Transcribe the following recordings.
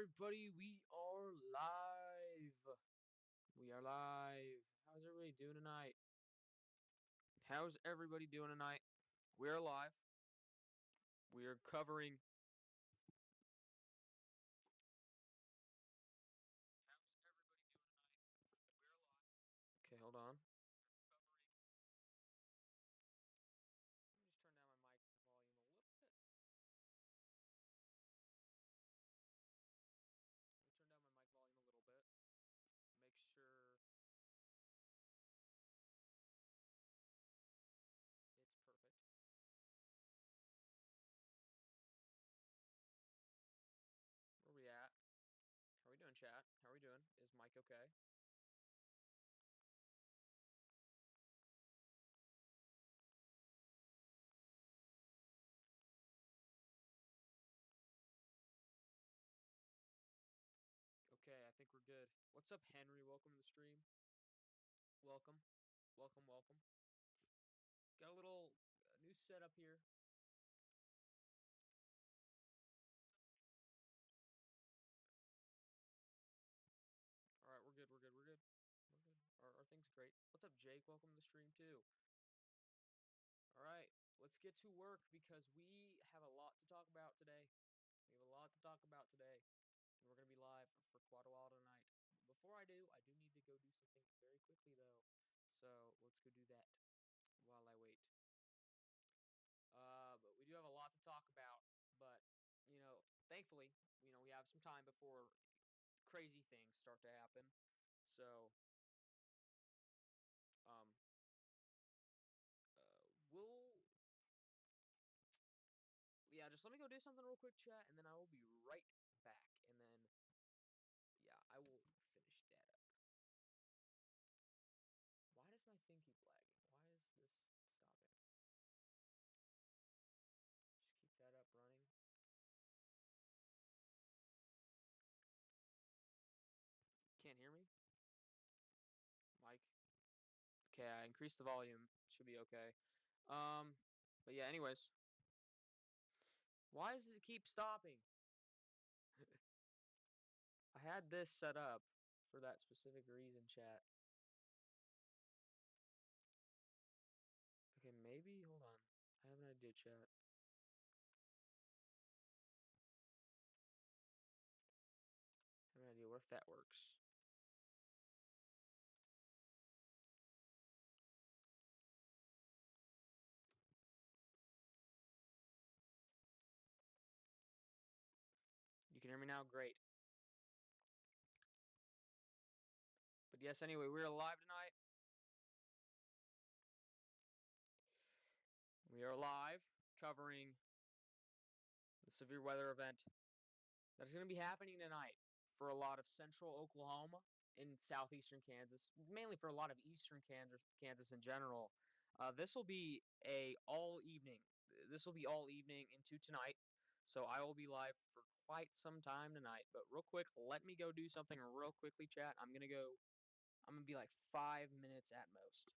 everybody, we are live. We are live. How's everybody doing tonight? How's everybody doing tonight? We are live. We are covering. How's everybody doing tonight? We are live. Okay, hold on. Covering. Let me just turn down my mic volume a little bit. Let me turn down my mic volume a little bit. Make sure it's perfect. Where we at? How are we doing, chat? How are we doing? Is Mike okay? Okay, I think we're good. What's up, Henry? Welcome to the stream. Welcome. Welcome, welcome. Got a little new setup here. All right, we're good. We're good. We're good. We're good. Our thing's great. What's up, Jake? Welcome to the stream too. All right, let's get to work because we have a lot to talk about today. We have a lot to talk about today, and we're gonna be live for quite a while tonight. Before I do need to go do something very quickly though. So let's go do that while I wait. But we do have a lot to talk about. But thankfully, we have some time before crazy things start to happen. So, um, we'll yeah, just let me go do something real quick, chat, and then I will be right back. And then yeah, I will finish that up. Why does my thing keep lagging? Why is this stopping? Just keep that up running. Can't hear me, Mike? Okay, I increased the volume. Should be okay. Um, but yeah, anyways, why does it keep stopping? I had this set up for that specific reason, chat. Okay, maybe, hold on. I have an idea, chat. I have an idea. What if that works? You can hear me now? Great. But yes, anyway, we're live tonight. We are live covering the severe weather event that is going to be happening tonight for a lot of central Oklahoma and southeastern Kansas, mainly for a lot of eastern Kansas in general. This will be a all evening. This will be all evening into tonight. So I will be live for quite some time tonight. But real quick, let me go do something real quickly, chat. I'm gonna be like 5 minutes at most.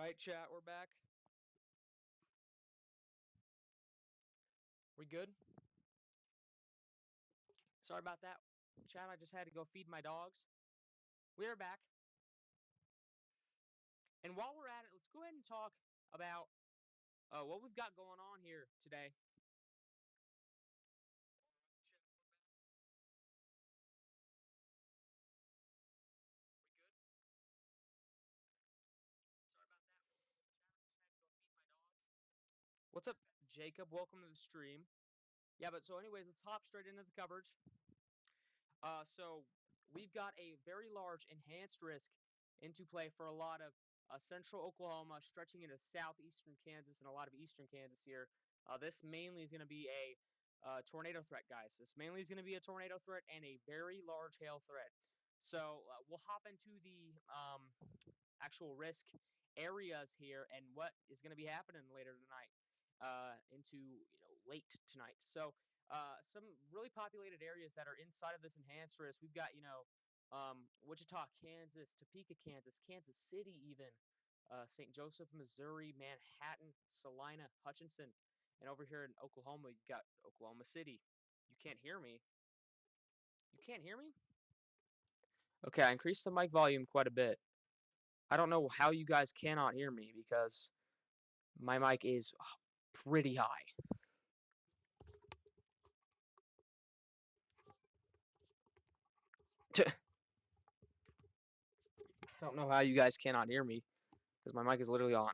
Alright, chat, we're back. We good? Sorry about that. Chat, I just had to go feed my dogs. We are back. And while we're at it, let's go ahead and talk about what we've got going on here today. We good? Sorry about that. Chat, I just had to go feed my dogs. What's up, Jacob? Welcome to the stream. Yeah, but so anyways, let's hop straight into the coverage. So we've got a very large enhanced risk into play for a lot of central Oklahoma, stretching into southeastern Kansas and a lot of eastern Kansas here. This mainly is going to be a tornado threat, guys. This mainly is going to be a tornado threat and a very large hail threat. So we'll hop into the actual risk areas here and what is going to be happening later tonight into late tonight. So some really populated areas that are inside of this enhanced risk. We've got Wichita, Kansas, Topeka, Kansas, Kansas City, even St. Joseph, Missouri, Manhattan, Salina, Hutchinson, and over here in Oklahoma, you've got Oklahoma City. You can't hear me. You can't hear me? Okay, I increased the mic volume quite a bit. I don't know how you guys cannot hear me because my mic is pretty high. I don't know how you guys cannot hear me because my mic is literally on.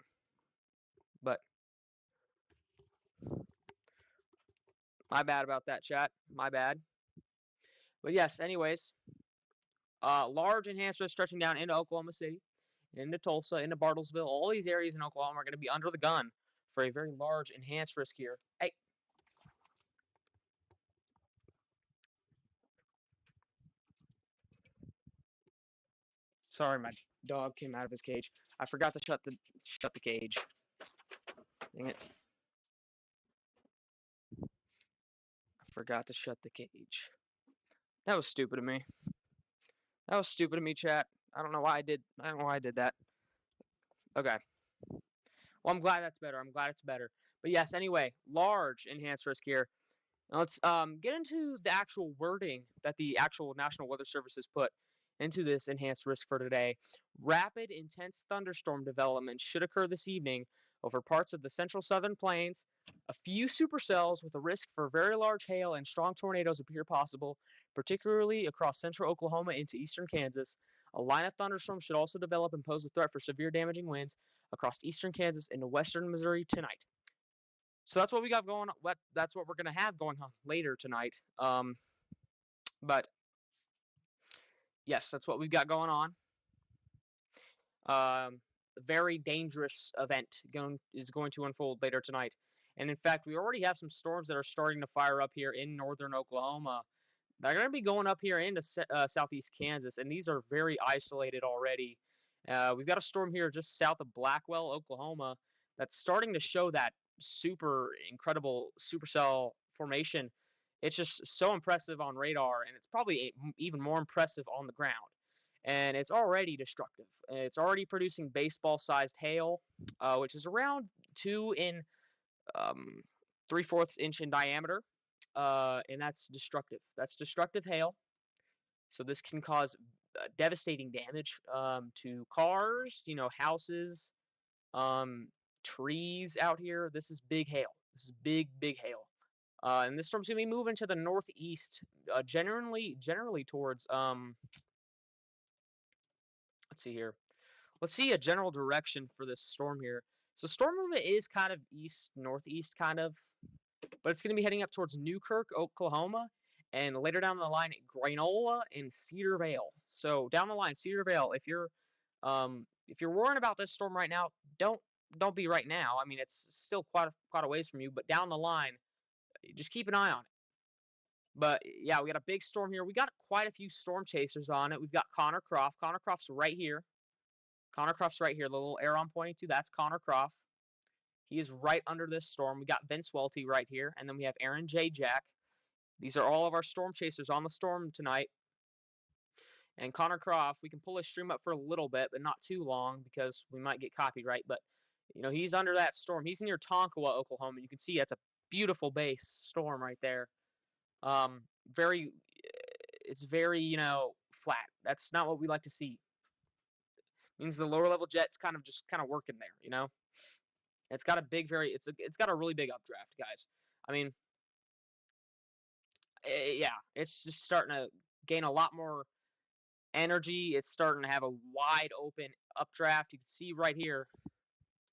But my bad about that, chat. My bad. But yes, anyways, large enhanced risk stretching down into Oklahoma City, into Tulsa, into Bartlesville. All these areas in Oklahoma are going to be under the gun for a very large enhanced risk here. Hey. Sorry, my dog came out of his cage. I forgot to shut the cage. Dang it. I forgot to shut the cage. That was stupid of me. That was stupid of me, chat. I don't know why I did that. Okay. Well, I'm glad that's better. I'm glad it's better. But yes, anyway, large enhanced risk here. Now let's get into the actual wording that the actual National Weather Service has put into this enhanced risk for today. Rapid, intense thunderstorm development should occur this evening over parts of the central southern plains. A few supercells with a risk for very large hail and strong tornadoes appear possible, particularly across central Oklahoma into eastern Kansas. A line of thunderstorms should also develop and pose a threat for severe damaging winds across eastern Kansas into western Missouri tonight. So that's what we got going on. That's what we're going to have going on later tonight. But yes, that's what we've got going on. Very dangerous event is going to unfold later tonight. And in fact, we already have some storms that are starting to fire up here in northern Oklahoma. They're going to be going up here into southeast Kansas, and these are very isolated already. We've got a storm here just south of Blackwell, Oklahoma, that's starting to show that super incredible supercell formation. It's just so impressive on radar, and it's probably even more impressive on the ground. And it's already destructive. It's already producing baseball-sized hail, which is around 2 and 3/4 inch in diameter, and that's destructive. That's destructive hail. So this can cause devastating damage to cars, houses, trees out here. This is big hail. This is big, big hail. And this storm's gonna be moving to the northeast, generally towards let's see here. Let's see a general direction for this storm here. So storm movement is kind of east northeast kind of, but it's going to be heading up towards Newkirk, Oklahoma, and later down the line, Granola and Cedar Vale. So down the line, Cedar Vale. If you're worrying about this storm right now, don't be right now. I mean, it's still quite a ways from you, but down the line, just keep an eye on it. But yeah, we got a big storm here. We got quite a few storm chasers on it. We've got Connor Croft. Connor Croft's right here. Connor Croft's right here. The little arrow I'm pointing to, that's Connor Croft. He is right under this storm. We got Vince Welty right here, and then we have Aaron J. Jack. These are all of our storm chasers on the storm tonight. And Connor Croft, we can pull his stream up for a little bit, but not too long because we might get copyright. But he's under that storm. He's near Tonkawa, Oklahoma. You can see that's a beautiful base storm right there. Um, very, it's very flat. That's not what we like to see. It means the lower level jet's kind of working there. It's got a big, it's got a really big updraft, guys. I mean, yeah, it's just starting to gain a lot more energy. It's starting to have a wide open updraft. You can see right here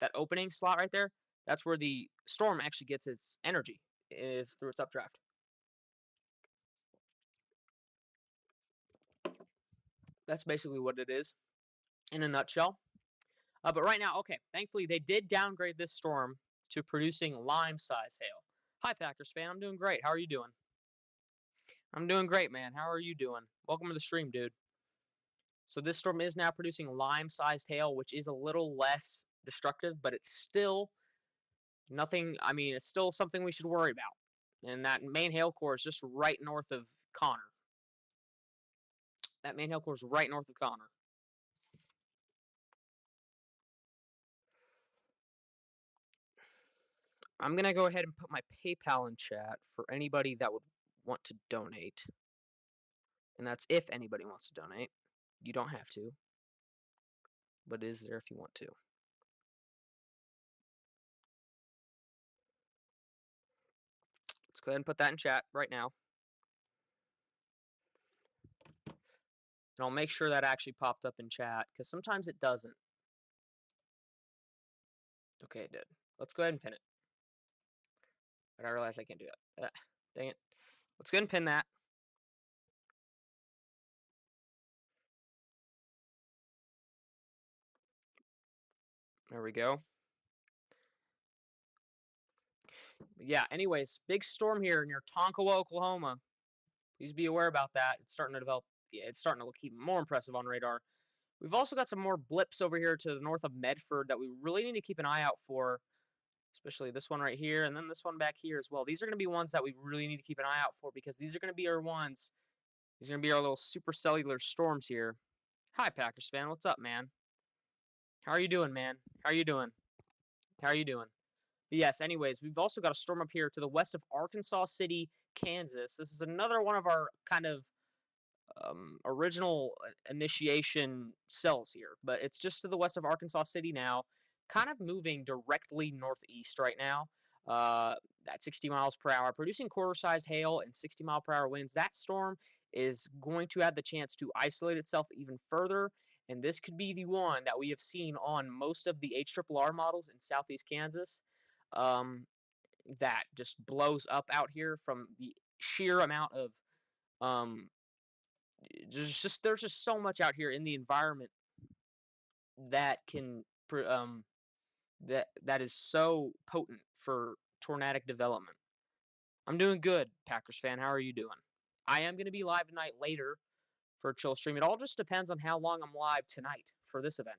that opening slot right there. That's where the storm actually gets its energy, is through its updraft. That's basically what it is in a nutshell. But right now, okay, thankfully they did downgrade this storm to producing lime-size hail. Hi, Packers fan. I'm doing great. How are you doing? I'm doing great, man. How are you doing? Welcome to the stream, dude. So this storm is now producing lime-sized hail, which is a little less destructive, but it's still nothing. I mean, it's still something we should worry about. And that main hail core is just right north of Connor. That main hail core is right north of Connor. I'm going to go ahead and put my PayPal in chat for anybody that would want to donate. And that's if anybody wants to donate. You don't have to, but it is there if you want to. Let's go ahead and put that in chat right now. And I'll make sure that actually popped up in chat, because sometimes it doesn't. Okay, it did. Let's go ahead and pin it. But I realize I can't do that. Dang it. Let's go ahead and pin that. There we go. Yeah, anyways, big storm here near Tonkawa, Oklahoma. Please be aware about that. It's starting to develop. Yeah, it's starting to look even more impressive on radar. We've also got some more blips over here to the north of Medford that we really need to keep an eye out for, especially this one right here and then this one back here as well. These are going to be ones that we really need to keep an eye out for, because these are going to be our ones. These are going to be our little supercellular storms here. Hi, Packers fan. What's up, man? How are you doing, man? How are you doing? How are you doing? But yes, anyways, we've also got a storm up here to the west of Arkansas City, Kansas. This is another one of our kind of original initiation cells here, but it's just to the west of Arkansas City now, kind of moving directly northeast right now at 60 miles per hour, producing quarter-sized hail and 60-mile-per-hour winds. That storm is going to have the chance to isolate itself even further, and this could be the one that we have seen on most of the HRRR models in southeast Kansas. That just blows up out here from the sheer amount of there's just so much out here in the environment that can that is so potent for tornadic development. I'm doing good, Packers fan. How are you doing? I am going to be live tonight later for a chill stream. It all just depends on how long I'm live tonight for this event.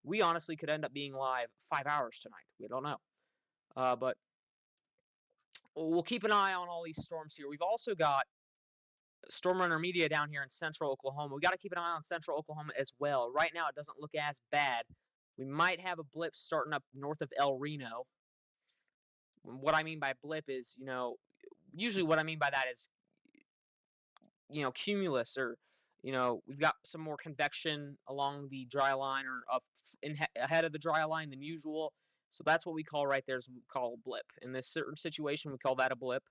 We honestly could end up being live 5 hours tonight. We don't know. But we'll keep an eye on all these storms here. We've also got Storm Runner Media down here in central Oklahoma. We got to keep an eye on central Oklahoma as well. Right now, it doesn't look as bad. We might have a blip starting up north of El Reno. What I mean by blip is, usually what I mean by that is, cumulus, or, we've got some more convection along the dry line or ahead of the dry line than usual. So that's what we call right there is we call a blip. In this certain situation, we call that a blip.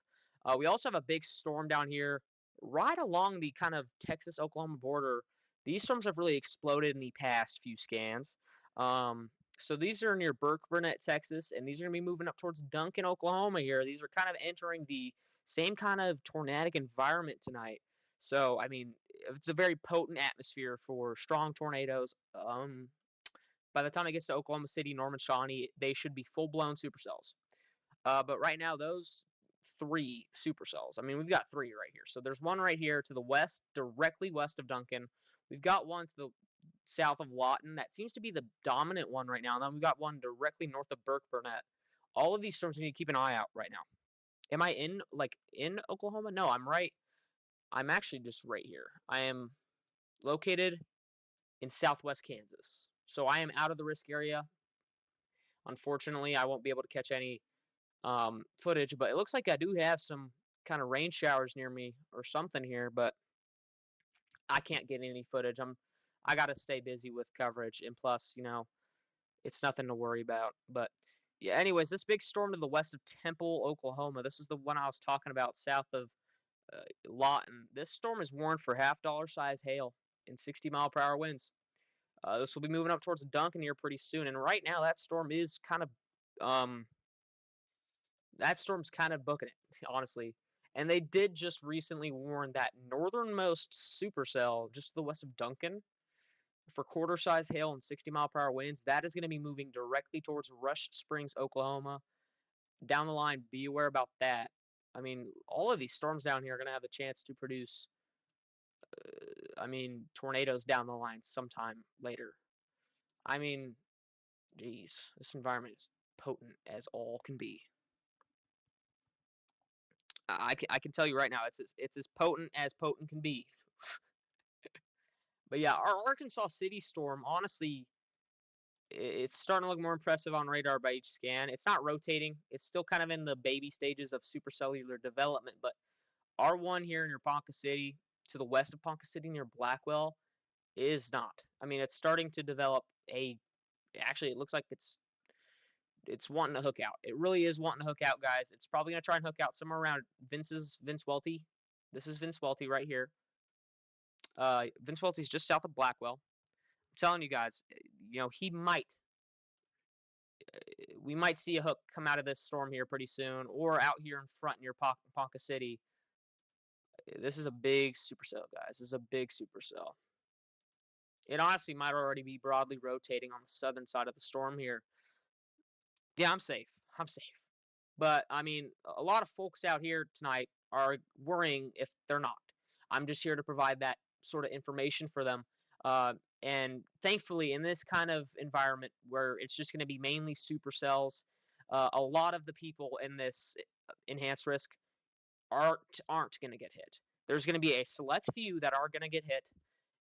We also have a big storm down here right along the kind of Texas-Oklahoma border. These storms have really exploded in the past few scans. So these are near Burke, Burnett, Texas, and these are going to be moving up towards Duncan, Oklahoma here. These are kind of entering the same kind of tornadic environment tonight. So, I mean, it's a very potent atmosphere for strong tornadoes. By the time it gets to Oklahoma City, Norman, Shawnee, they should be full-blown supercells. But right now, those 3 supercells. I mean, we've got 3 right here. So there's one right here to the west, directly west of Duncan. We've got one to the south of Lawton. That seems to be the dominant one right now. And then we've got one directly north of Burke Burnett. All of these storms we need to keep an eye out right now. Am I in Oklahoma? No, I'm right. I'm actually just right here. I am located in southwest Kansas. So I am out of the risk area. Unfortunately, I won't be able to catch any footage, but it looks like I do have some kind of rain showers near me or something here, but I can't get any footage. I got to stay busy with coverage, and plus, it's nothing to worry about. But yeah, anyways, this big storm to the west of Temple, Oklahoma. This is the one I was talking about south of Lawton. This storm is warned for half-dollar size hail and 60-mile-per-hour winds. This will be moving up towards Duncan here pretty soon, and right now um that storm's kind of booking it, honestly. And they did just recently warn that northernmost supercell just to the west of Duncan for quarter size hail and 60-mile-per-hour winds. That is going to be moving directly towards Rush Springs, Oklahoma. Down the line, be aware about that. I mean, all of these storms down here are going to have a chance to produce, tornadoes down the line sometime later. I mean, geez, this environment is potent as all can be. I can tell you right now, it's as potent can be. But yeah, our Arkansas City storm, honestly, it's starting to look more impressive on radar by each scan. It's not rotating. It's still kind of in the baby stages of supercellular development. But R1 here near Ponca City, to the west of Ponca City near Blackwell, is not. I mean, it's starting to develop a. Actually, it looks like it's wanting to hook out. It really is wanting to hook out, guys. It's probably going to try and hook out somewhere around Vince Welty. This is Vince Welty right here. Vince Welty's just south of Blackwell. I'm telling you guys, he might. We might see a hook come out of this storm here pretty soon, or out here in front near Ponca City. This is a big supercell, guys. This is a big supercell. It honestly might already be broadly rotating on the southern side of the storm here. Yeah, I'm safe. I'm safe. But I mean, a lot of folks out here tonight are worrying if they're not. I'm just here to provide that sort of information for them. And thankfully, in this kind of environment where it's just going to be mainly supercells, a lot of the people in this enhanced risk aren't going to get hit. There's going to be a select few that are going to get hit,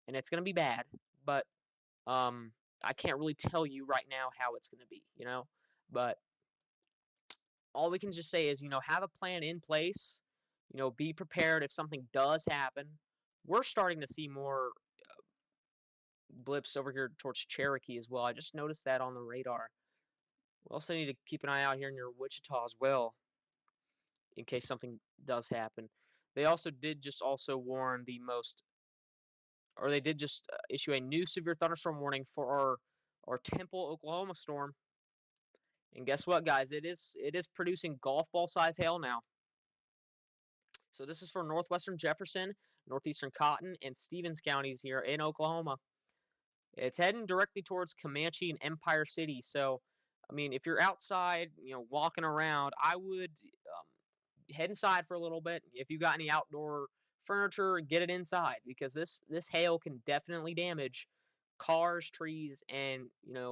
and it's going to be bad. But I can't really tell you right now how it's going to be, But all we can just say is, have a plan in place, be prepared if something does happen. We're starting to see more blips over here towards Cherokee as well. I just noticed that on the radar. We also need to keep an eye out here near Wichita as well, in case something does happen. They also did just also warn they did just issue a new severe thunderstorm warning for our Temple, Oklahoma storm. And guess what, guys? It is producing golf ball size hail now. So this is for northwestern Jefferson, northeastern Cotton, and Stevens counties here in Oklahoma. It's heading directly towards Comanche and Empire City. So, I mean, if you're outside, walking around, I would head inside for a little bit. If you got any outdoor furniture, get it inside, because this hail can definitely damage cars, trees, and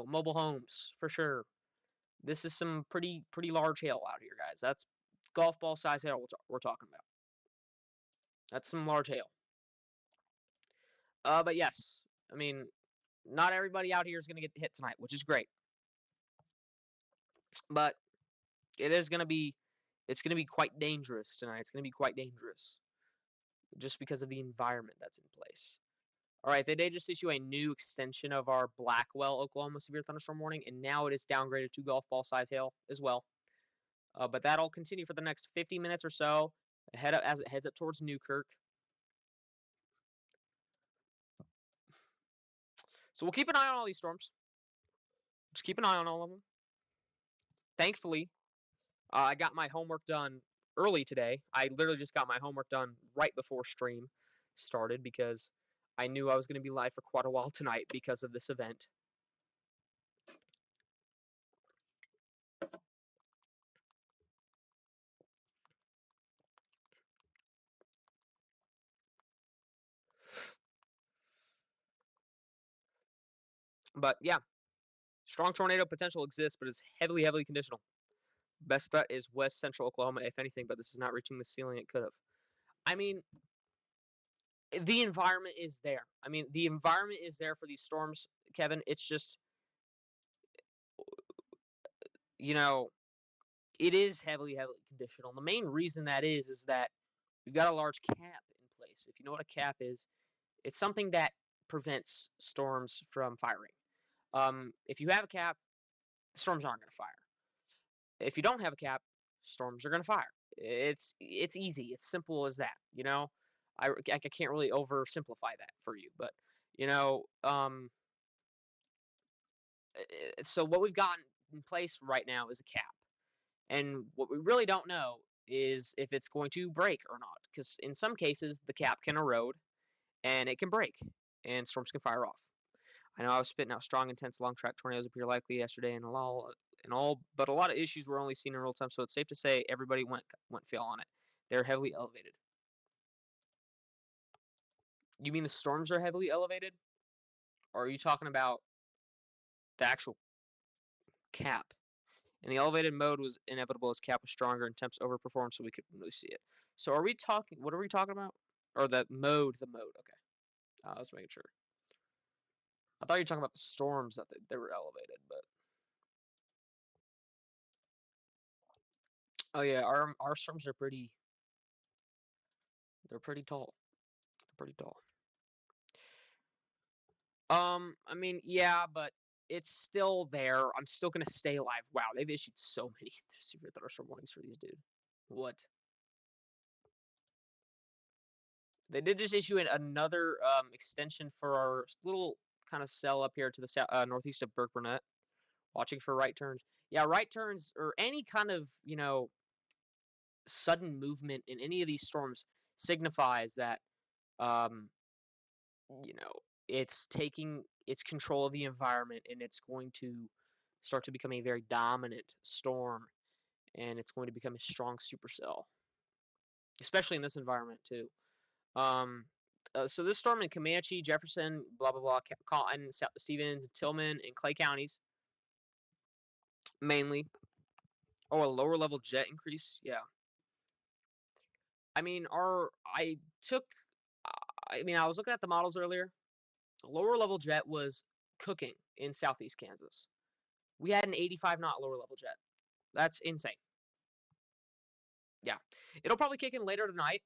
mobile homes for sure. This is some pretty large hail out here, guys. That's golf ball size hail we're talking about. That's some large hail. But yes, I mean, not everybody out here is going to get hit tonight, which is great. But it's going to be quite dangerous tonight. It's going to be quite dangerous just because of the environment that's in place. All right, they did just issue a new extension of our Blackwell, Oklahoma severe thunderstorm warning, and now it is downgraded to golf ball size hail as well. But that'll continue for the next 50 minutes or so, as it heads up towards Newkirk. So we'll keep an eye on all these storms. Just keep an eye on all of them. Thankfully, I got my homework done early today. I literally just got my homework done right before stream started because I knew I was going to be live for quite a while tonight because of this event. But yeah, strong tornado potential exists, but is heavily conditional. Best bet is west central Oklahoma, if anything, but this is not reaching the ceiling it could have. I mean, the environment is there. I mean, the environment is there for these storms, Kevin. It's just, you know, it is heavily conditional. The main reason that is that we've got a large cap in place. If you know what a cap is, it's something that prevents storms from firing. If you have a cap, storms aren't going to fire. If you don't have a cap, storms are going to fire. It's easy. It's simple as that. I can't really oversimplify that for you, but you know, so what we've got in place right now is a cap, and what we really don't know is if it's going to break or not, because in some cases the cap can erode and it can break, and storms can fire off. I know I was spitting out strong, intense, long track tornadoes appear likely yesterday, but a lot of issues were only seen in real time, so it's safe to say everybody went fail on it. They're heavily elevated. You mean the storms are heavily elevated, or are you talking about the actual cap? And the elevated mode was inevitable as cap was stronger and temps overperformed, so we couldn't really see it. So are we talking? What are we talking about? Or the mode? The mode. Okay. I was making sure. I thought you were talking about the storms that they were elevated, but oh yeah, our storms are pretty. They're pretty tall. They're pretty tall. I mean, yeah, but it's still there. I'm still gonna stay alive. Wow, they've issued so many severe thunderstorm warnings for these, dude. What? They did just issue another extension for our little kind of cell up here to the south, northeast of Burke Burnett. Watching for right turns. Yeah, right turns or any kind of sudden movement in any of these storms signifies that um, you know it's taking its control of the environment and it's going to start to become a very dominant storm, and it's going to become a strong supercell, especially in this environment too. Um, so this storm in Comanche, Jefferson, blah blah blah, Cotton, Stevens, Tillman, and Clay counties mainly. Oh, a lower level jet increase. Yeah, I mean, took. I mean, I was looking at the models earlier. The lower level jet was cooking in southeast Kansas. We had an 85 knot lower level jet. That's insane. Yeah, it'll probably kick in later tonight,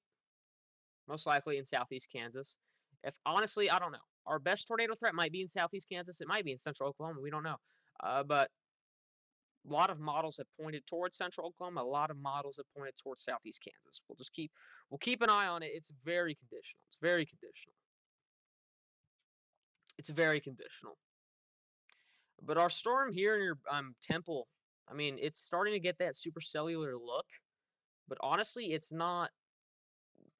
most likely in southeast Kansas. If honestly, I don't know. Our best tornado threat might be in southeast Kansas. It might be in central Oklahoma. We don't know. But a lot of models have pointed towards central Oklahoma. A lot of models have pointed towards southeast Kansas. We'll keep an eye on it. It's very conditional. It's very conditional. It's very conditional. But our storm here near Temple, I mean, it's starting to get that supercellular look. But honestly, it's not.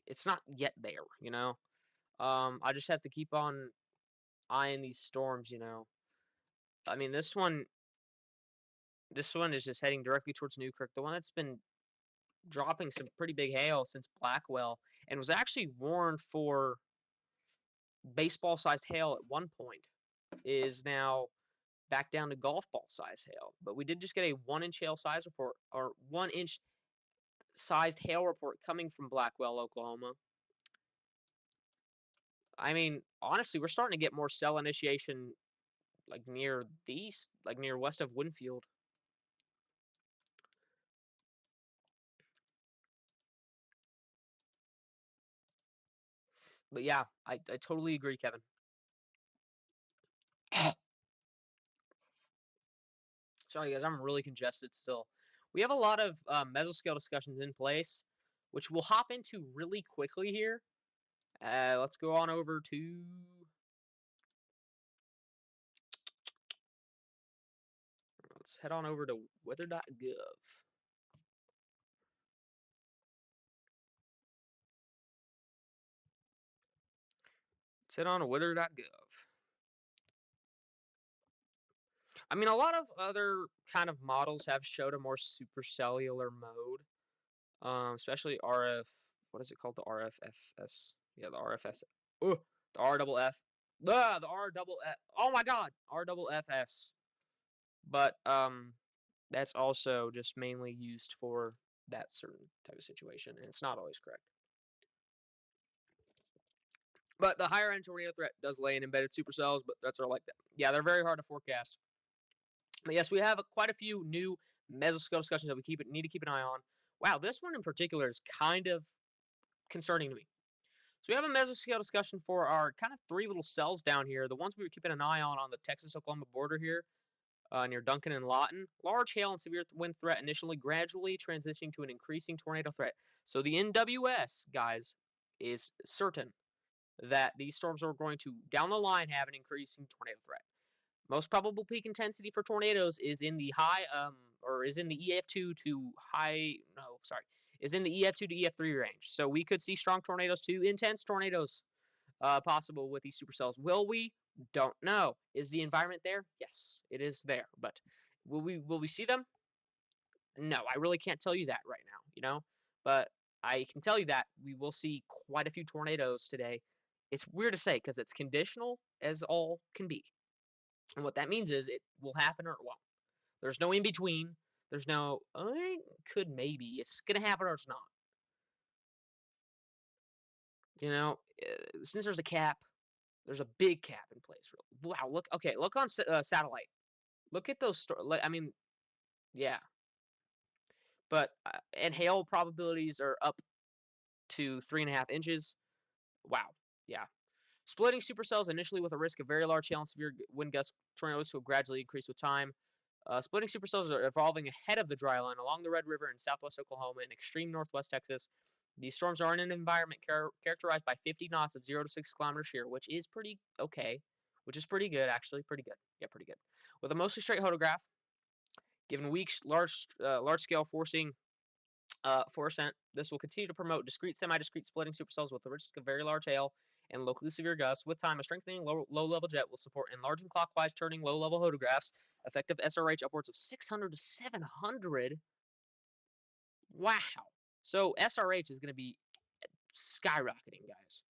It's not yet there. I just have to keep on eyeing these storms. I mean, this one is just heading directly towards Newkirk. The one that's been dropping some pretty big hail since Blackwell and was actually warned for baseball-sized hail at one point is now back down to golf ball size hail. But we did just get a 1-inch hail size report, or 1-inch sized hail report coming from Blackwell, Oklahoma. I mean, honestly, we're starting to get more cell initiation like near west of Winfield. But yeah, I totally agree, Kevin. Sorry, guys, I'm really congested still. We have a lot of mesoscale discussions in place, which we'll hop into really quickly here. Let's go on over to. Let's head on over to weather.gov. Let's head on to weather.gov. I mean, a lot of other kind of models have showed a more supercellular mode, especially RF. What is it called? The RFFS. Yeah, the RFS. Oh, the R double F. The R double F. Oh my God, R double FS. But that's also just mainly used for that certain type of situation, and it's not always correct. But the higher end tornado threat does lay in embedded supercells, but that's all like that. Yeah, they're very hard to forecast. But yes, we have quite a few new mesoscale discussions that we need to keep an eye on. Wow, this one in particular is kind of concerning to me. So we have a mesoscale discussion for our kind of three little cells down here, the ones we were keeping an eye on the Texas-Oklahoma border here, near Duncan and Lawton. Large hail and severe wind threat initially, gradually transitioning to an increasing tornado threat. So the NWS, guys, is certain that these storms are going to, down the line, have an increasing tornado threat. Most probable peak intensity for tornadoes is in the is in the EF2 to high, no, sorry, is in the EF2 to EF3 range. So we could see strong tornadoes to intense tornadoes possible with these supercells. Will we? Don't know. Is the environment there? Yes, it is there. But will we see them? No, I really can't tell you that right now, you know? But I can tell you that we will see quite a few tornadoes today. It's weird to say because it's conditional as all can be. And what that means is it will happen or it won't. There's no in between. There's no, could maybe. It's going to happen or it's not. You know, since there's a cap, there's a big cap in place. Wow, look, okay, look on satellite. Look at those, I mean, yeah. But, and hail probabilities are up to 3.5 inches. Wow, yeah. Splitting supercells initially with a risk of very large hail and severe wind gust tornadoes will gradually increase with time. Splitting supercells are evolving ahead of the dry line along the Red River in southwest Oklahoma and extreme northwest Texas. These storms are in an environment characterized by 50 knots of 0 to 6 kilometers shear, which is pretty okay, which is pretty good, actually. Pretty good. Yeah, pretty good. With a mostly straight hodograph, given weak, large-scale forcing ascent, this will continue to promote discrete, semi-discrete splitting supercells with the risk of very large hail and locally severe gusts. With time, a strengthening low-level jet will support enlarging clockwise turning low-level hodographs, effective SRH upwards of 600 to 700. Wow. So SRH is going to be skyrocketing, guys.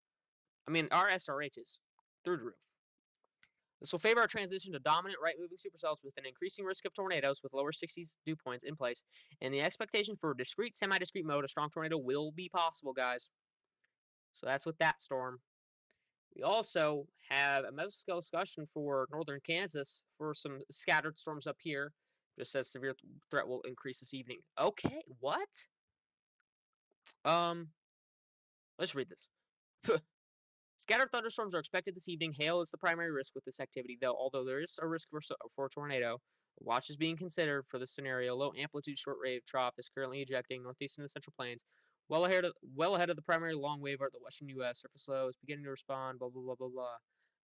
I mean, our SRH is through the roof. This will favor a transition to dominant right-moving supercells with an increasing risk of tornadoes with lower 60s dew points in place, and the expectation for a discrete, semi-discrete mode, a strong tornado will be possible, guys. So that's with that storm. We also have a mesoscale discussion for northern Kansas for some scattered storms up here. Just says severe threat will increase this evening. Okay, what? Um, let's read this. Scattered thunderstorms are expected this evening. Hail is the primary risk with this activity, though. Although there is a risk for a tornado, a watch is being considered for this scenario. Low amplitude short wave trough is currently ejecting northeast in the central plains, well ahead of the primary long wave over the western U.S. Surface low is beginning to respond. Blah blah blah blah blah.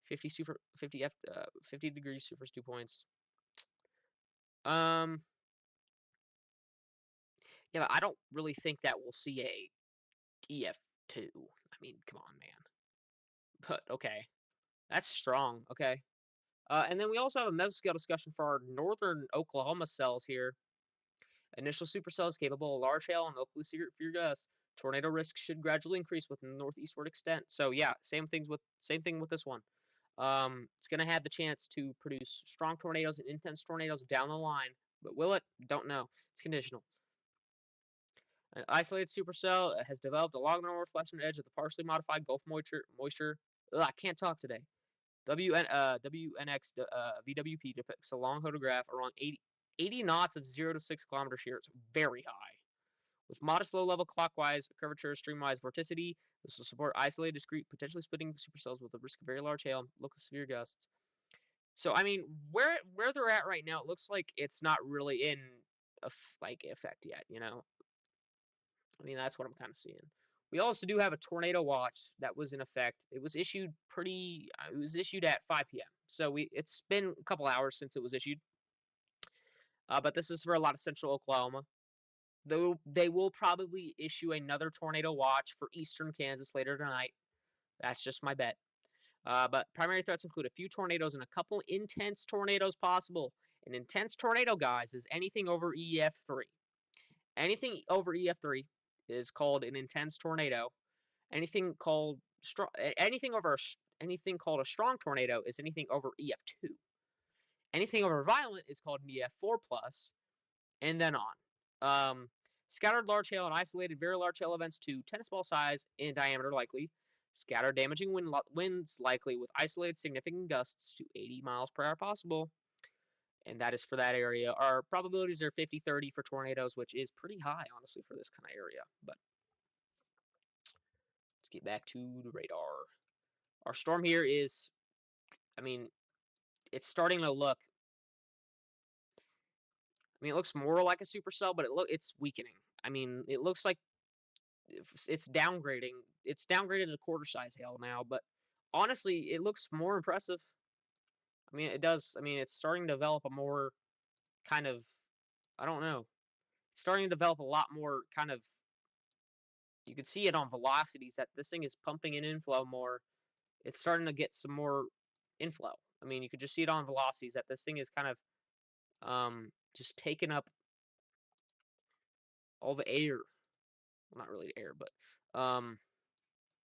50 degrees surface dew points. Um, yeah, but I don't really think that we'll see a EF2. I mean, come on, man. But okay, that's strong. Okay. And then we also have a mesoscale discussion for our northern Oklahoma cells here. Initial supercells capable of large hail and locally severe gusts. Tornado risk should gradually increase within the northeastward extent. So yeah, same thing with this one. It's going to have the chance to produce strong tornadoes and intense tornadoes down the line. But will it? Don't know. It's conditional. An isolated supercell has developed along the northwestern edge of the partially modified Gulf moisture. Ugh, I can't talk today. WNX VWP depicts a long photograph around 80 knots of 0 to 6 kilometer shear. It's very high. With modest low-level clockwise curvature, streamwise vorticity, this will support isolated, discrete, potentially splitting supercells with a risk of very large hail, local severe gusts. So, I mean, where they're at right now, it looks like it's not really in effect yet, you know? I mean, that's what I'm kind of seeing. We also do have a tornado watch that was in effect. It was issued it was issued at 5 p.m. So it's been a couple hours since it was issued. But this is for a lot of central Oklahoma. Though they will probably issue another tornado watch for eastern Kansas later tonight. That's just my bet. But primary threats include a few tornadoes and a couple intense tornadoes possible. An intense tornado, guys, is anything over EF3. Anything over EF3 is called an intense tornado. Anything called anything called a strong tornado is anything over EF2. Anything over violent is called an EF4 plus, and then on. Scattered large hail and isolated very large hail events to tennis ball size in diameter likely. Scatter damaging winds likely with isolated significant gusts to 80 miles per hour possible. And that is for that area. Our probabilities are 50-30 for tornadoes, which is pretty high, honestly, for this kind of area. But let's get back to the radar. Our storm here is, I mean, it's starting to look, I mean, it looks more like a supercell, but it's weakening. I mean, it looks like it's downgrading. It's downgraded to quarter size hail now, but honestly, it looks more impressive. I mean, it does. I mean, it's starting to develop a more kind of, I don't know. It's starting to develop a lot more kind of, you can see it on velocities that this thing is pumping in inflow more. It's starting to get some more inflow. I mean, you could just see it on velocities that this thing is kind of just taking up all the air. Well, not really air, but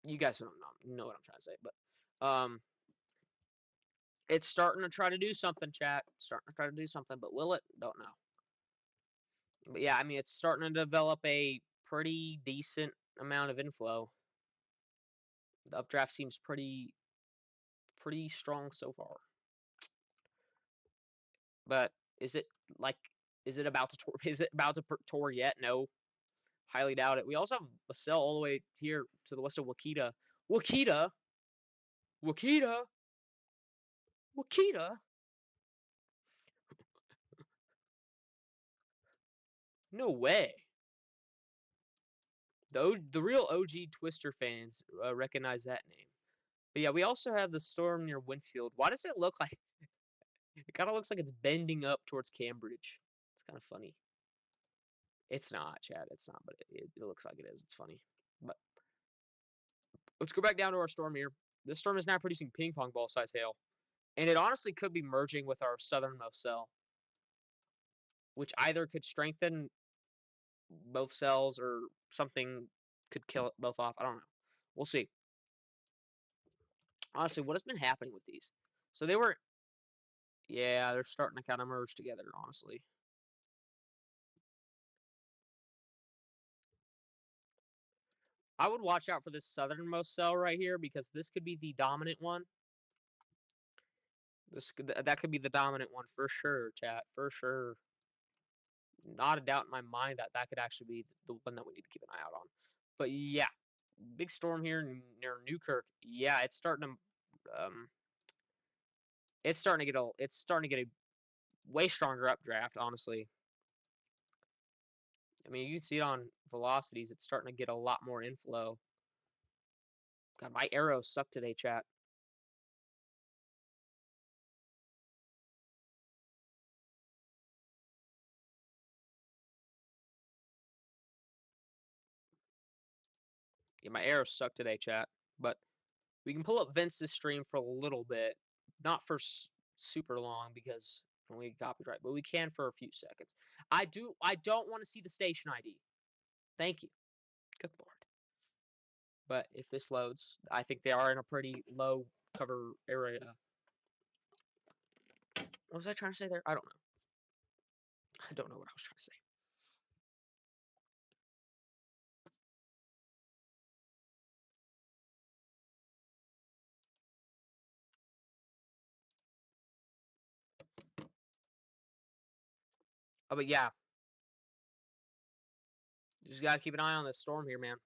you guys know what I'm trying to say. But it's starting to try to do something, chat. Starting to try to do something, but will it? Don't know. But yeah, I mean, it's starting to develop a pretty decent amount of inflow. The updraft seems pretty strong so far. But is it like is it about to tour yet? No, highly doubt it. We also have a cell all the way here to the west of Wakita. Wakita, Wakita, Wakita. No way. The real OG Twister fans recognize that name. But yeah, we also have the storm near Winfield. Why does it look like it kind of looks like it's bending up towards Cambridge? It's kind of funny. It's not, Chad. It's not, but it looks like it is. It's funny. But let's go back down to our storm here. This storm is now producing ping pong ball size hail. And it honestly could be merging with our southernmost cell, which either could strengthen both cells or something could kill it both off. I don't know. We'll see. Honestly, what has been happening with these? So they were, yeah, they're starting to kind of merge together, honestly. I would watch out for this southernmost cell right here because this could be the dominant one. That could be the dominant one for sure, chat, for sure. Not a doubt in my mind that that could actually be the one that we need to keep an eye out on. But yeah, big storm here near Newkirk. Yeah, it's starting to get a way stronger updraft, honestly. I mean, you can see it on velocities. It's starting to get a lot more inflow. God, my arrows suck today, chat. Yeah, my arrows suck today, chat. But we can pull up Vince's stream for a little bit, not for super long because we copyright, but we can for a few seconds. I don't want to see the station ID. Thank you. Good lord. But if this loads, I think they are in a pretty low cover area. What was I trying to say there? I don't know. I don't know what I was trying to say. Oh, but yeah. You just gotta keep an eye on this storm here, man.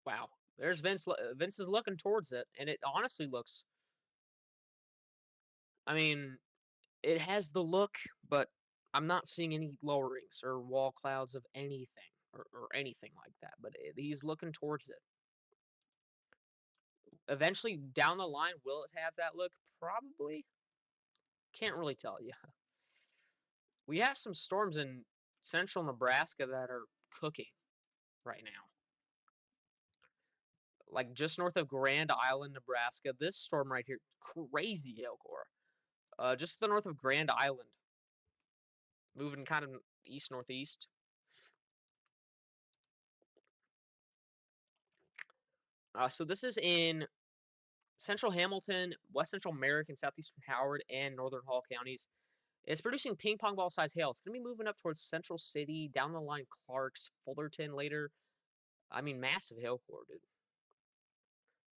Wow. There's Vince. Vince is looking towards it, and it honestly looks. I mean, it has the look, but I'm not seeing any lowerings or wall clouds of anything or anything like that. But he's looking towards it. Eventually, down the line, will it have that look? Probably. Can't really tell you. We have some storms in central Nebraska that are cooking right now. Like just north of Grand Island, Nebraska. This storm right here, crazy hail core. Just to the north of Grand Island. Moving kind of east-northeast. So this is in central Hamilton, west central Merrick, and southeastern Howard, and northern Hall counties. It's producing ping pong ball size hail. It's going to be moving up towards Central City, down the line Clarks, Fullerton later. I mean, massive hail core, dude.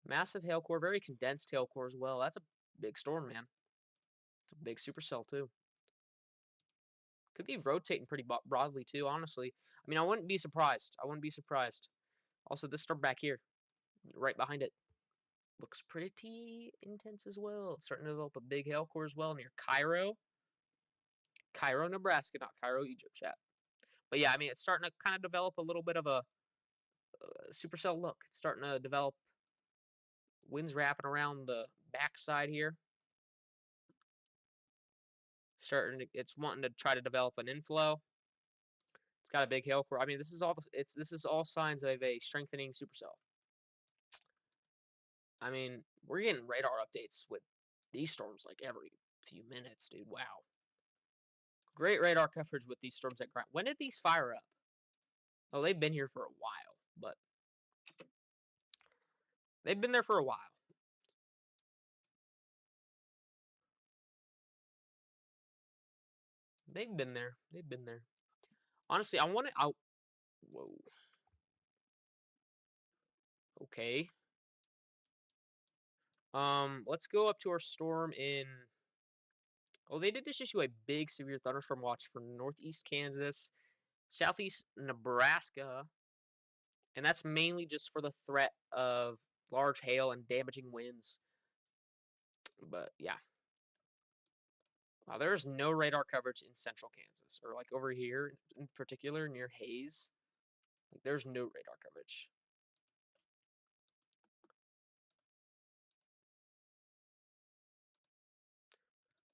Massive hail core, very condensed hail core as well. That's a big storm, man. It's a big supercell too. Could be rotating pretty broadly too, honestly. I mean, I wouldn't be surprised. I wouldn't be surprised. Also, this storm back here, right behind it, looks pretty intense as well. Starting to develop a big hail core as well near Cairo. Cairo, Nebraska, not Cairo, Egypt, chat. But yeah, I mean, it's starting to kind of develop a little bit of a supercell look. It's starting to develop winds wrapping around the backside here. It's wanting to try to develop an inflow. It's got a big hail core. I mean, this is all signs of a strengthening supercell. I mean, we're getting radar updates with these storms like every few minutes, dude. Wow. Great radar coverage with these storms at ground. When did these fire up? Oh, they've been here for a while, but they've been there for a while. They've been there. They've been there. Honestly, I want to out. Whoa. Okay. Let's go up to our storm in. Oh, they did just issue a big severe thunderstorm watch for northeast Kansas, southeast Nebraska, and that's mainly just for the threat of large hail and damaging winds. But yeah. Wow, there's no radar coverage in central Kansas, or like over here in particular near Hayes. Like, there's no radar coverage.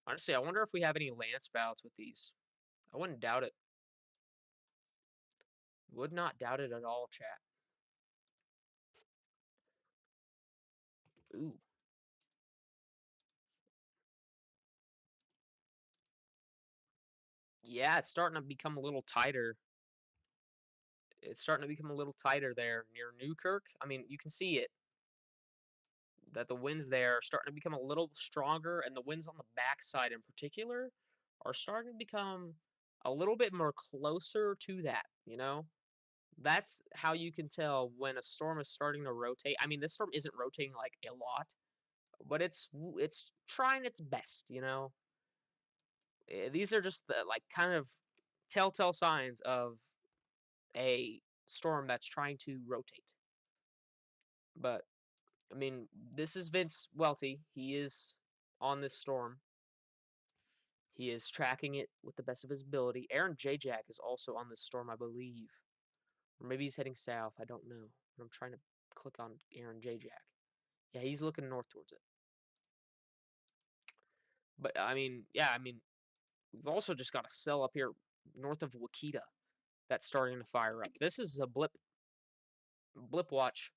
Honestly, I wonder if we have any land spouts with these. I wouldn't doubt it. Would not doubt it at all, chat. Ooh. Yeah, it's starting to become a little tighter. It's starting to become a little tighter there near Newkirk. I mean, you can see it, that the winds there are starting to become a little stronger, and the winds on the backside in particular are starting to become a little bit more closer to that, you know? That's how you can tell when a storm is starting to rotate. I mean, this storm isn't rotating like a lot, but it's trying its best, you know? These are just the like kind of telltale signs of a storm that's trying to rotate. But I mean, this is Vince Welty. He is on this storm. He is tracking it with the best of his ability. Aaron Jack is also on this storm, I believe. Or maybe he's heading south. I don't know. I'm trying to click on Aaron Jack. Yeah, he's looking north towards it. But I mean, yeah, I mean, we've also just got a cell up here north of Wakita that's starting to fire up. This is a blip watch.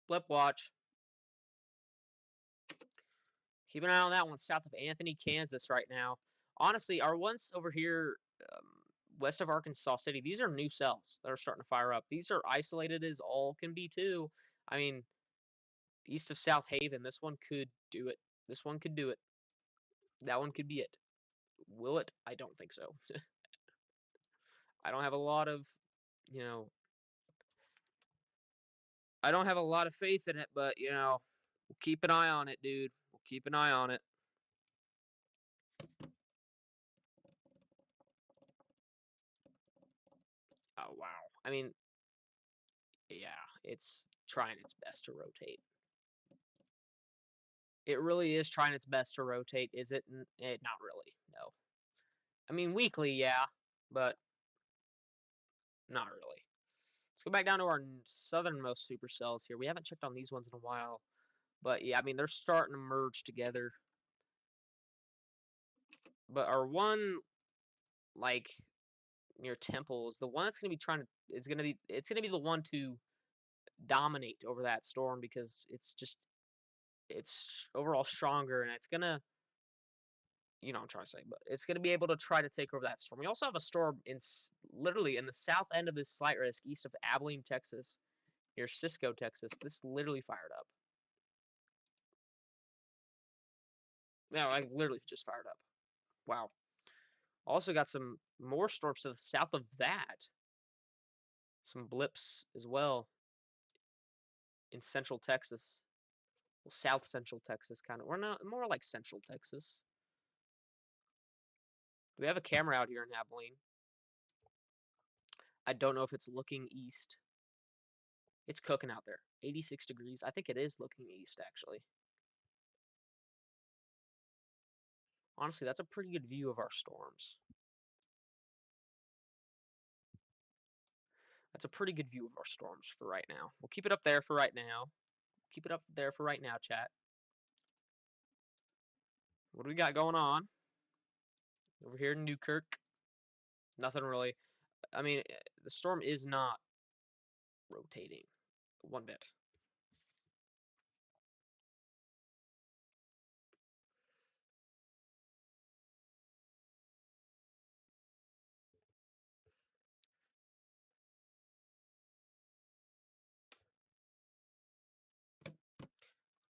Blip watch. Keep an eye on that one south of Anthony, Kansas right now. Honestly, our ones over here west of Arkansas City, these are new cells that are starting to fire up. These are isolated as all can be too. I mean, east of South Haven, this one could do it. This one could do it. That one could be it. Will it? I don't think so. I don't have a lot of, you know, I don't have a lot of faith in it, but, you know, we'll keep an eye on it, dude. We'll keep an eye on it. Oh, wow. I mean, yeah, it's trying its best to rotate. It really is trying its best to rotate, is it? Not really, no. I mean, weekly, yeah, but not really. Let's go back down to our southernmost supercells here. We haven't checked on these ones in a while, but yeah, I mean, they're starting to merge together. But our one, like, near Temple is the one that's going to be it's going to be the one to dominate over that storm because it's overall stronger and it's going to, you know what I'm trying to say, but it's going to be able to try to take over that storm. We also have a storm literally in the south end of this slight risk east of Abilene, Texas, near Cisco, Texas. This literally fired up. No, I literally just fired up. Wow. Also got some more storms to the south of that. Some blips as well in Central Texas. Well, South Central Texas, kind of. We're not more like Central Texas. We have a camera out here in Abilene. I don't know if it's looking east. It's cooking out there. 86 degrees. I think it is looking east, actually. Honestly, that's a pretty good view of our storms. That's a pretty good view of our storms for right now. We'll keep it up there for right now. Keep it up there for right now, chat. What do we got going on? Over here in Newkirk. Nothing really. I mean, the storm is not rotating one bit.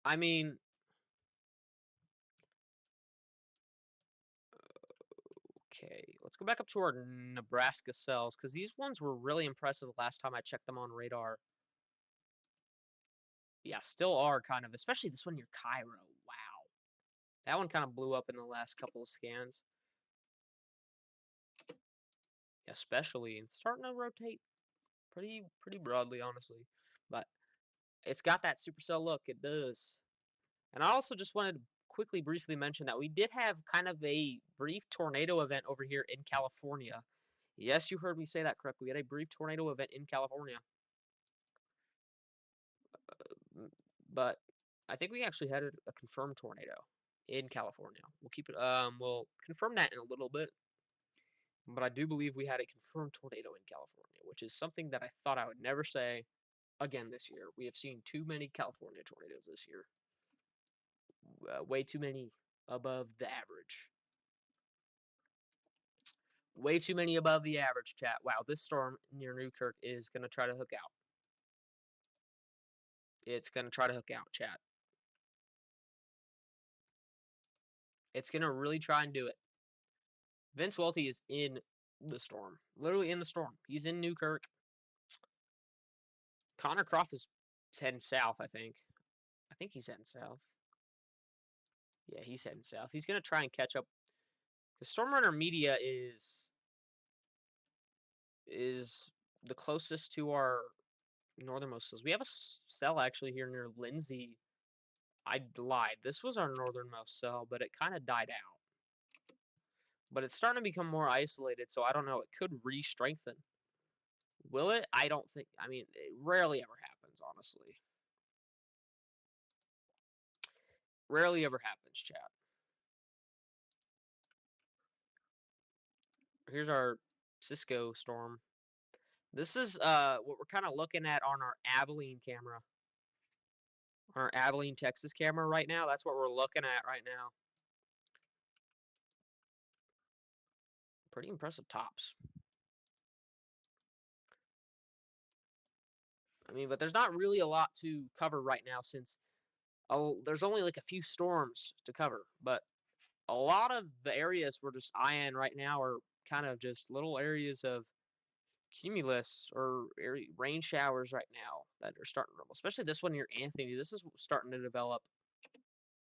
I mean, okay, let's go back up to our Nebraska cells because these ones were really impressive last time I checked them on radar. Yeah, still are kind of, especially this one near Cairo. Wow. That one kind of blew up in the last couple of scans. Especially, and starting to rotate pretty broadly, honestly. But it's got that supercell look. It does. And I also just wanted to quickly, briefly mention that we did have kind of a brief tornado event over here in California. Yes, you heard me say that correctly. We had a brief tornado event in California. But I think we actually had a confirmed tornado in California. We'll confirm that in a little bit. But I do believe we had a confirmed tornado in California, which is something that I thought I would never say again this year. We have seen too many California tornadoes this year. Way too many above the average. Way too many above the average, chat. Wow, this storm near Newkirk is going to try to hook out. It's going to try to hook out, chat. It's going to really try and do it. Vince Welty is in the storm. Literally in the storm. He's in Newkirk. Connor Croft is heading south, I think. I think he's heading south. Yeah, he's heading south. He's going to try and catch up. The Stormrunner Media is the closest to our northernmost cells. We have a cell actually here near Lindsay. I lied. This was our northernmost cell, but it kind of died out. But it's starting to become more isolated, so I don't know. It could re-strengthen. Will it? I don't think. I mean, it rarely ever happens, honestly. Rarely ever happens, chat. Here's our Cisco storm. This is what we're kind of looking at on our Abilene camera. On our Abilene, Texas camera right now. That's what we're looking at right now. Pretty impressive tops. I mean, but there's not really a lot to cover right now since there's only like a few storms to cover. But a lot of the areas we're just eyeing right now are kind of just little areas of cumulus or rain showers right now that are starting to, especially this one near Anthony. This is starting to develop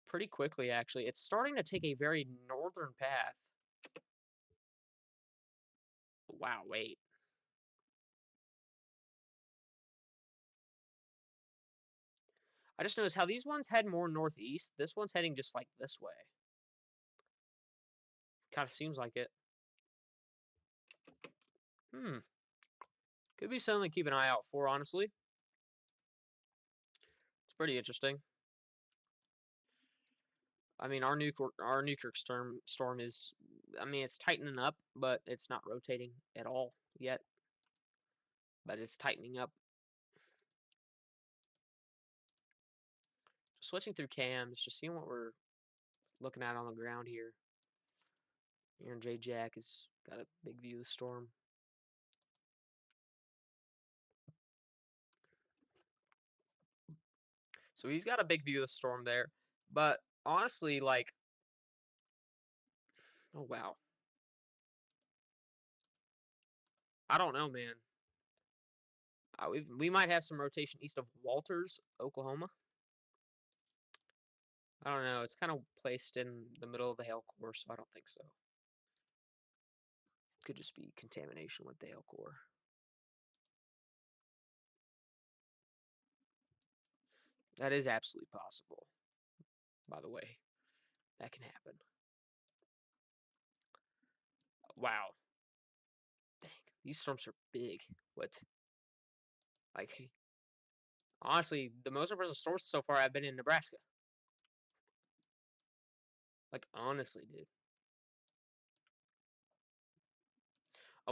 pretty quickly, actually. It's starting to take a very northern path. Wow, wait. I just noticed how these ones head more northeast. This one's heading just like this way. Kind of seems like it. Could be something to keep an eye out for, honestly. It's pretty interesting. I mean, our Newkirk storm is, I mean, it's tightening up, but it's not rotating at all yet. But it's tightening up. Switching through cams, just seeing what we're looking at on the ground here. Aaron J. Jack has got a big view of the storm. So he's got a big view of the storm there. But honestly, like, oh wow. I don't know, man. We might have some rotation east of Walters, Oklahoma. I don't know. It's kind of placed in the middle of the hail core, so I don't think so. Could just be contamination with the hail core. That is absolutely possible, by the way. That can happen. Wow. Dang, these storms are big. What? Like, honestly, the most impressive storms so far have been in Nebraska. Like, honestly, dude.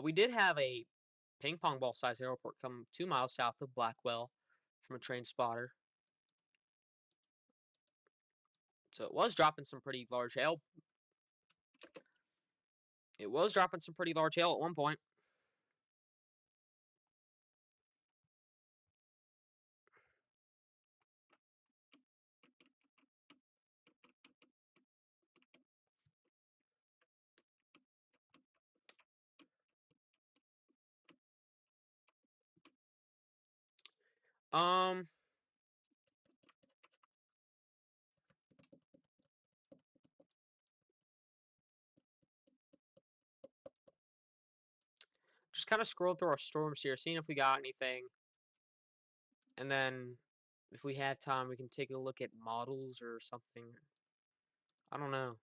We did have a ping pong ball size airport come 2 miles south of Blackwell from a train spotter. So it was dropping some pretty large hail. It was dropping some pretty large hail at one point. Um, just kind of scroll through our storms here, seeing if we got anything. And then if we have time, we can take a look at models or something. I don't know.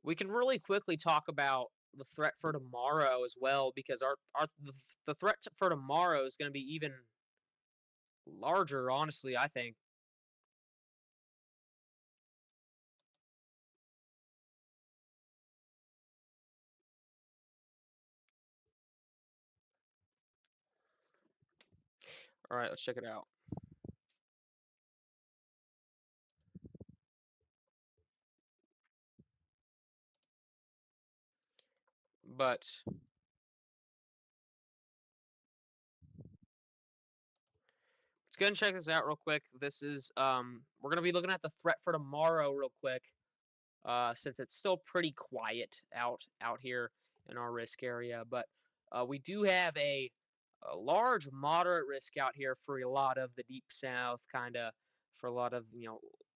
We can really quickly talk about the threat for tomorrow as well, because the threat for tomorrow is going to be even larger, honestly, I think. All right, let's check it out. But let's go and check this out real quick. This is we're gonna be looking at the threat for tomorrow real quick. Since it's still pretty quiet out here in our risk area, but we do have a large moderate risk out here for a lot of the deep south, kind of for a lot of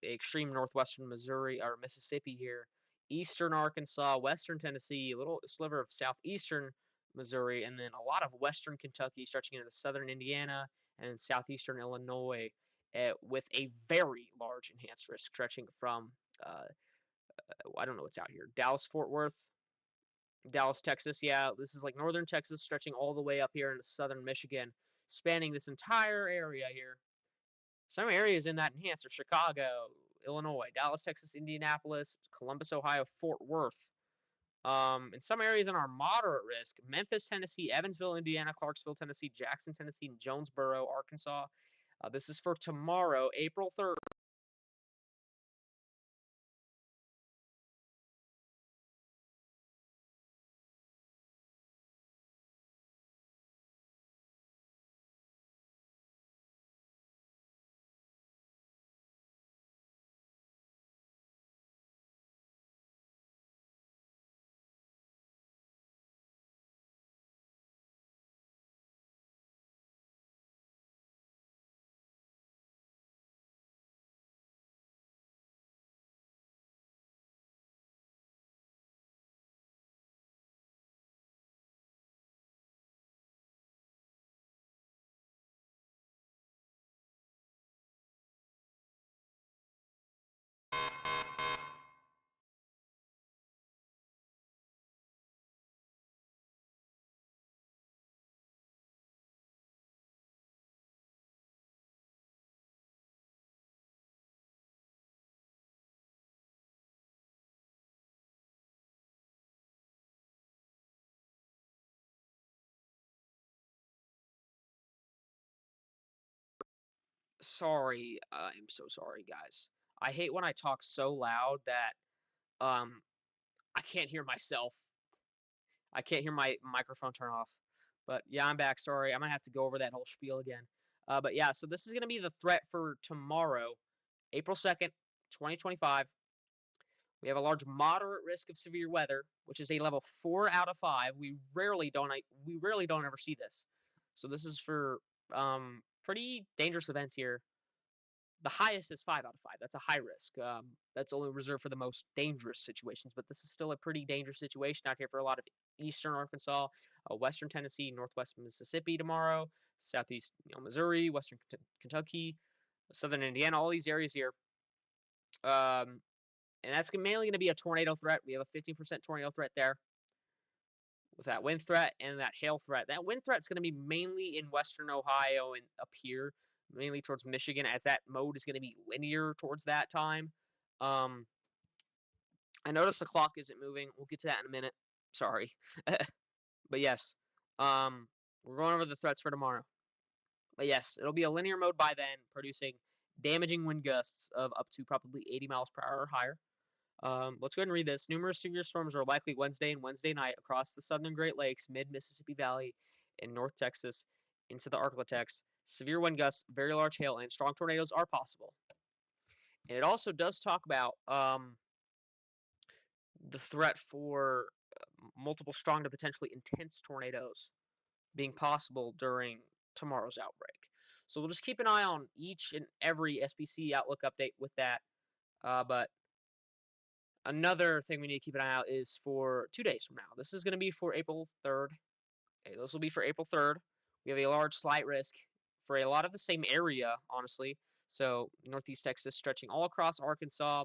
extreme northwestern Missouri or Mississippi here, eastern Arkansas, western Tennessee, a little sliver of southeastern Missouri, and then a lot of western Kentucky stretching into southern Indiana and southeastern Illinois, with a very large enhanced risk stretching from I don't know what's out here. Dallas, Fort Worth, Dallas, Texas. Yeah, this is like northern Texas, stretching all the way up here into southern Michigan, spanning this entire area here. Some areas in that enhanced are Chicago, Illinois, Dallas, Texas, Indianapolis, Columbus, Ohio, Fort Worth. In some areas in our moderate risk, Memphis, Tennessee, Evansville, Indiana, Clarksville, Tennessee, Jackson, Tennessee, and Jonesboro, Arkansas. This is for tomorrow, April 3rd. Sorry, I'm so sorry, guys. I hate when I talk so loud that um I can't hear myself. I can't hear my microphone turn off. But yeah, I'm back. Sorry, I'm gonna have to go over that whole spiel again. But yeah, so this is gonna be the threat for tomorrow. April 2nd, 2025. We have a large moderate risk of severe weather, which is a level 4 out of 5. We rarely don't ever see this. So this is for pretty dangerous events here. The highest is 5 out of 5. That's a high risk. That's only reserved for the most dangerous situations, but this is still a pretty dangerous situation out here for a lot of eastern Arkansas, western Tennessee, northwest Mississippi tomorrow, southeast Missouri, western Kentucky, southern Indiana, all these areas here. Um, and that's mainly going to be a tornado threat. We have a 15% tornado threat there with that wind threat and that hail threat. That wind threat is going to be mainly in western Ohio and up here, mainly towards Michigan, as that mode is going to be linear towards that time. Um, I noticed the clock isn't moving. We'll get to that in a minute. Sorry. But yes, we're going over the threats for tomorrow. But yes, it'll be a linear mode by then, producing damaging wind gusts of up to probably 80 miles per hour or higher. Let's go ahead and read this. Numerous severe storms are likely Wednesday and Wednesday night across the southern Great Lakes, mid-Mississippi Valley, and North Texas into the Arklatex. Severe wind gusts, very large hail, and strong tornadoes are possible. And it also does talk about the threat for multiple strong to potentially intense tornadoes being possible during tomorrow's outbreak. So we'll just keep an eye on each and every SPC Outlook update with that. But another thing we need to keep an eye out is for 2 days from now. This is going to be for April 3rd. Okay, those will be for April 3rd. We have a large slight risk for a lot of the same area, honestly. So northeast Texas stretching all across Arkansas,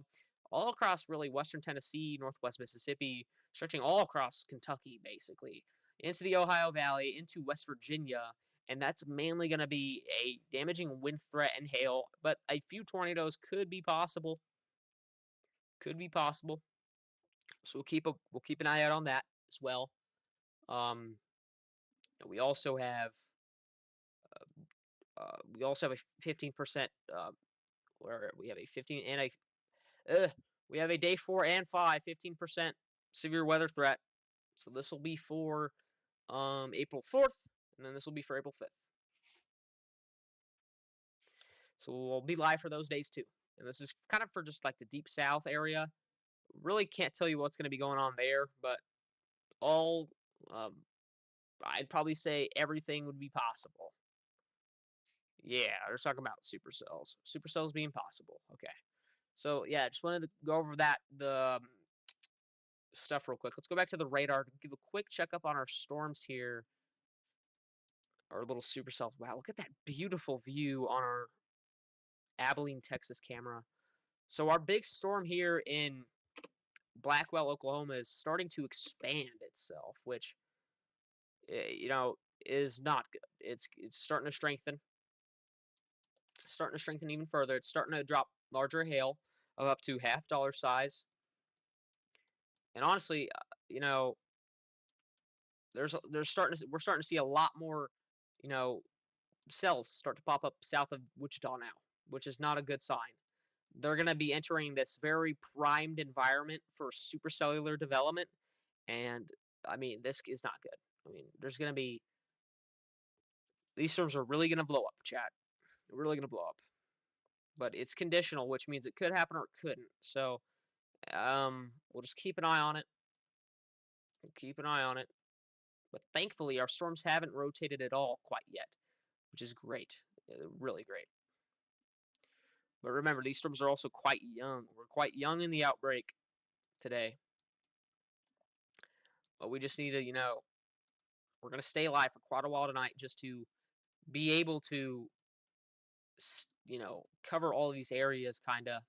all across really western Tennessee, northwest Mississippi, stretching all across Kentucky, basically, into the Ohio Valley, into West Virginia. And that's mainly going to be a damaging wind threat and hail, but a few tornadoes could be possible. Could be possible. So we'll keep an eye out on that as well. Um, we also have a 15%, where we have a 15 and we have a day 4 and 5 15% severe weather threat. So this will be for April 4th, and then this will be for April 5th. So we'll be live for those days too. And this is kind of for just like the deep south area. Really can't tell you what's going to be going on there, but all um, I'd probably say everything would be possible. Yeah, they're talking about supercells. Supercells being possible. Okay. So yeah, just wanted to go over the stuff real quick. Let's go back to the radar. Give a quick checkup on our storms here. Our little supercells. Wow, look at that beautiful view on our Abilene, Texas camera. So our big storm here in Blackwell, Oklahoma is starting to expand itself, which is not good. It's starting to strengthen even further. It's starting to drop larger hail of up to $half size. And honestly, we're starting to see a lot more, you know, cells start to pop up south of Wichita now, which is not a good sign. They're going to be entering this very primed environment for supercellular development, and I mean, this is not good. I mean, there's going to be these storms are really going to blow up, chat. They're really going to blow up, but it's conditional, which means it could happen or it couldn't. So, we'll just keep an eye on it. We'll keep an eye on it. But thankfully, our storms haven't rotated at all quite yet, which is great. Really great. But remember, these storms are also quite young. We're quite young in the outbreak today. But we just need to, we're going to stay alive for quite a while tonight just to be able to, cover all these areas kind of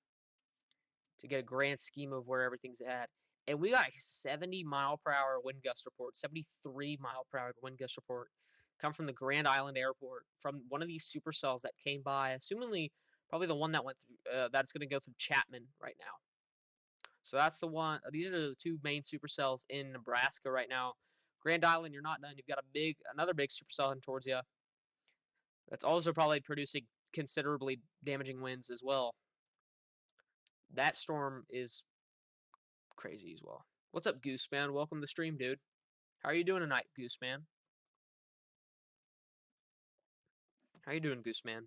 to get a grand scheme of where everything's at. And we got a 70-mile-per-hour wind gust report, 73-mile-per-hour wind gust report, come from the Grand Island Airport, from one of these supercells that came by, assumingly probably the one that went through, that's going to go through Chapman right now. So that's the one. These are the two main supercells in Nebraska right now. Grand Island, you're not done. You've got another big supercell heading towards you. That's also probably producing considerably damaging winds as well. That storm is crazy as well. What's up, Gooseman? Welcome to the stream, dude. How are you doing tonight, Gooseman? How you doing, Gooseman?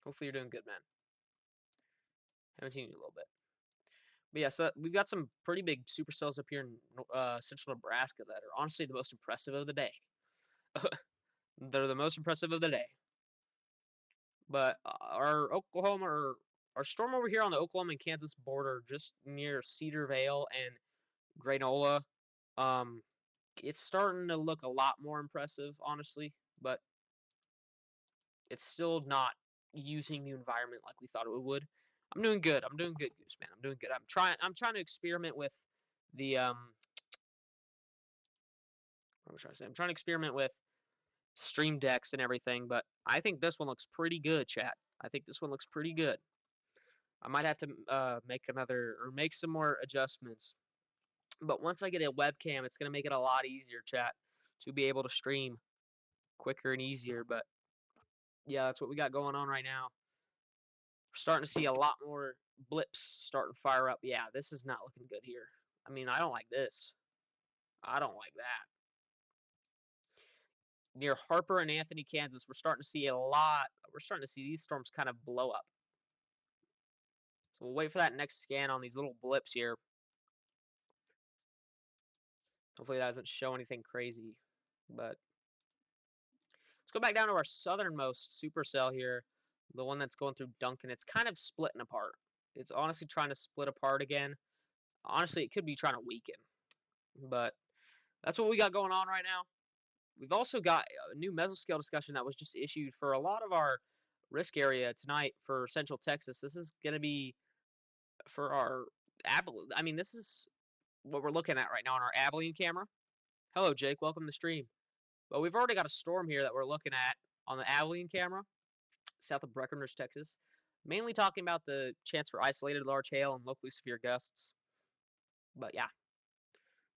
Hopefully you're doing good, man. Haven't seen you in a little bit. But yeah, so we've got some pretty big supercells up here in central Nebraska that are honestly the most impressive of the day. They're the most impressive of the day. But our Oklahoma or our storm over here on the Oklahoma and Kansas border, just near Cedar Vale and Granola, um, it's starting to look a lot more impressive, honestly. But it's still not using the environment like we thought it would. I'm doing good. I'm doing good, Goose Man. I'm doing good. I'm trying to experiment with the what am I trying to say? I'm trying to experiment with stream decks and everything, but I think this one looks pretty good, chat. I think this one looks pretty good. I might have to make some more adjustments. But once I get a webcam, it's gonna make it a lot easier, chat, to be able to stream quicker and easier. But yeah, that's what we got going on right now. We're starting to see a lot more blips starting to fire up. Yeah, this is not looking good here. I mean, I don't like this. I don't like that. Near Harper and Anthony, Kansas, we're starting to see a lot. We're starting to see these storms kind of blow up. So we'll wait for that next scan on these little blips here. Hopefully that doesn't show anything crazy. But let's go back down to our southernmost supercell here, the one that's going through Duncan. It's kind of splitting apart. It's honestly trying to split apart again. Honestly, it could be trying to weaken. But that's what we got going on right now. We've also got a new mesoscale discussion that was just issued for a lot of our risk area tonight for Central Texas. This is going to be for our Abilene. I mean, this is what we're looking at right now on our Abilene camera. Hello, Jake. Welcome to the stream. But we've already got a storm here that we're looking at on the Abilene camera, south of Breckenridge, Texas. Mainly talking about the chance for isolated large hail and locally severe gusts. But yeah,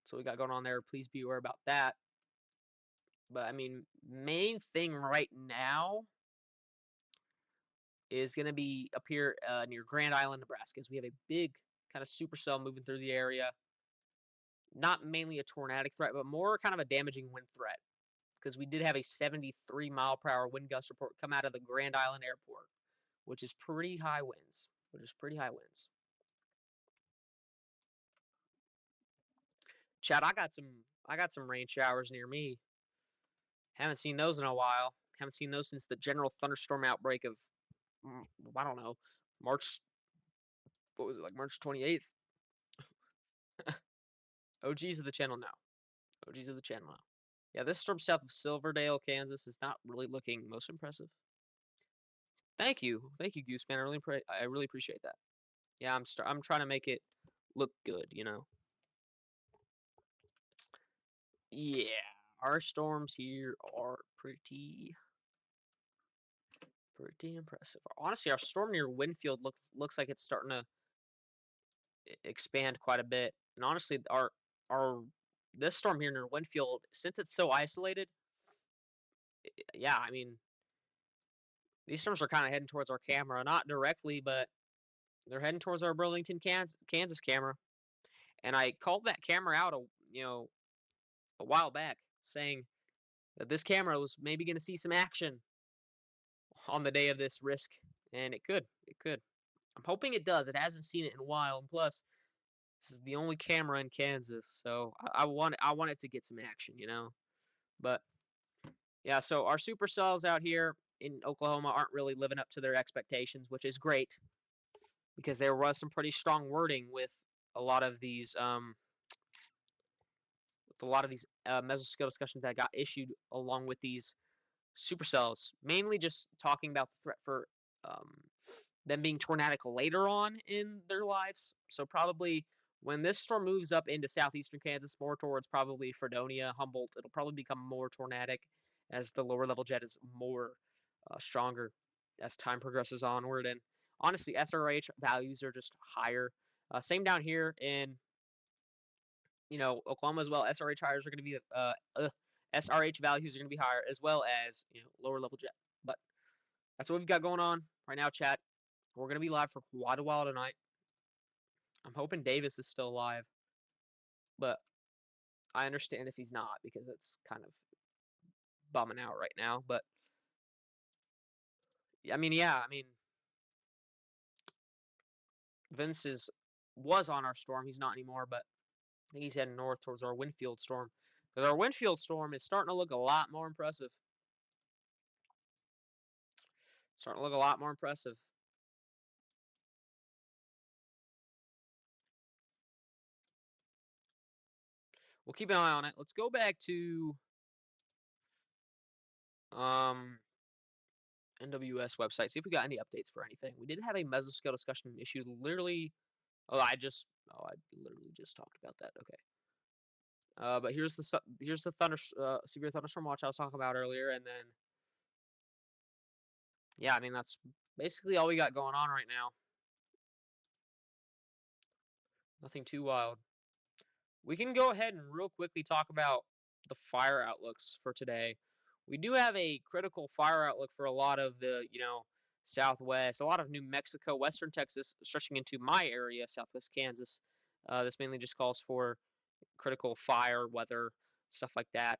so we got going on there. Please be aware about that. But I mean, main thing right now is going to be up here near Grand Island, Nebraska. As we have a big kind of supercell moving through the area. Not mainly a tornadic threat, but more kind of a damaging wind threat. Because we did have a 73 mile per hour wind gust report come out of the Grand Island Airport, which is pretty high winds. Chad, I got some rain showers near me. Haven't seen those in a while. Haven't seen those since the general thunderstorm outbreak of I don't know, March. What was it, like March 28th? OGs of the channel now. OGs of the channel now. Yeah, this storm south of Silverdale, Kansas, is not really looking most impressive. Thank you, Gooseman. I really appreciate that. Yeah, I'm trying to make it look good, you know. Yeah, our storms here are pretty impressive. Honestly, our storm near Winfield looks like it's starting to expand quite a bit. And honestly, our this storm here near Winfield, since it's so isolated, yeah, I mean, these storms are kind of heading towards our camera, not directly, but they're heading towards our Burlington, Kansas camera. And I called that camera out, a while back, saying that this camera was maybe going to see some action on the day of this risk, and it could. It could. I'm hoping it does. It hasn't seen it in a while, and plus, this is the only camera in Kansas, so I want it to get some action, you know. But yeah, so our supercells out here in Oklahoma aren't really living up to their expectations, which is great because there was some pretty strong wording with a lot of these mesoscale discussions that got issued along with these supercells, mainly just talking about the threat for um, them being tornadic later on in their lives. So probably when this storm moves up into southeastern Kansas, more towards probably Fredonia, Humboldt, it'll probably become more tornadic as the lower level jet is more stronger as time progresses onward. And honestly, SRH values are just higher. Same down here in Oklahoma as well. SRH hires are going to be SRH values are going to be higher as well as lower level jet. But that's what we've got going on right now, chat. We're going to be live for quite a while tonight. I'm hoping Davis is still alive, but I understand if he's not because it's kind of bumming out right now. But I mean, yeah, I mean, Vince was on our storm. He's not anymore, but I think he's heading north towards our Winfield storm. Because our Winfield storm is starting to look a lot more impressive. Starting to look a lot more impressive. We'll keep an eye on it. Let's go back to NWS website. See if we got any updates for anything. We did have a mesoscale discussion issue. Literally, I literally just talked about that. Okay. But here's the severe thunderstorm watch I was talking about earlier, and then yeah, I mean that's basically all we got going on right now. Nothing too wild. We can go ahead and real quickly talk about the fire outlooks for today. We do have a critical fire outlook for a lot of the, Southwest, a lot of New Mexico, Western Texas, stretching into my area, Southwest Kansas. This mainly just calls for critical fire weather, stuff like that,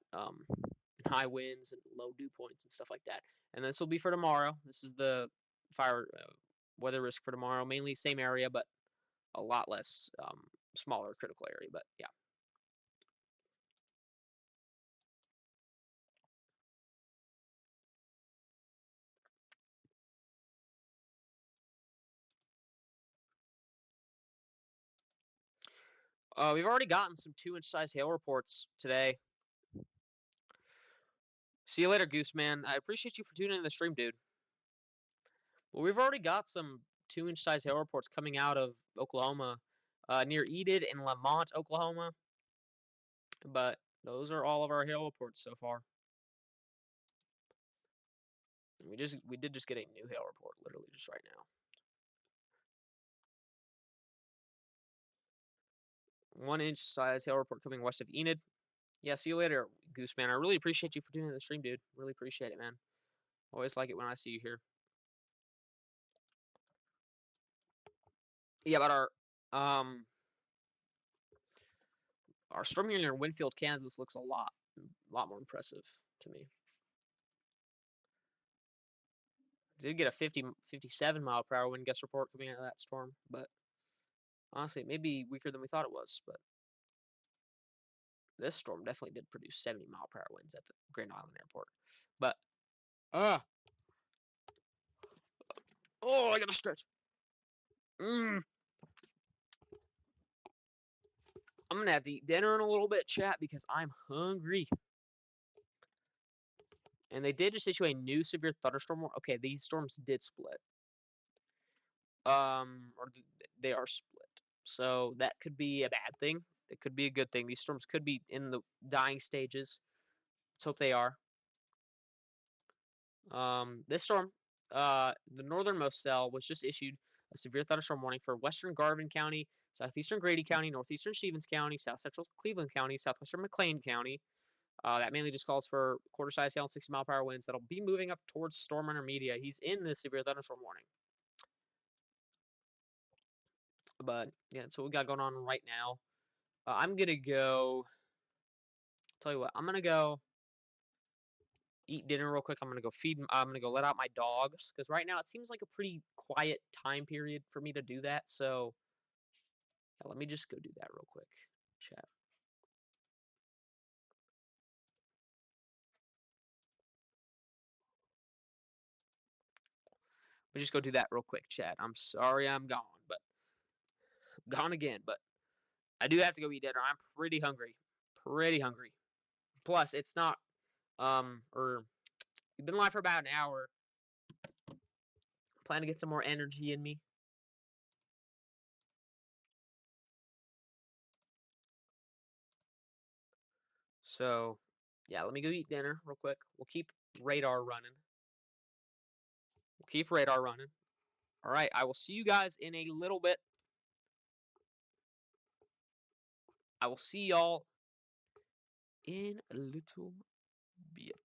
high winds and low dew points and stuff like that. And this will be for tomorrow. This is the fire weather risk for tomorrow. Mainly same area, but a lot less smaller critical area. But yeah. We've already gotten some 2-inch size hail reports today. See you later, Goose Man. I appreciate you for tuning in the stream, dude. Well, we've already got some 2-inch size hail reports coming out of Oklahoma, near Enid and Lamont, Oklahoma. But those are all of our hail reports so far. We did just get a new hail report, literally just right now. 1-inch size hail report coming west of Enid. Yeah, see you later, Goose Man. I really appreciate you for tuning in the stream, dude. Really appreciate it, man. Always like it when I see you here. Yeah, but our storm here near Winfield, Kansas looks a lot more impressive to me. Did get a 57 mile per hour wind gust report coming out of that storm, but honestly, it may be weaker than we thought it was. But this storm definitely did produce 70 mile per hour winds at the Grand Island Airport. But I gotta stretch. I'm gonna have to eat dinner in a little bit, chat, because I'm hungry. And they did just issue a new severe thunderstorm. Okay, these storms did split. Or they are split. So that could be a bad thing. It could be a good thing. These storms could be in the dying stages. Let's hope they are. This storm, the northernmost cell, was just issued a severe thunderstorm warning for western Garvin County, southeastern Grady County, northeastern Stevens County, south central Cleveland County, southwestern McLean County. That mainly just calls for quarter-size hail and 60 mile per hour winds that'll be moving up towards storm intermedia. He's in the severe thunderstorm warning. But yeah, that's what we got going on right now. I'm gonna go. Tell you what, I'm gonna go eat dinner real quick. I'm gonna go feed. I'm gonna go let out my dogs because right now it seems like a pretty quiet time period for me to do that. So yeah, let me just go do that real quick. Chat. Let me just go do that real quick, chat. I'm sorry I'm gone, but gone again. But I do have to go eat dinner. I'm pretty hungry. Pretty hungry. Plus, it's not or we've been live for about an hour. Plan to get some more energy in me. So, yeah, let me go eat dinner real quick. We'll keep radar running. We'll keep radar running. All right, I will see you guys in a little bit. I will see y'all in a little bit.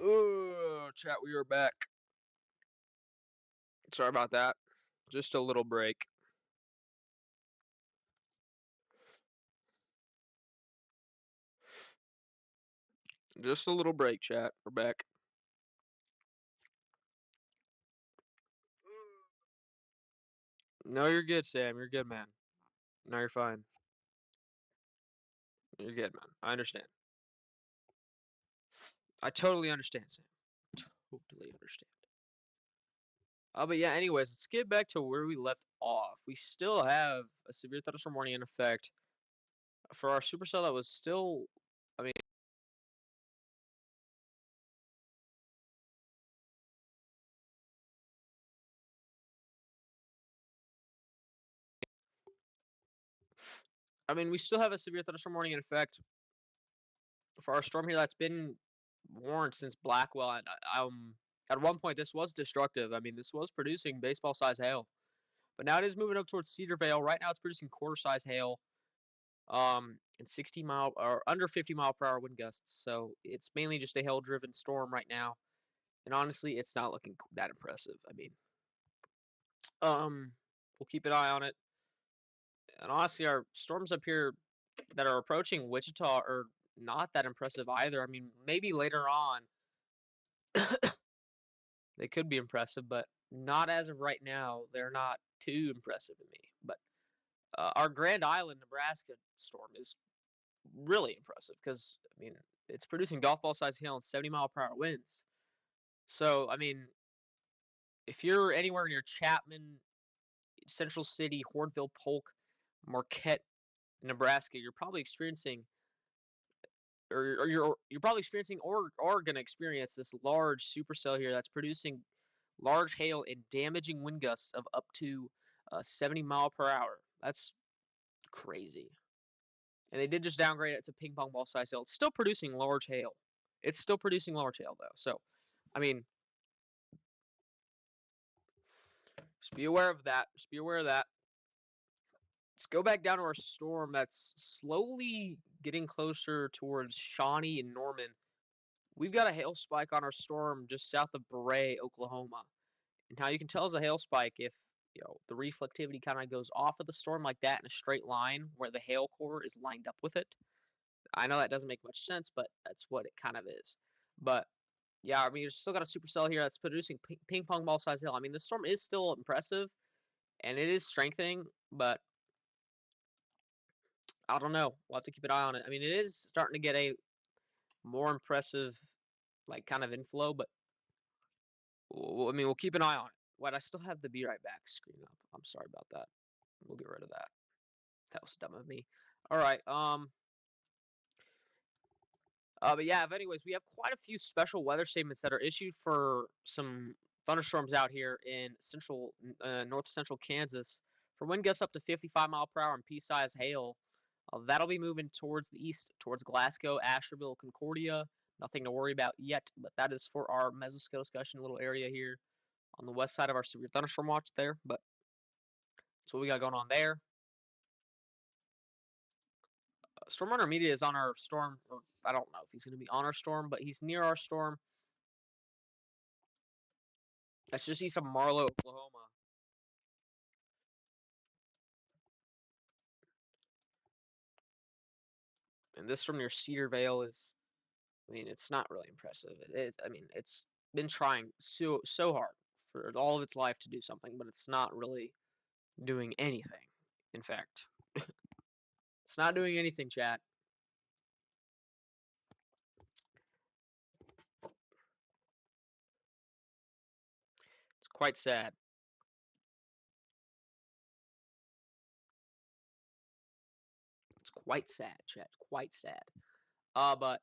Oh, chat, we are back. Sorry about that. Just a little break. Just a little break, chat. We're back. No, you're good, Sam. You're good, man. No, you're fine. You're good, man. I understand. I totally understand, Sam. Totally understand. But yeah, anyways, let's get back to where we left off. We still have a severe thunderstorm warning in effect for our supercell that was still, I mean, we still have a severe thunderstorm warning in effect for our storm here that's been warned since Blackwell. And at one point, this was destructive. I mean, this was producing baseball-sized hail, but now it is moving up towards Cedar Vale. Right now, it's producing quarter-size hail, and 60 mile or under 50 mile per hour wind gusts. So it's mainly just a hail-driven storm right now. And honestly, it's not looking that impressive. I mean, we'll keep an eye on it. And honestly, our storms up here that are approaching Wichita are not that impressive either. I mean, maybe later on they could be impressive, but not as of right now. They're not too impressive to me. But our Grand Island, Nebraska storm is really impressive because I mean it's producing golf ball size hail and 70 mile per hour winds. So I mean, if you're anywhere near Chapman, Central City, Hornville, Polk, Marquette, Nebraska, you're probably experiencing, or you're probably experiencing, or going to experience this large supercell here that's producing large hail and damaging wind gusts of up to 70 mile per hour. That's crazy. And they did just downgrade it to ping pong ball size hail. It's still producing large hail. It's still producing large hail though. So, I mean, just be aware of that. Just be aware of that. Let's go back down to our storm that's slowly getting closer towards Shawnee and Norman. We've got a hail spike on our storm just south of Bray, Oklahoma. And how you can tell is a hail spike if the reflectivity kind of goes off of the storm like that in a straight line where the hail core is lined up with it. I know that doesn't make much sense, but that's what it kind of is. But yeah, I mean, you still got a supercell here that's producing ping pong ball size hail. I mean, the storm is still impressive and it is strengthening, but I don't know. We'll have to keep an eye on it. I mean, it is starting to get a more impressive, like, kind of inflow, but I mean, we'll keep an eye on it. What, I still have the Be Right Back screen up. I'm sorry about that. We'll get rid of that. That was dumb of me. All right. But yeah, anyways, we have quite a few special weather statements that are issued for some thunderstorms out here in north central Kansas for wind gusts up to 55 mile per hour and pea-sized hail. That'll be moving towards the east, towards Glasgow, Asheville, Concordia. Nothing to worry about yet, but that is for our Mesoscale little area here on the west side of our severe thunderstorm watch there. But that's what we got going on there. Storm Runner Media is on our storm, or I don't know if he's going to be on our storm, but he's near our storm. That's just east of Marlow, Oklahoma. And this storm near Cedar Vale is, I mean, it's not really impressive. I mean, it's been trying so hard for all of its life to do something, but it's not really doing anything. In fact, it's not doing anything, chat. It's quite sad. It's quite sad, chat. Quite sad. But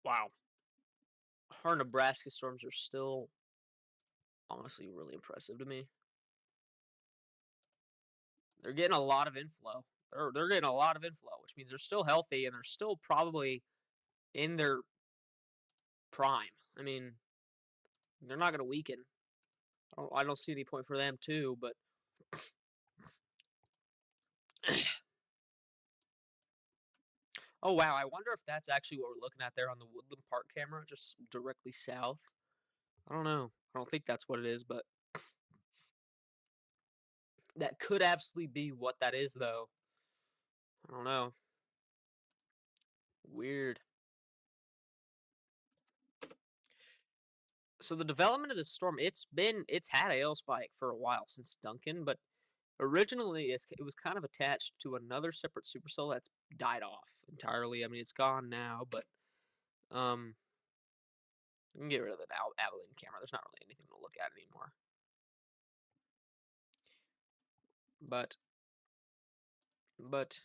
wow, our Nebraska storms are still honestly really impressive to me. They're getting a lot of inflow. They're getting a lot of inflow, which means they're still healthy and they're still probably in their prime. I mean, they're not going to weaken. I don't see any point for them too, but Oh wow, I wonder if that's actually what we're looking at there on the Woodland Park camera, just directly south. I don't know. I don't think that's what it is, but that could absolutely be what that is, though. I don't know. Weird. So the development of this storm, it's had a hail spike for a while since Duncan, but originally it was kind of attached to another separate supercell that's died off entirely. I mean, it's gone now, but um, you can get rid of the Abilene camera. There's not really anything to look at anymore. But but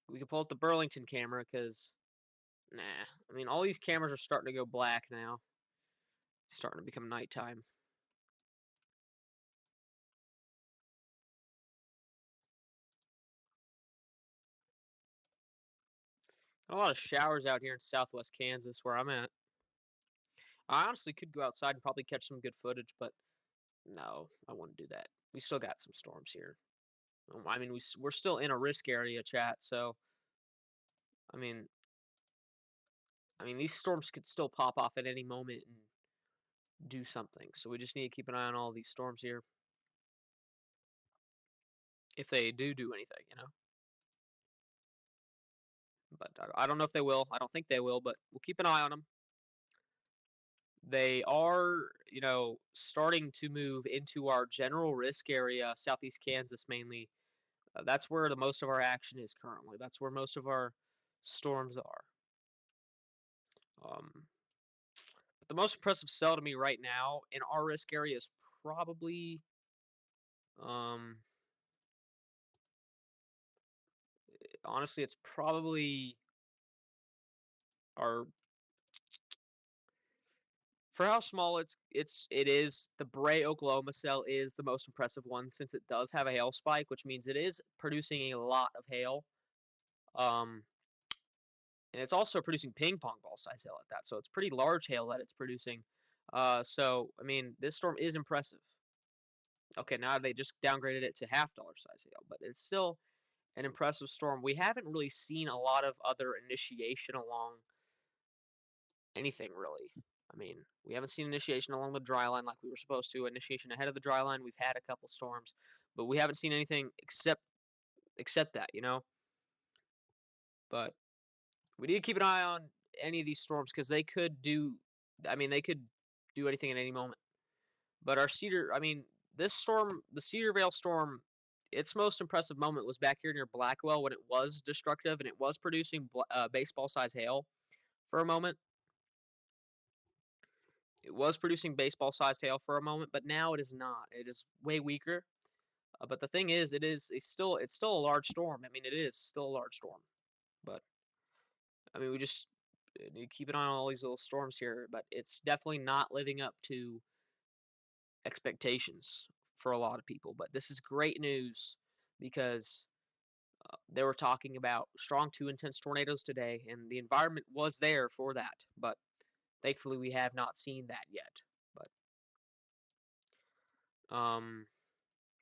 we can pull up the Burlington camera because nah. I mean, all these cameras are starting to go black now. It's starting to become nighttime. A lot of showers out here in southwest Kansas where I'm at. I honestly could go outside and probably catch some good footage, but no, I wouldn't do that. We still got some storms here. I mean, we're still in a risk area, chat. So, I mean, these storms could still pop off at any moment and do something. So we just need to keep an eye on all these storms here. If they do anything, you know. But I don't know if they will. I don't think they will, but we'll keep an eye on them. They are, starting to move into our general risk area, southeast Kansas mainly. That's where the most of our action is currently. That's where most of our storms are. But the most impressive cell to me right now in our risk area is probably, um, honestly, it's probably our for how small it is. The Bray, Oklahoma cell is the most impressive one since it does have a hail spike, which means it is producing a lot of hail. Um, and it's also producing ping pong ball size hail at that, so it's pretty large hail that it's producing. So I mean, this storm is impressive. Okay, now they just downgraded it to half dollar size hail, but it's still an impressive storm. We haven't really seen a lot of other initiation along anything really. I mean, we haven't seen initiation along the dry line like we were supposed to. Initiation ahead of the dry line, we've had a couple storms, but we haven't seen anything except that, you know. But we need to keep an eye on any of these storms because they could do. I mean, they could do anything at any moment. But I mean, this storm, the Cedarvale storm, its most impressive moment was back here near Blackwell when it was destructive and it was producing baseball-size hail for a moment. It was producing baseball-sized hail for a moment, but now it is not. It is way weaker. But the thing is, it's still a large storm. I mean, it is still a large storm. But I mean, we just need to keep an eye on all these little storms here. But it's definitely not living up to expectations for a lot of people. But this is great news because they were talking about strong to intense tornadoes today, and the environment was there for that. But thankfully, we have not seen that yet. But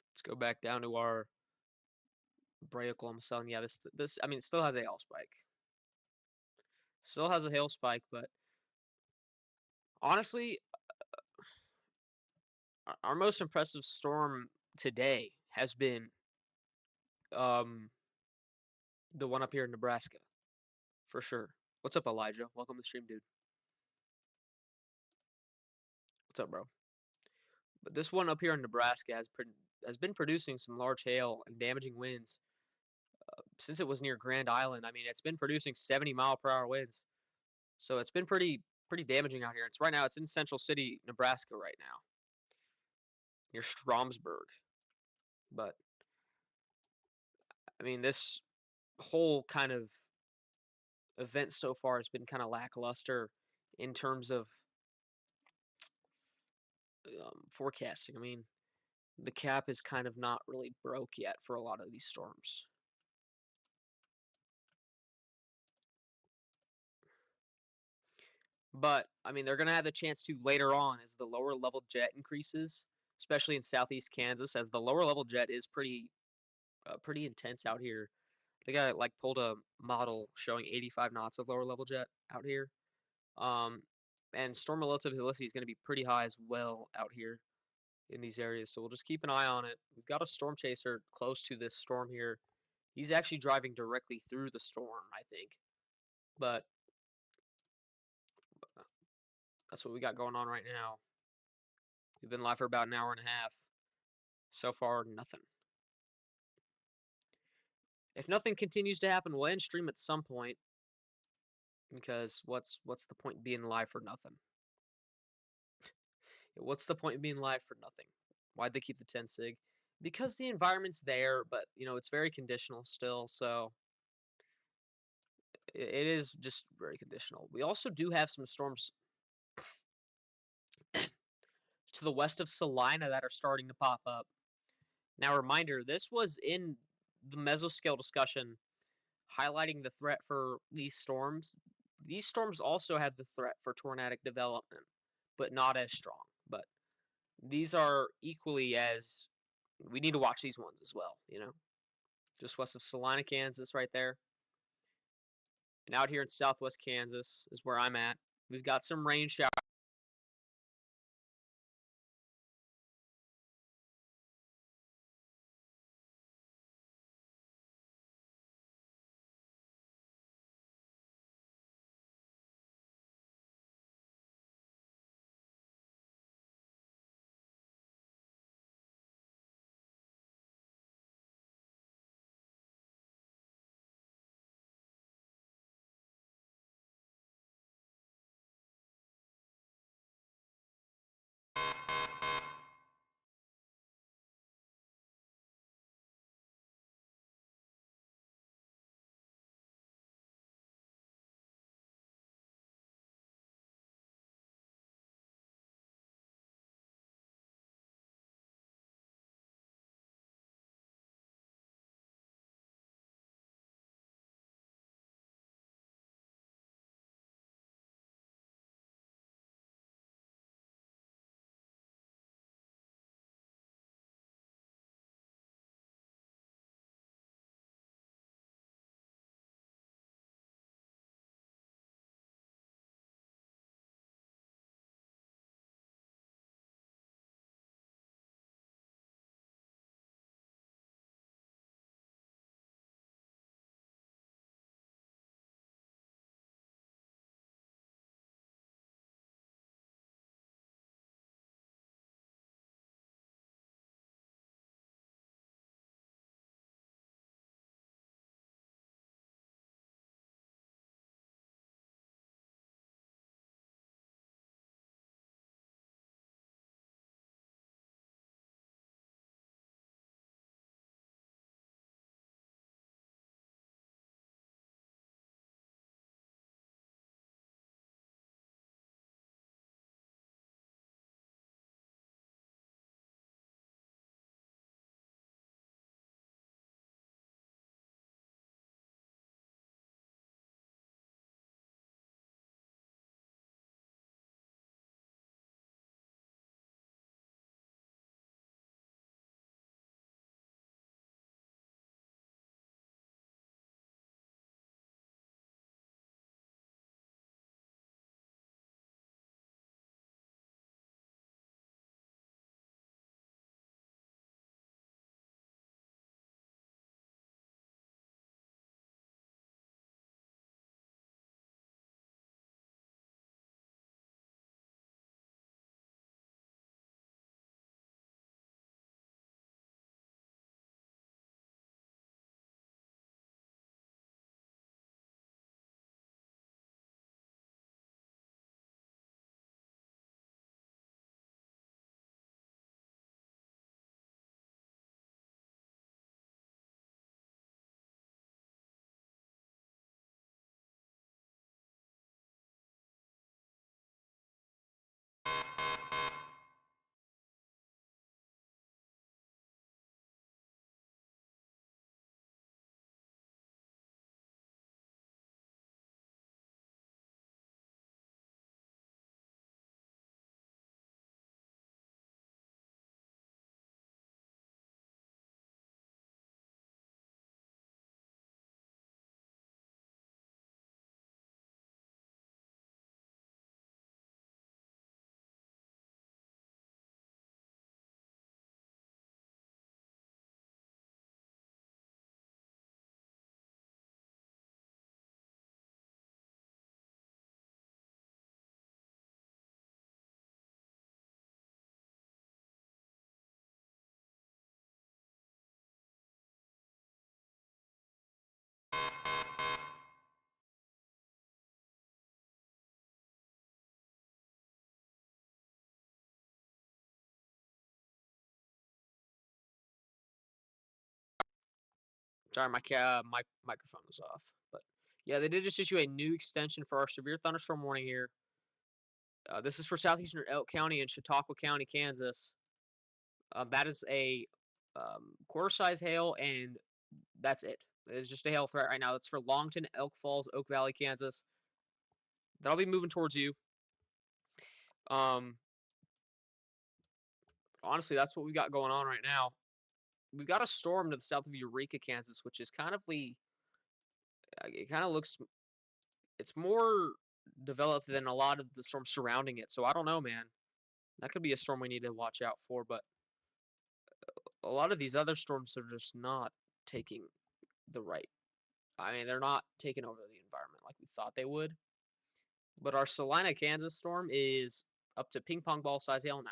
let's go back down to our Bray, Oklahoma sun. Yeah, this I mean, it still has a hail spike. Still has a hail spike, but honestly, our most impressive storm today has been um the one up here in Nebraska, for sure. What's up, Elijah? Welcome to the stream, dude. What's up, bro? But this one up here in Nebraska has been producing some large hail and damaging winds since it was near Grand Island. I mean, it's been producing 70-mile-per-hour winds, so it's been pretty damaging out here. It's right now. It's in Central City, Nebraska, right now, near Stromsburg. But I mean, this whole kind of event so far has been kind of lackluster in terms of forecasting. I mean, the cap is kind of not really broke yet for a lot of these storms. But I mean, they're going to have the chance to later on as the lower level jet increases, especially in southeast Kansas, as the lower level jet is pretty intense out here. They got like pulled a model showing 85 knots of lower level jet out here. Um, and storm relative helicity is going to be pretty high as well out here in these areas. So we'll just keep an eye on it. We've got a storm chaser close to this storm here. He's actually driving directly through the storm, I think. But that's what we got going on right now. We've been live for about an hour and a half. So far, nothing. If nothing continues to happen, we'll end stream at some point. Because what's the point being live for nothing? What's the point being live for nothing? Why'd they keep the 10 sig? Because the environment's there, but it's very conditional still, so it is just very conditional. We also do have some storms to the west of Salina that are starting to pop up. Now, reminder, this was in the mesoscale discussion highlighting the threat for these storms. These storms also have the threat for tornadic development, but not as strong. But these are equally as we need to watch these ones as well. Just west of Salina, Kansas, right there. And out here in southwest Kansas is where I'm at. We've got some rain showers. Sorry, my microphone was off. But yeah, they did just issue a new extension for our severe thunderstorm warning here. This is for southeastern Elk County and Chautauqua County, Kansas. That is a quarter-size hail, and that's it. It's just a hail threat right now. It's for Longton, Elk Falls, Oak Valley, Kansas. That'll be moving towards you. Um, Honestly, that's what we got going on right now. We've got a storm to the south of Eureka, Kansas, which is kind of it kind of looks, it's more developed than a lot of the storms surrounding it. So I don't know, man. That could be a storm we need to watch out for. But a lot of these other storms are just not taking the right. I mean, they're not taking over the environment like we thought they would. But our Salina, Kansas storm is up to ping pong ball size hail now.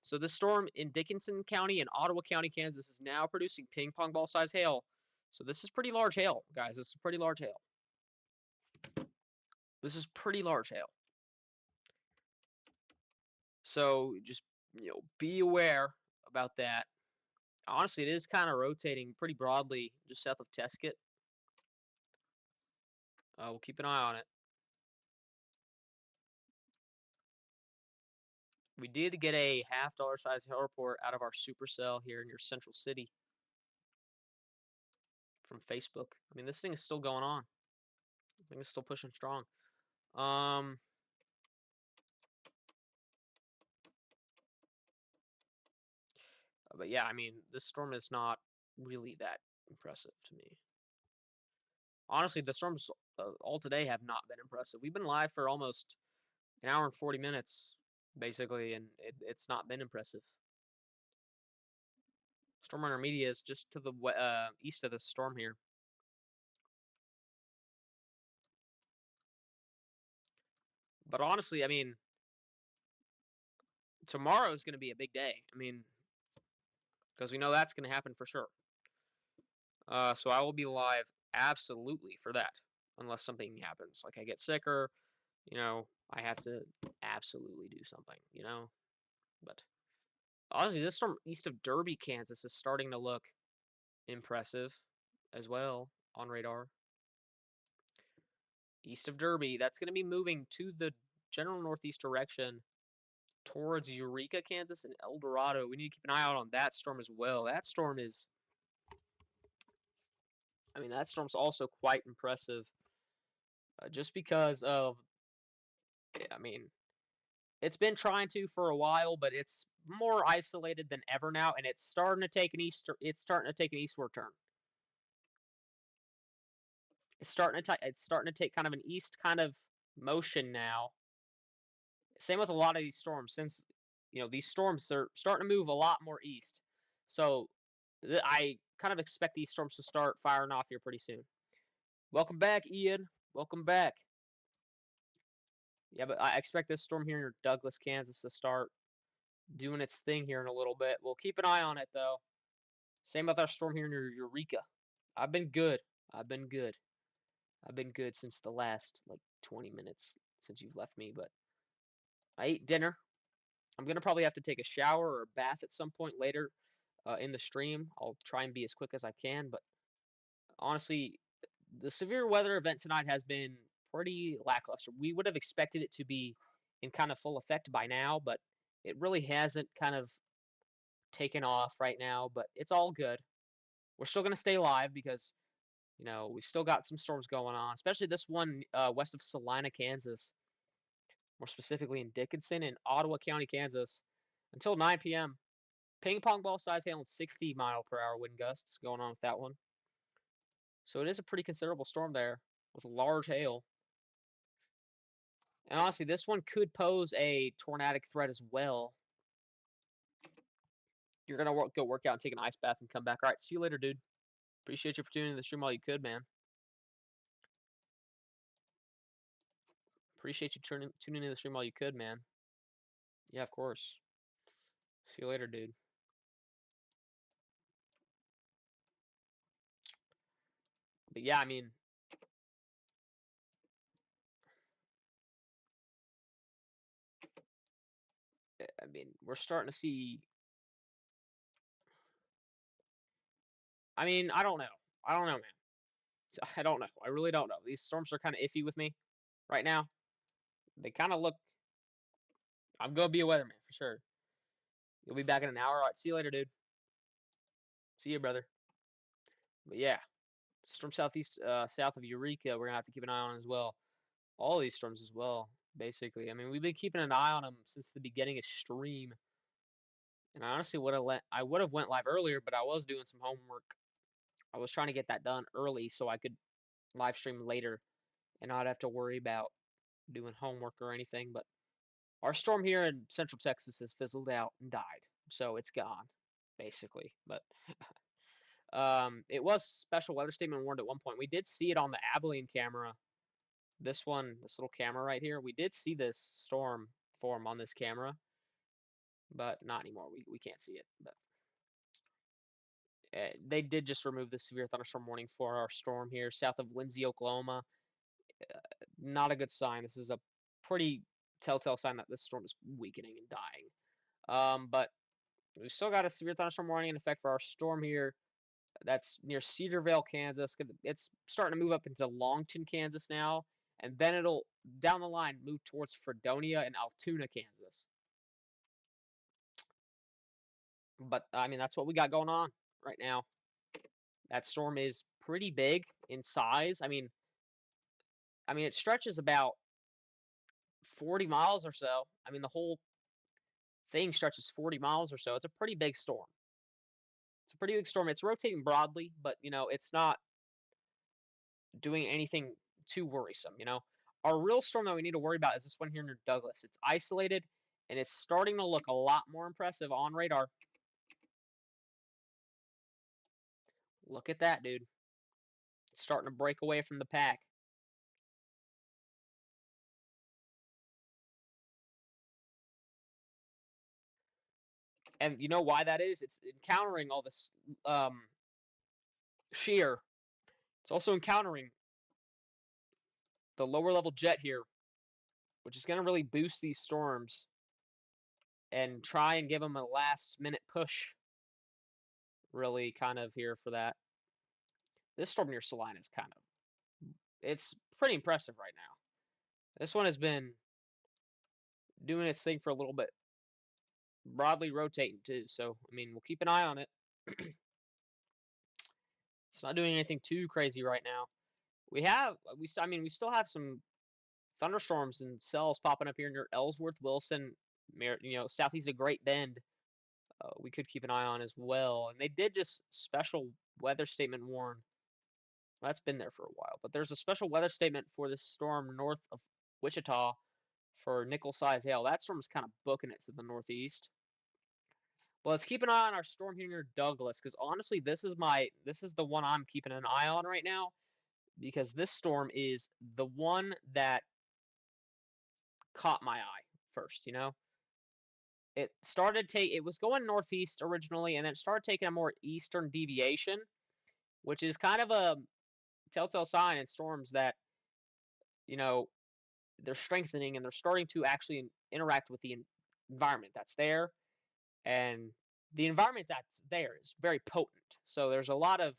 So this storm in Dickinson County and Ottawa County, Kansas is now producing ping pong ball size hail. So this is pretty large hail, guys. This is pretty large hail. This is pretty large hail. So just, be aware about that. Honestly, it is kind of rotating pretty broadly just south of Tesket. We'll keep an eye on it. We did get a $50 size hail report out of our supercell here in your central city from Facebook. I mean, this thing is still going on. I think it's still pushing strong. But yeah, I mean, this storm is not really that impressive to me. Honestly, the storms all today have not been impressive. We've been live for almost an hour and 40 minutes, basically, and it's not been impressive. Storm Runner Media is just to the east of the storm here. But honestly, I mean, tomorrow is going to be a big day. I mean, because we know that's going to happen for sure. So I will be live absolutely for that, unless something happens, like I get sick or, I have to absolutely do something, But honestly, this storm east of Derby, Kansas is starting to look impressive as well on radar. East of Derby, that's going to be moving to the general northeast direction towards Eureka, Kansas, and El Dorado. We need to keep an eye out on that storm as well. That storm is, I mean, that storm's also quite impressive, just because of, I mean, it's been trying to for a while, but it's more isolated than ever now, and it's starting to take an eastward turn. It's starting to take kind of an east kind of motion now. Same with a lot of these storms, since these storms are starting to move a lot more east. So I kind of expect these storms to start firing off here pretty soon. Welcome back, Ian. Welcome back. Yeah, but I expect this storm here in Douglas, Kansas to start doing its thing here in a little bit. We'll keep an eye on it, though. Same with our storm here near Eureka. I've been good. I've been good. I've been good since the last, 20 minutes since you've left me, but I ate dinner. I'm going to probably have to take a shower or a bath at some point later in the stream. I'll try and be as quick as I can, but honestly, the severe weather event tonight has been pretty lackluster. We would have expected it to be in kind of full effect by now, but it really hasn't kind of taken off right now, but it's all good. We're still going to stay live because, we still got some storms going on, especially this one west of Salina, Kansas, more specifically in Dickinson and Ottawa County, Kansas, until 9 p.m. Ping pong ball size hail and 60-mile-per-hour wind gusts going on with that one. So it is a pretty considerable storm there with large hail. And honestly, this one could pose a tornadic threat as well. You're going to go work out and take an ice bath and come back. All right, see you later, dude. Appreciate you for tuning in the stream while you could, man. Appreciate you tuning in the stream while you could, man. Yeah, of course. See you later, dude. But yeah, I mean, we're starting to see. I mean, I don't know. I don't know, man. I don't know. I really don't know. These storms are kind of iffy with me right now. They kind of look. I'm gonna be a weatherman for sure. You'll be back in an hour. All right, see you later, dude. See you, brother. But yeah, storm southeast, south of Eureka, we're gonna have to keep an eye on as well. All these storms as well, basically. I mean, we've been keeping an eye on them since the beginning of stream. And I honestly would have went live earlier, but I was doing some homework. I was trying to get that done early so I could live stream later and not have to worry about doing homework or anything. But our storm here in Central Texas has fizzled out and died, so it's gone, basically. But it was special weather statement warned at one point. We did see it on the Abilene camera. This one, this little camera right here, we did see this storm form on this camera, but not anymore. We can't see it. But they did just remove the severe thunderstorm warning for our storm here south of Lindsay, Oklahoma. Not a good sign. This is a pretty telltale sign that this storm is weakening and dying. But we still got a severe thunderstorm warning in effect for our storm here. That's near Cedarvale, Kansas. It's starting to move up into Longton, Kansas now, and then it'll down the line move towards Fredonia and Altoona, Kansas. But I mean, that's what we got going on right now. That storm is pretty big in size. I mean, it stretches about 40 miles or so. I mean, the whole thing stretches 40 miles or so. It's a pretty big storm. It's a pretty big storm. It's rotating broadly, but it's not doing anything too worrisome. Our real storm that we need to worry about is this one here near Douglas. It's isolated, and it's starting to look a lot more impressive on radar. Look at that, dude. It's starting to break away from the pack. And you know why that is? It's encountering all this shear. It's also encountering the lower level jet here, which is going to really boost these storms and try and give them a last minute push. Really kind of here for that. This storm near Salina is it's pretty impressive right now. This one has been doing its thing for a little bit, broadly rotating too. So, I mean, we'll keep an eye on it. It's not doing anything too crazy right now. We still have some thunderstorms and cells popping up here near Ellsworth, Wilson, southeast of Great Bend. We could keep an eye on as well. And they did just special weather statement warn. Well, that's been there for a while, but there's a special weather statement for this storm north of Wichita for nickel-sized hail. That storm's kind of booking it to the northeast. But let's keep an eye on our storm here near Douglas, because honestly, this is the one I'm keeping an eye on right now, because this storm is the one that caught my eye first. It was going northeast originally, and then it started taking a more eastern deviation, which is kind of a telltale sign in storms that you know they're strengthening and they're starting to actually interact with the environment that's there, and the environment that's there is very potent. So there's a lot of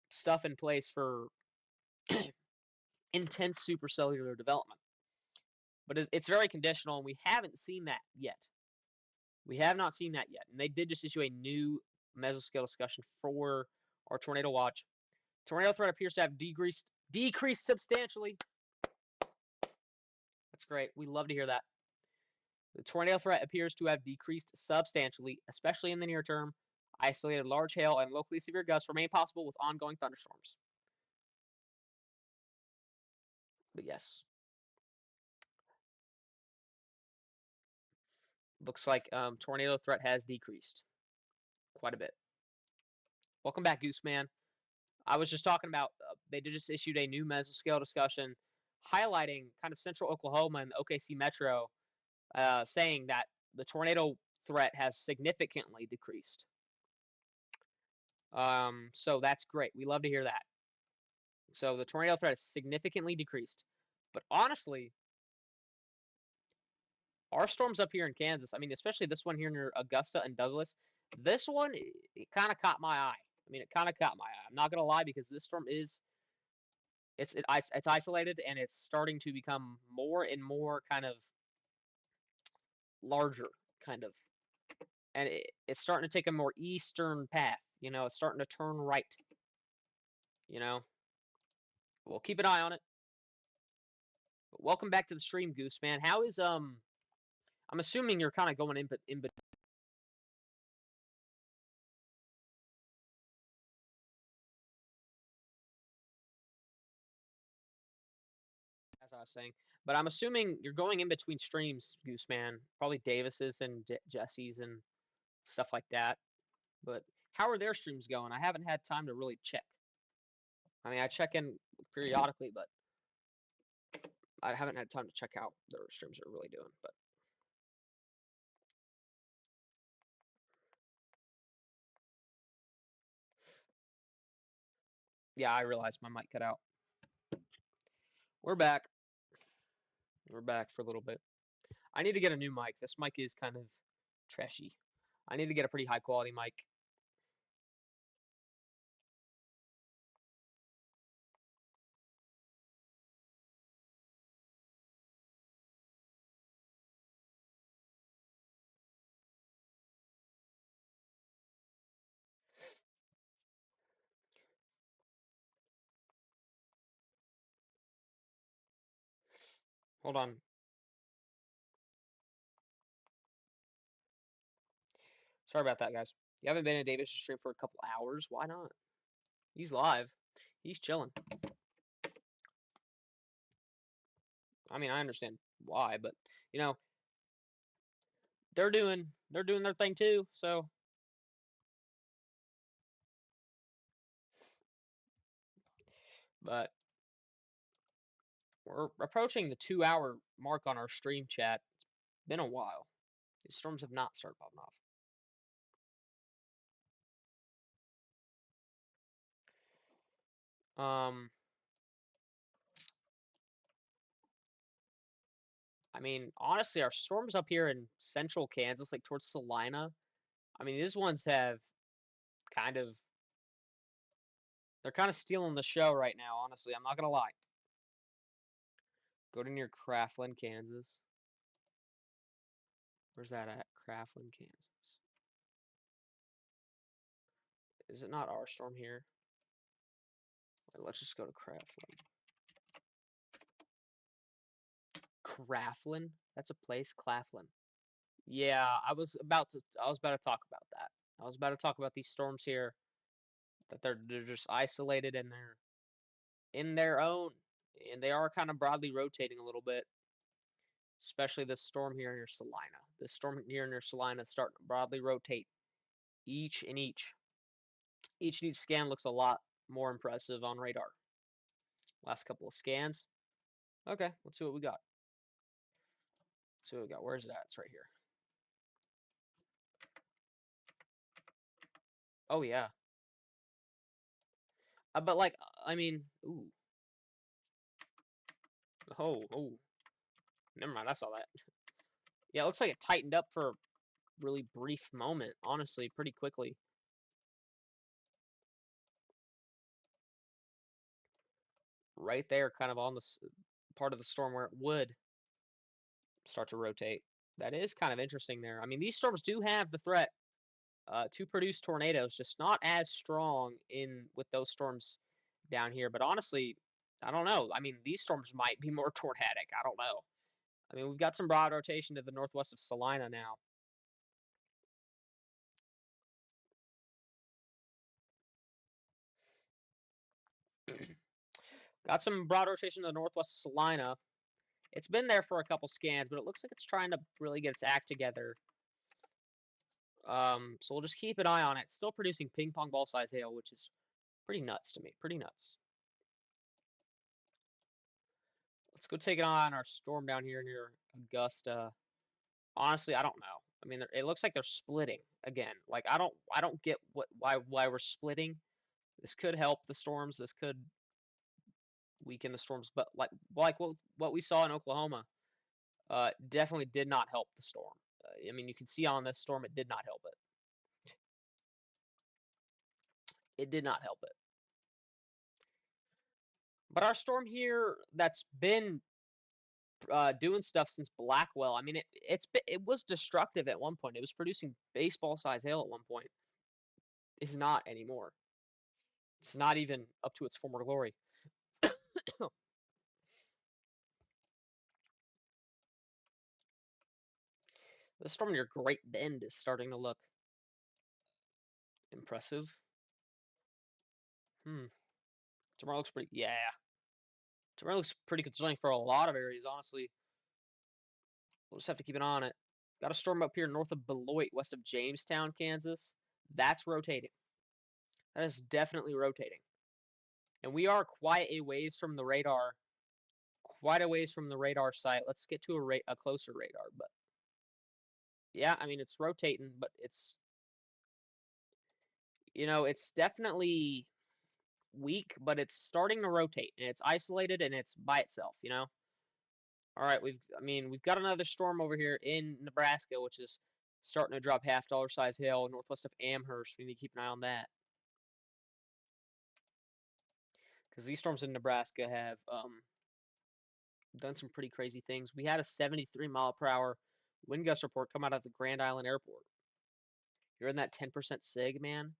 stuff in place for intense supercellular development, but it's very conditional, and we haven't seen that yet. We have not seen that yet, and they did just issue a new mesoscale discussion for our tornado watch. Tornado threat appears to have decreased substantially. That's great. We love to hear that. The tornado threat appears to have decreased substantially, especially in the near term. Isolated large hail and locally severe gusts remain possible with ongoing thunderstorms. But yes, looks like tornado threat has decreased quite a bit. Welcome back, Gooseman. I was just talking about they just issued a new mesoscale discussion highlighting kind of central Oklahoma and the OKC metro, saying that the tornado threat has significantly decreased. So that's great. We love to hear that. So the tornado threat has significantly decreased. But honestly, our storms up here in Kansas, I mean, especially this one here near Augusta and Douglas, this one, it kind of caught my eye. I mean, it kind of caught my eye. I'm not gonna lie because this storm is it's isolated and it's starting to become more and more kind of larger, kind of, and it's starting to take a more eastern path. You know, it's starting to turn right. You know, we'll keep an eye on it. But welcome back to the stream, Goose Man. How is I'm assuming you're kind of going in between, as I was saying. But I'm assuming you're going in between streams, Goose Man. Probably Davis's and Jesse's and stuff like that. But how are their streams going? I haven't had time to really check. I mean, I check in periodically, but I haven't had time to check out their streams are really doing. But yeah, I realized my mic cut out. We're back. We're back for a little bit. I need to get a new mic. This mic is kind of trashy. I need to get a pretty high quality mic. Hold on. Sorry about that, guys. You haven't been in Davis' stream for a couple hours. Why not? He's live. He's chilling. I mean, I understand why, but you know, they're doing their thing too. So, but we're approaching the 2 hour mark on our stream chat. It's been a while. These storms have not started popping off. I mean, honestly, our storms up here in central Kansas, like towards Salina, I mean, these ones have kind of they're kind of stealing the show right now, honestly. I'm not gonna lie. Go to near Craftland, Kansas. Where's that at? Craftland, Kansas. Is it not our storm here? Wait, let's just go to Craftland. Craftland? That's a place? Claflin. Yeah, I was about to talk about that. I was about to talk about these storms here that they're just isolated and they're in their own, and they are kind of broadly rotating a little bit, especially this storm here near Salina. This storm here near Salina is starting to broadly rotate. Each and each scan looks a lot more impressive on radar. Last couple of scans. Okay, let's see what we got. Let's see what we got. Where's it at? It's right here. Oh yeah. But like, I mean, ooh. Oh. Never mind. I saw that. Yeah, it looks like it tightened up for a really brief moment. Honestly, pretty quickly. Right there, kind of on the part of the storm where it would start to rotate. That is kind of interesting there. I mean, these storms do have the threat to produce tornadoes, just not as strong in with those storms down here. But honestly, I don't know. I mean, these storms might be more tornadic. I don't know. I mean, we've got some broad rotation to the northwest of Salina now. Got some broad rotation to the northwest of Salina. It's been there for a couple scans, but it looks like it's trying to really get its act together. So we'll just keep an eye on it. Still producing ping pong ball size hail, which is pretty nuts to me. Pretty nuts. Let's go take an eye on our storm down here near Augusta. Honestly, I don't know. I mean, it looks like they're splitting again. Like I don't get why we're splitting. This could help the storms. This could weaken the storms. But like what we saw in Oklahoma, definitely did not help the storm. I mean, you can see on this storm it did not help it. It did not help it. But our storm here that's been doing stuff since Blackwell. I mean, it was destructive at one point. It was producing baseball-sized hail at one point. It's not anymore. It's not even up to its former glory. The storm near Great Bend is starting to look impressive. Tomorrow looks pretty. Yeah, tomorrow looks pretty concerning for a lot of areas. Honestly, we'll just have to keep an eye on it. Got a storm up here north of Beloit, west of Jamestown, Kansas. That's rotating. That is definitely rotating. And we are quite a ways from the radar. Quite a ways from the radar site. Let's get to a closer radar. But yeah, I mean it's rotating, but it's definitely weak, but it's starting to rotate and it's isolated and it's by itself. All right, we've got another storm over here in Nebraska, which is starting to drop half-dollar size hail northwest of Amherst. We need to keep an eye on that because these storms in Nebraska have done some pretty crazy things. We had a 73-mile-per-hour wind gust report come out of the Grand Island Airport. You're in that 10% SIG, man.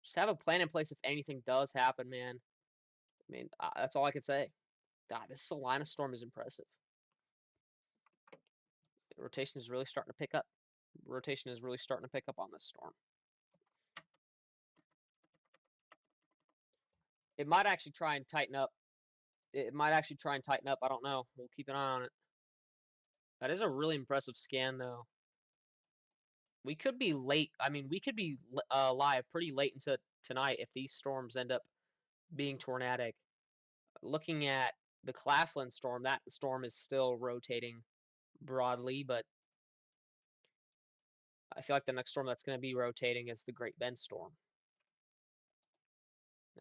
Just have a plan in place if anything does happen, man. I mean, that's all I can say. God, this Salina storm is impressive. The rotation is really starting to pick up. Rotation is really starting to pick up on this storm. It might actually try and tighten up. I don't know. We'll keep an eye on it. That is a really impressive scan, though. We could be late. I mean, we could be live pretty late into tonight if these storms end up being tornadic. Looking at the Claflin storm, that storm is still rotating broadly, but I feel like the next storm that's going to be rotating is the Great Bend storm.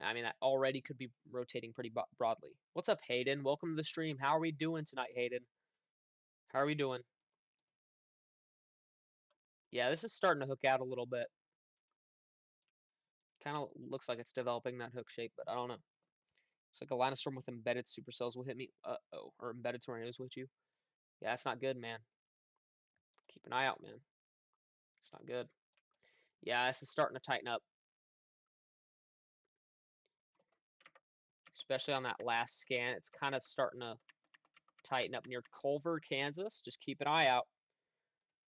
I mean, that already could be rotating pretty broadly. What's up, Hayden? Welcome to the stream. How are we doing tonight, Hayden? How are we doing? Yeah, this is starting to hook out a little bit. Kind of looks like it's developing that hook shape, but I don't know. It's like a line of storm with embedded supercells will hit me. Uh-oh. Or embedded tornadoes with you. Yeah, that's not good, man. Keep an eye out, man. It's not good. Yeah, this is starting to tighten up. Especially on that last scan. It's kind of starting to tighten up near Culver, Kansas. Just keep an eye out.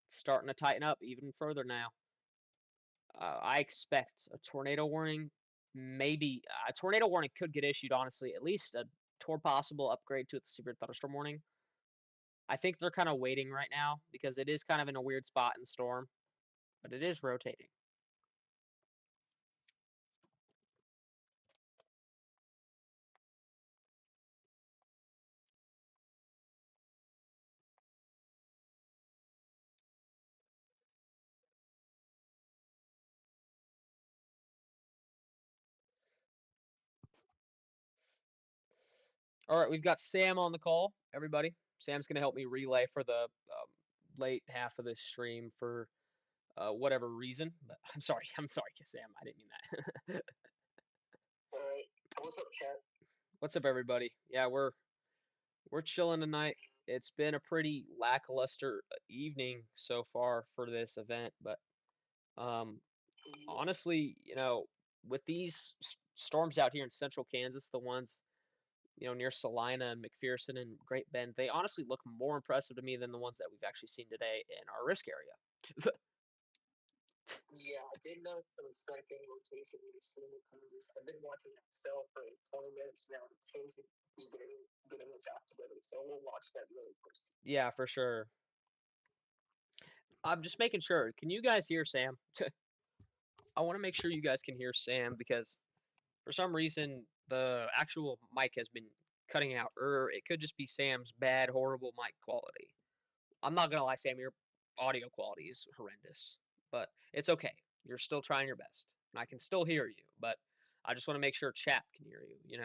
It's starting to tighten up even further now. I expect a tornado warning. Maybe a tornado warning could get issued, honestly. At least a possible upgrade to its severe thunderstorm warning. I think they're kind of waiting right now because it is kind of in a weird spot in the storm, but it is rotating. All right, we've got Sam on the call, everybody. Sam's going to help me relay for the late half of this stream for whatever reason. But I'm sorry, Sam. I didn't mean that. All right. What's up, chat? What's up, everybody? Yeah, we're chilling tonight. It's been a pretty lackluster evening so far for this event, but honestly, with these storms out here in central Kansas, the ones near Salina and McPherson and Great Bend, they honestly look more impressive to me than the ones that we've actually seen today in our risk area. Yeah, I did notice some striking rotation in the scene. I've been watching that cell for 20 minutes now. It seems to be getting its act together, so we'll watch that really closely. Yeah, for sure. I'm just making sure. Can you guys hear Sam? I want to make sure you guys can hear Sam because for some reason the actual mic has been cutting out, or it could just be Sam's bad, horrible mic quality. I'm not gonna lie, Sam, your audio quality is horrendous, but it's okay. You're still trying your best, and I can still hear you, but I just want to make sure chat can hear you.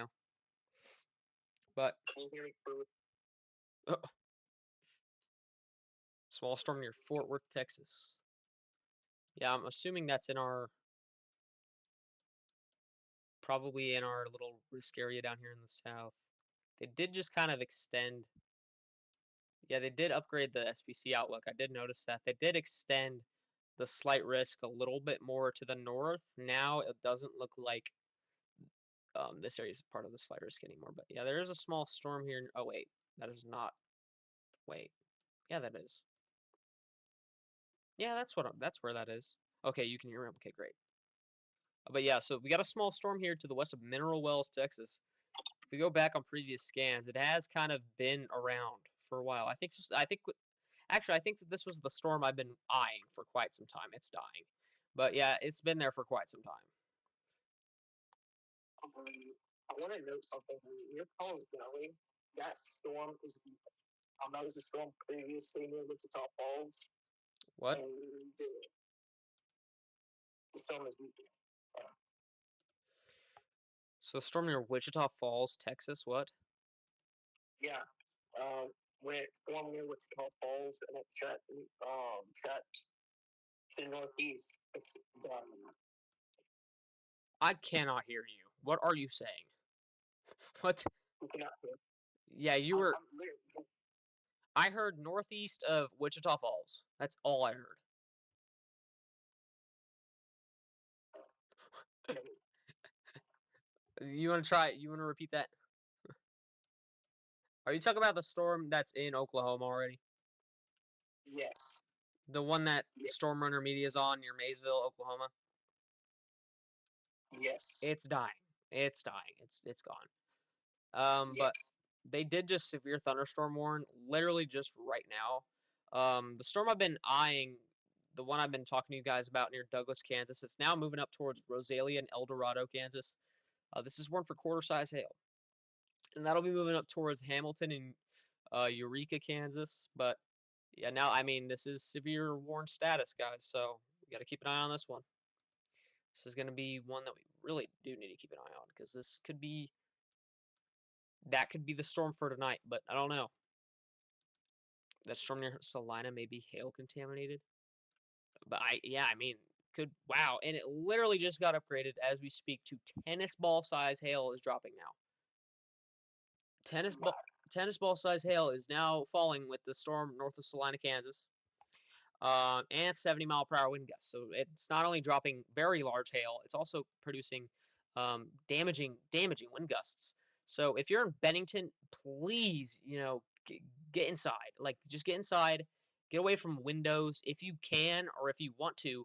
But can you hear me clearly? Small storm near Fort Worth, Texas. Yeah, I'm assuming that's in our probably in our little risk area down here in the south. They did just kind of extend. Yeah, they did upgrade the SPC outlook. I did notice that. They did extend the slight risk a little bit more to the north. Now it doesn't look like this area is part of the slight risk anymore. But yeah, there is a small storm here. Oh wait, that is not. Wait, yeah, that is. Yeah, that's where that is. Okay, you can hear me. Okay, great. But yeah, so we got a small storm here to the west of Mineral Wells, Texas. If we go back on previous scans, it has kind of been around for a while. Actually, I think that this was the storm I've been eyeing for quite some time. It's dying. But yeah, it's been there for quite some time. I want to note something. When you're calling Valley, that storm is that was a storm previously near Wichita Falls, What? and the storm is So storm near Wichita Falls, Texas, what? yeah. When it formed near Wichita Falls and it shut to the northeast, it's done. I cannot hear you. What are you saying? What? You cannot hear. Yeah, you were. I'm literally, I heard northeast of Wichita Falls. That's all I heard. You want to try? You want to repeat that? Are you talking about the storm that's in Oklahoma already? yes, The one that yes, Storm Runner Media is on near Maysville, Oklahoma? yes, It's dying. It's dying. It's gone. But yes. they did just severe thunderstorm warn literally just right now. The storm I've been eyeing, the one I've been talking to you guys about near Douglas, Kansas, it's now moving up towards Rosalia and El Dorado, Kansas. This is warned for quarter-size hail, and that'll be moving up towards Hamilton and Eureka, Kansas. But yeah, now I mean this is severe warn status, guys. So we got to keep an eye on this one. This is going to be one that we really do need to keep an eye on because this could be that could be the storm for tonight. But I don't know. That storm near Salina may be hail contaminated. But yeah, I mean, could wow, and it literally just got upgraded as we speak to tennis ball size hail is dropping now. Tennis ball tennis ball size hail is now falling with the storm north of Salina, Kansas. And 70-mile-per-hour wind gusts. So it's not only dropping very large hail, it's also producing damaging wind gusts. So if you're in Bennington, please, get inside. Like just get inside, get away from windows if you can, or if you want to,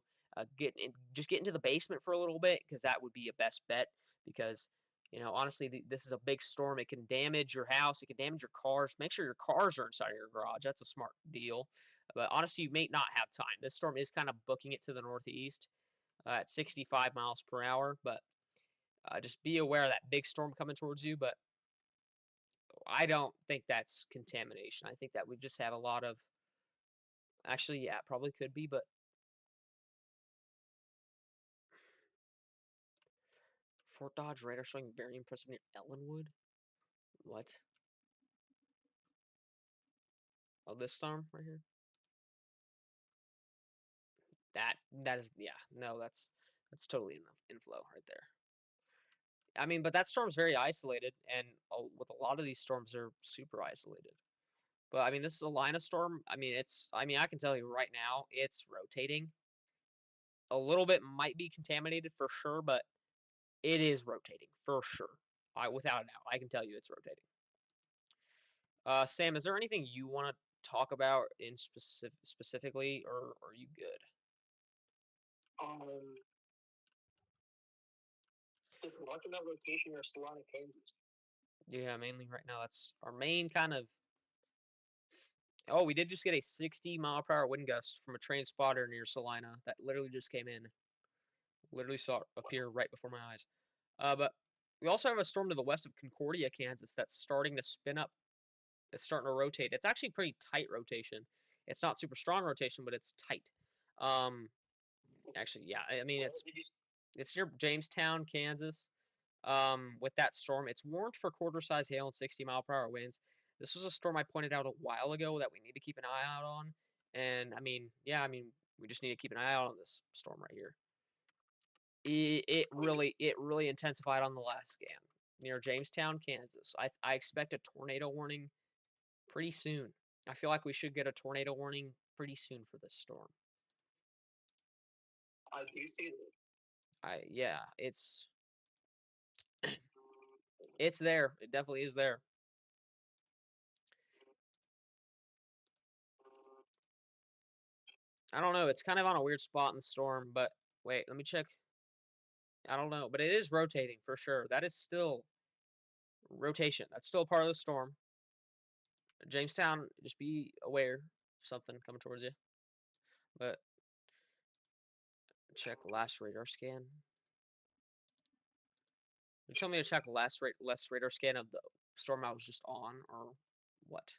just get into the basement for a little bit because that would be a best bet. Because honestly, this is a big storm. It can damage your house. It can damage your cars. Make sure your cars are inside of your garage. That's a smart deal. But honestly, you may not have time. This storm is kind of booking it to the northeast at 65 miles per hour. But just be aware of that big storm coming towards you. But I don't think that's contamination. I think that we've just had a lot of. Actually, yeah, it probably could be. But Fort Dodge radar showing very impressive near Ellenwood. What? Oh, this storm right here. That is yeah. No, that's totally enough inflow right there. I mean, but that storm's very isolated, and with a lot of these storms, they're super isolated. But I mean, this is a line of storm. I mean, I can tell you right now, it's rotating. A little bit might be contaminated for sure, but it is rotating for sure. Without a doubt, I can tell you it's rotating. Sam, is there anything you want to talk about in specifically, or are you good? Um, just watching that location or Solana, Kansas. Yeah, mainly right now, that's our main kind of. Oh, we did just get a 60-mile-per-hour wind gust from a train spotter near Salina that literally just came in. Literally saw it appear right before my eyes. But we also have a storm to the west of Concordia, Kansas that's starting to spin up. It's starting to rotate. It's actually pretty tight rotation. It's not super strong rotation, but it's tight. Um, actually, yeah, I mean it's near Jamestown, Kansas. With that storm, it's warned for quarter-size hail and 60-mile-per-hour winds. This was a storm I pointed out a while ago that we need to keep an eye out on. And I mean, yeah, I mean, we just need to keep an eye out on this storm right here. It really intensified on the last scan near Jamestown, Kansas. I expect a tornado warning pretty soon. I feel like we should get a tornado warning pretty soon for this storm. I do see that. Yeah, it's there. It definitely is there. I don't know. It's kind of on a weird spot in the storm, but wait, let me check. I don't know, but it is rotating for sure. That is still rotation. That's still part of the storm. Jamestown, just be aware of something coming towards you. But check last radar scan. You tell me to check last radar scan of the storm I was just on, or what?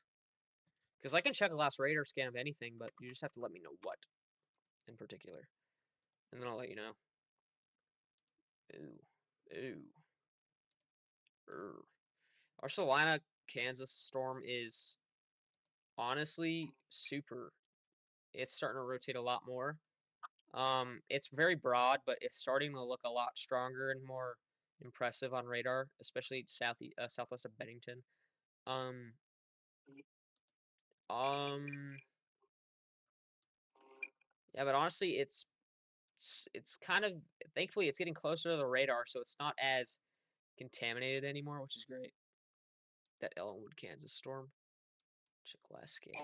Because I can check a last radar scan of anything, but you just have to let me know what in particular, and then I'll let you know. Ooh, ooh, Our Salina, Kansas storm is honestly super. It's starting to rotate a lot more. It's very broad, but it's starting to look a lot stronger and more impressive on radar, especially southwest of Bennington. Um, um, yeah, but honestly, it's kind of thankfully it's getting closer to the radar, so it's not as contaminated anymore, which is great. That Ellenwood, Kansas storm. Check last scan.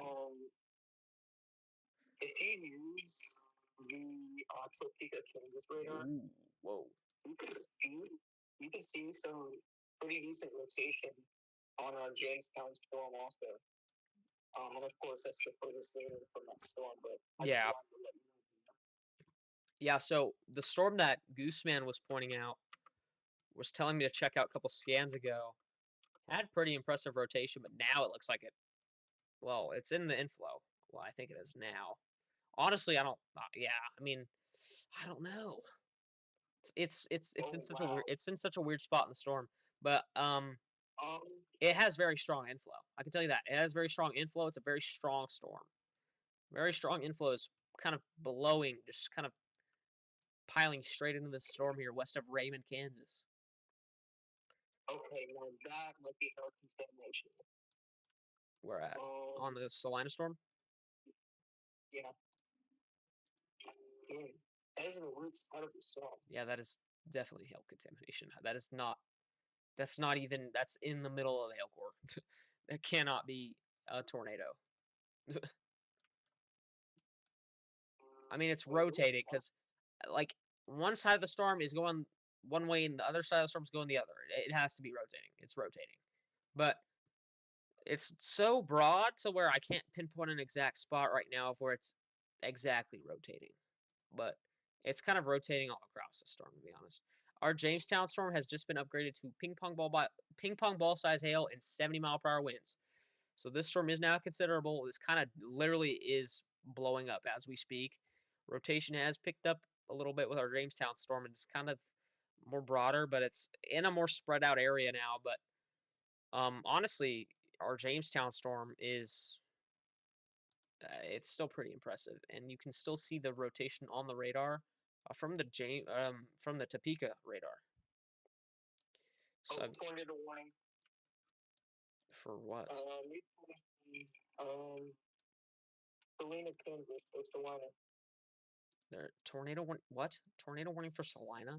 If you use the Outbreak Kansas radar, Ooh, whoa. you can see some pretty decent rotation on our Jamestown storm also. And of course, that's the furthest later from that storm, but I just Yeah, wanted to let you know. yeah. So the storm that Gooseman was pointing out was telling me to check out a couple scans ago. Had pretty impressive rotation, but now it looks like it. Well, it's in the inflow. Well, I think it is now. Honestly, I don't. Yeah, I mean, I don't know. It's in Oh such a wow. weird spot in the storm, but Um, it has very strong inflow. I can tell you that it has very strong inflow. It's a very strong storm. Very strong inflow is kind of blowing, just kind of piling straight into the storm here west of Raymond, Kansas. okay, now that might be air contamination. We're at on the Salina storm. Yeah. Mm. That is the root side of the storm. Yeah, that is definitely hail contamination. That is not. That's not even. That's in the middle of the hail core. That cannot be a tornado. I mean, it's rotating because, like, one side of the storm is going one way and the other side of the storm is going the other. It has to be rotating. It's rotating. But it's so broad to where I can't pinpoint an exact spot right now of where it's exactly rotating. But it's kind of rotating all across the storm, to be honest. Our Jamestown storm has just been upgraded to ping pong ball size hail and 70-mile-per-hour winds. So this storm is now considerable. This kind of literally is blowing up as we speak. Rotation has picked up a little bit with our Jamestown storm, and it's kind of more broader, but it's in a more spread out area now. But honestly, our Jamestown storm is it's still pretty impressive, and you can still see the rotation on the radar from the Topeka radar. So tornado warning. for what? Salina, Kansas, Coast Carolina. There tornado warning? What? Tornado warning for Salina?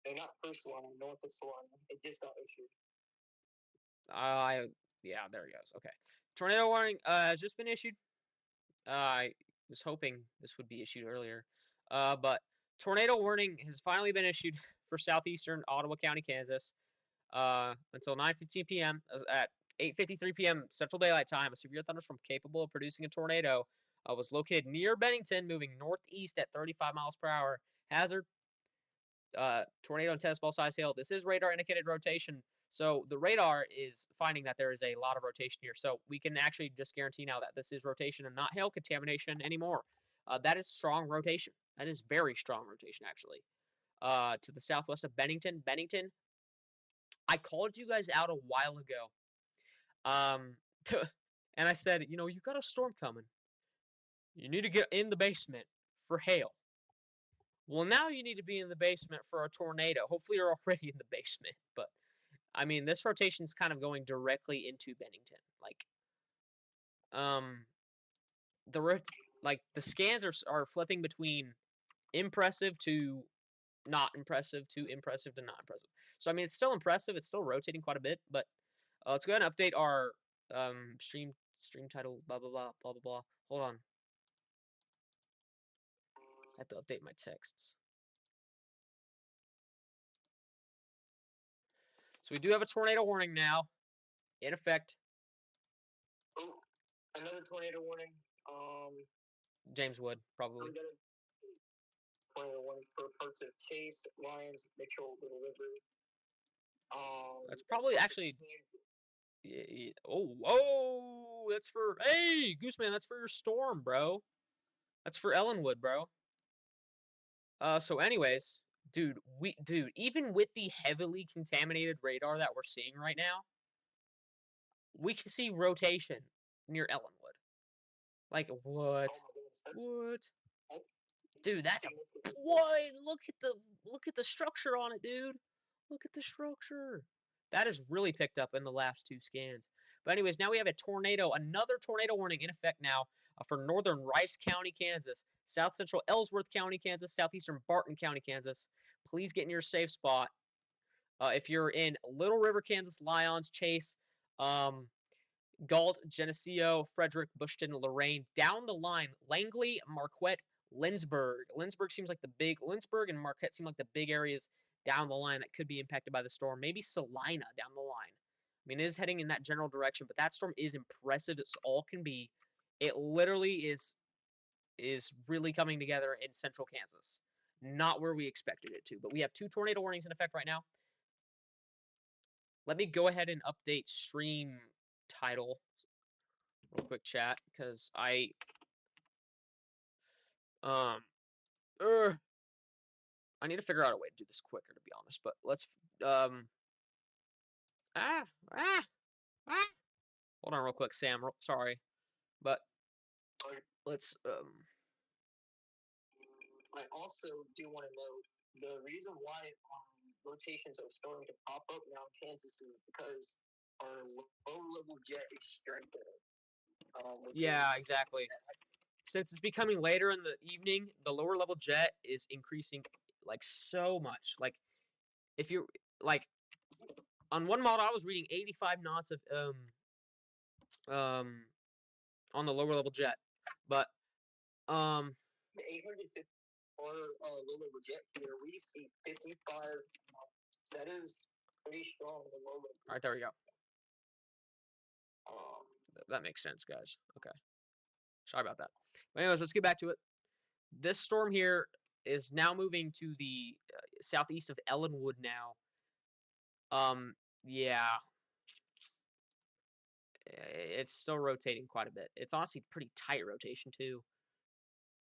They're not first one, north of Salina. It just got issued. Yeah, there he goes. Okay, tornado warning has just been issued. I was hoping this would be issued earlier, but tornado warning has finally been issued for southeastern Ottawa County, Kansas, until 9:15 p.m. At 8:53 p.m. Central Daylight Time. A severe thunderstorm capable of producing a tornado was located near Bennington, moving northeast at 35 miles per hour. Hazard tornado and tennis ball size hail. This is radar indicated rotation. So the radar is finding that there is a lot of rotation here. So we can actually just guarantee now that this is rotation and not hail contamination anymore. That is strong rotation. That is very strong rotation, actually. To the southwest of Bennington. Bennington, I called you guys out a while ago. Um, and I said, you got a storm coming. You need to get in the basement for hail. Well, now you need to be in the basement for a tornado. Hopefully, you're already in the basement. But I mean, this rotation is kind of going directly into Bennington. Like, um, the the scans are flipping between impressive to not impressive to impressive to not impressive. So I mean, it's still impressive. It's still rotating quite a bit. But let's go ahead and update our stream title. Blah blah blah blah blah blah. Hold on, I have to update my texts. So we do have a tornado warning now in effect. Oh, another tornado warning. James Wood, probably. Tornado warning for parts of Chase, Lyons, Mitchell, Little River. That's probably actually. Oh, that's for. Hey, Gooseman, that's for your storm, bro. That's for Ellenwood, bro. So anyways, dude, even with the heavily contaminated radar that we're seeing right now, we can see rotation near Ellenwood. Like what? What? Dude, that's a what? Look at the structure on it, dude. Look at the structure. That is really picked up in the last two scans. But anyways, now we have another tornado warning in effect now for northern Rice County, Kansas, south central Ellsworth County, Kansas, southeastern Barton County, Kansas. Please get in your safe spot. If you're in Little River, Kansas, Lyons, Chase, Galt, Geneseo, Frederick, Bushton, Lorain, down the line, Langley, Marquette, Lindsborg. Lindsborg and Marquette seem like the big areas down the line that could be impacted by the storm. Maybe Salina down the line. I mean, it is heading in that general direction, but that storm is impressive as all can be. It literally is really coming together in central Kansas. Not where we expected it to, but we have two tornado warnings in effect right now. Let me go ahead and update stream title real quick, chat, because um I need to figure out a way to do this quicker, to be honest. But let's ah ah ah. Hold on, real quick, Sam. Sorry, but let's I also do want to note the reason why rotations are starting to pop up now in Kansas is because our low level jet is strengthening. Yeah, exactly. Since it's becoming later in the evening, the lower level jet is increasing like so much. Like if you're like on one model, I was reading 85 knots of um on the lower level jet, but the 850 or low level jet here, we see 55 knots. That is pretty strong in the low level. All right, there we go. That makes sense, guys. Okay, sorry about that. But anyways, let's get back to it. This storm here is now moving to the southeast of Ellenwood now. Yeah, it's still rotating quite a bit. It's honestly pretty tight rotation too.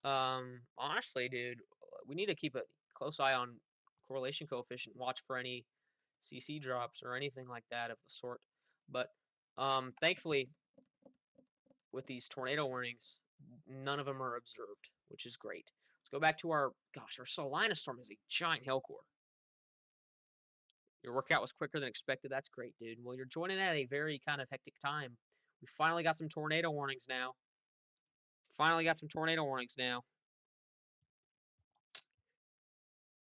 Honestly, dude, we need to keep a close eye on correlation coefficient. Watch for any CC drops or anything like that of the sort. But thankfully, with these tornado warnings, none of them are observed, which is great. Let's go back to our Salina storm is a giant hail core. Your workout was quicker than expected. That's great, dude. Well, you're joining at a very kind of hectic time. We finally got some tornado warnings now.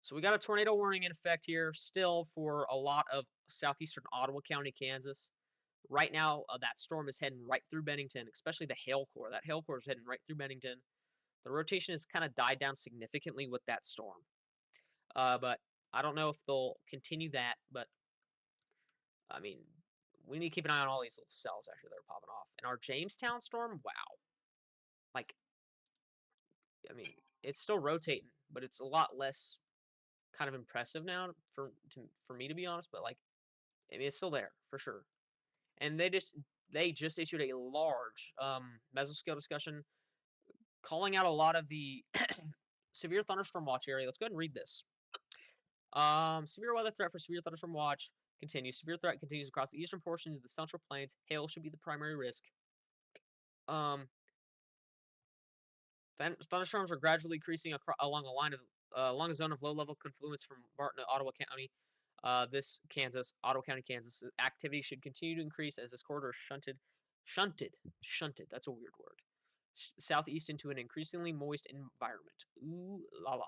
So we got a tornado warning in effect here still for a lot of southeastern Ottawa County, Kansas. Right now, that storm is heading right through Bennington, especially the hail core. That hail core is heading right through Bennington. The rotation has kind of died down significantly with that storm. But I don't know if they'll continue that, but I mean, we need to keep an eye on all these little cells actually that are popping off. And our Jamestown storm, wow. Like, I mean, it's still rotating, but it's a lot less kind of impressive now for me to be honest. But like, I mean, it's still there for sure. And they just issued a large mesoscale discussion calling out a lot of the severe thunderstorm watch area. Let's go ahead and read this. Severe weather threat for severe thunderstorm watch continues. Severe threat continues across the eastern portion of the Central Plains. Hail should be the primary risk. Thunderstorms are gradually increasing along a line along a zone of low-level confluence from Barton to Ottawa County. This Kansas, Ottawa County, Kansas, activity should continue to increase as this corridor is shunted. That's a weird word. Southeast into an increasingly moist environment. Ooh la la.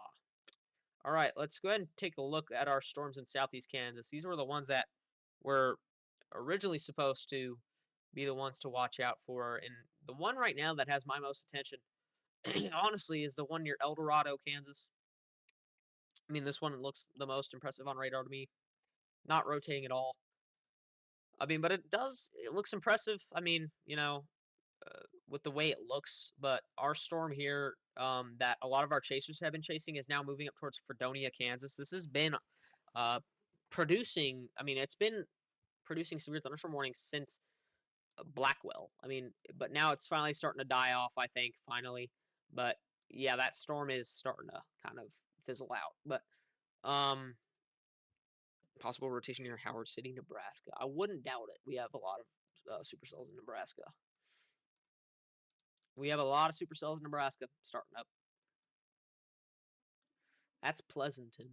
All right, let's go ahead and take a look at our storms in southeast Kansas. These were the ones that were originally supposed to be the ones to watch out for, and the one right now that has my most attention, honestly, is the one near El Dorado, Kansas. I mean, this one looks the most impressive on radar to me. Not rotating at all. I mean, but it looks impressive. I mean, with the way it looks, but our storm here, that a lot of our chasers have been chasing is now moving up towards Fredonia, Kansas. This has been uh, producing, I mean, it's been producing severe thunderstorm warnings since Blackwell. I mean, but now it's finally starting to die off, I think, finally. But yeah, that storm is starting to kind of fizzle out. But um, possible rotation near Howard City, Nebraska. I wouldn't doubt it. We have a lot of supercells in Nebraska. We have a lot of supercells in Nebraska starting up. That's Pleasanton.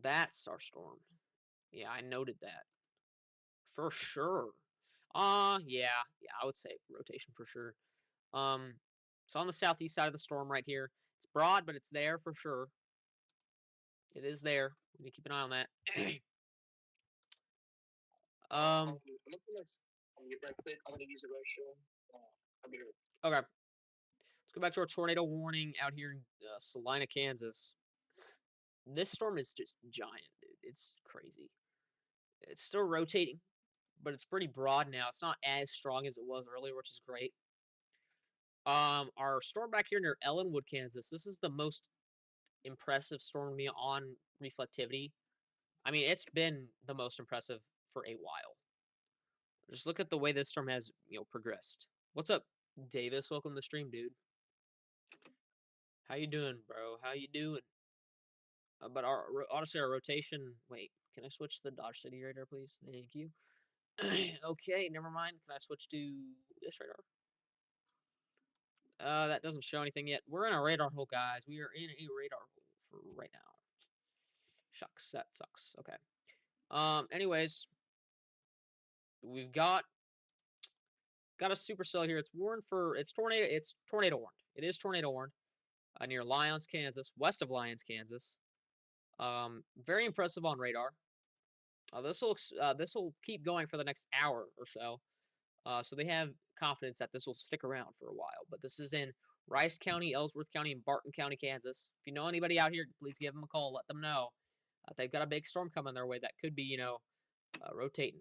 That's our storm. Yeah, I noted that. For sure. Yeah, I would say rotation for sure. It's on the southeast side of the storm right here. It's broad, but it's there for sure. It is there. We need to keep an eye on that. um, I'm gonna use the restroom. okay. Let's go back to our tornado warning out here in Salina, Kansas. This storm is just giant, dude. It's crazy. It's still rotating, but it's pretty broad now. It's not as strong as it was earlier, which is great. Our storm back here near Ellenwood, Kansas. This is the most impressive storm to me on reflectivity. I mean, it's been the most impressive for a while. Just look at the way this storm has, progressed. What's up, Davis? Welcome to the stream, dude. How you doing, bro? How you doing? But honestly, our rotation. Wait, can I switch to the Dodge City radar, please? Thank you. Okay, never mind. Can I switch to this radar? That doesn't show anything yet. We're in a radar hole, guys. We are in a radar hole for right now. Shucks, that sucks. Okay. Anyways, we've got a supercell here. It's tornado warned. It is tornado warned. Near Lyons, Kansas, west of Lyons, Kansas. Very impressive on radar. This will keep going for the next hour or so. So they have confidence that this will stick around for a while. But this is in Rice County, Ellsworth County, and Barton County, Kansas. If you know anybody out here, please give them a call. Let them know they've got a big storm coming their way that could be, rotating.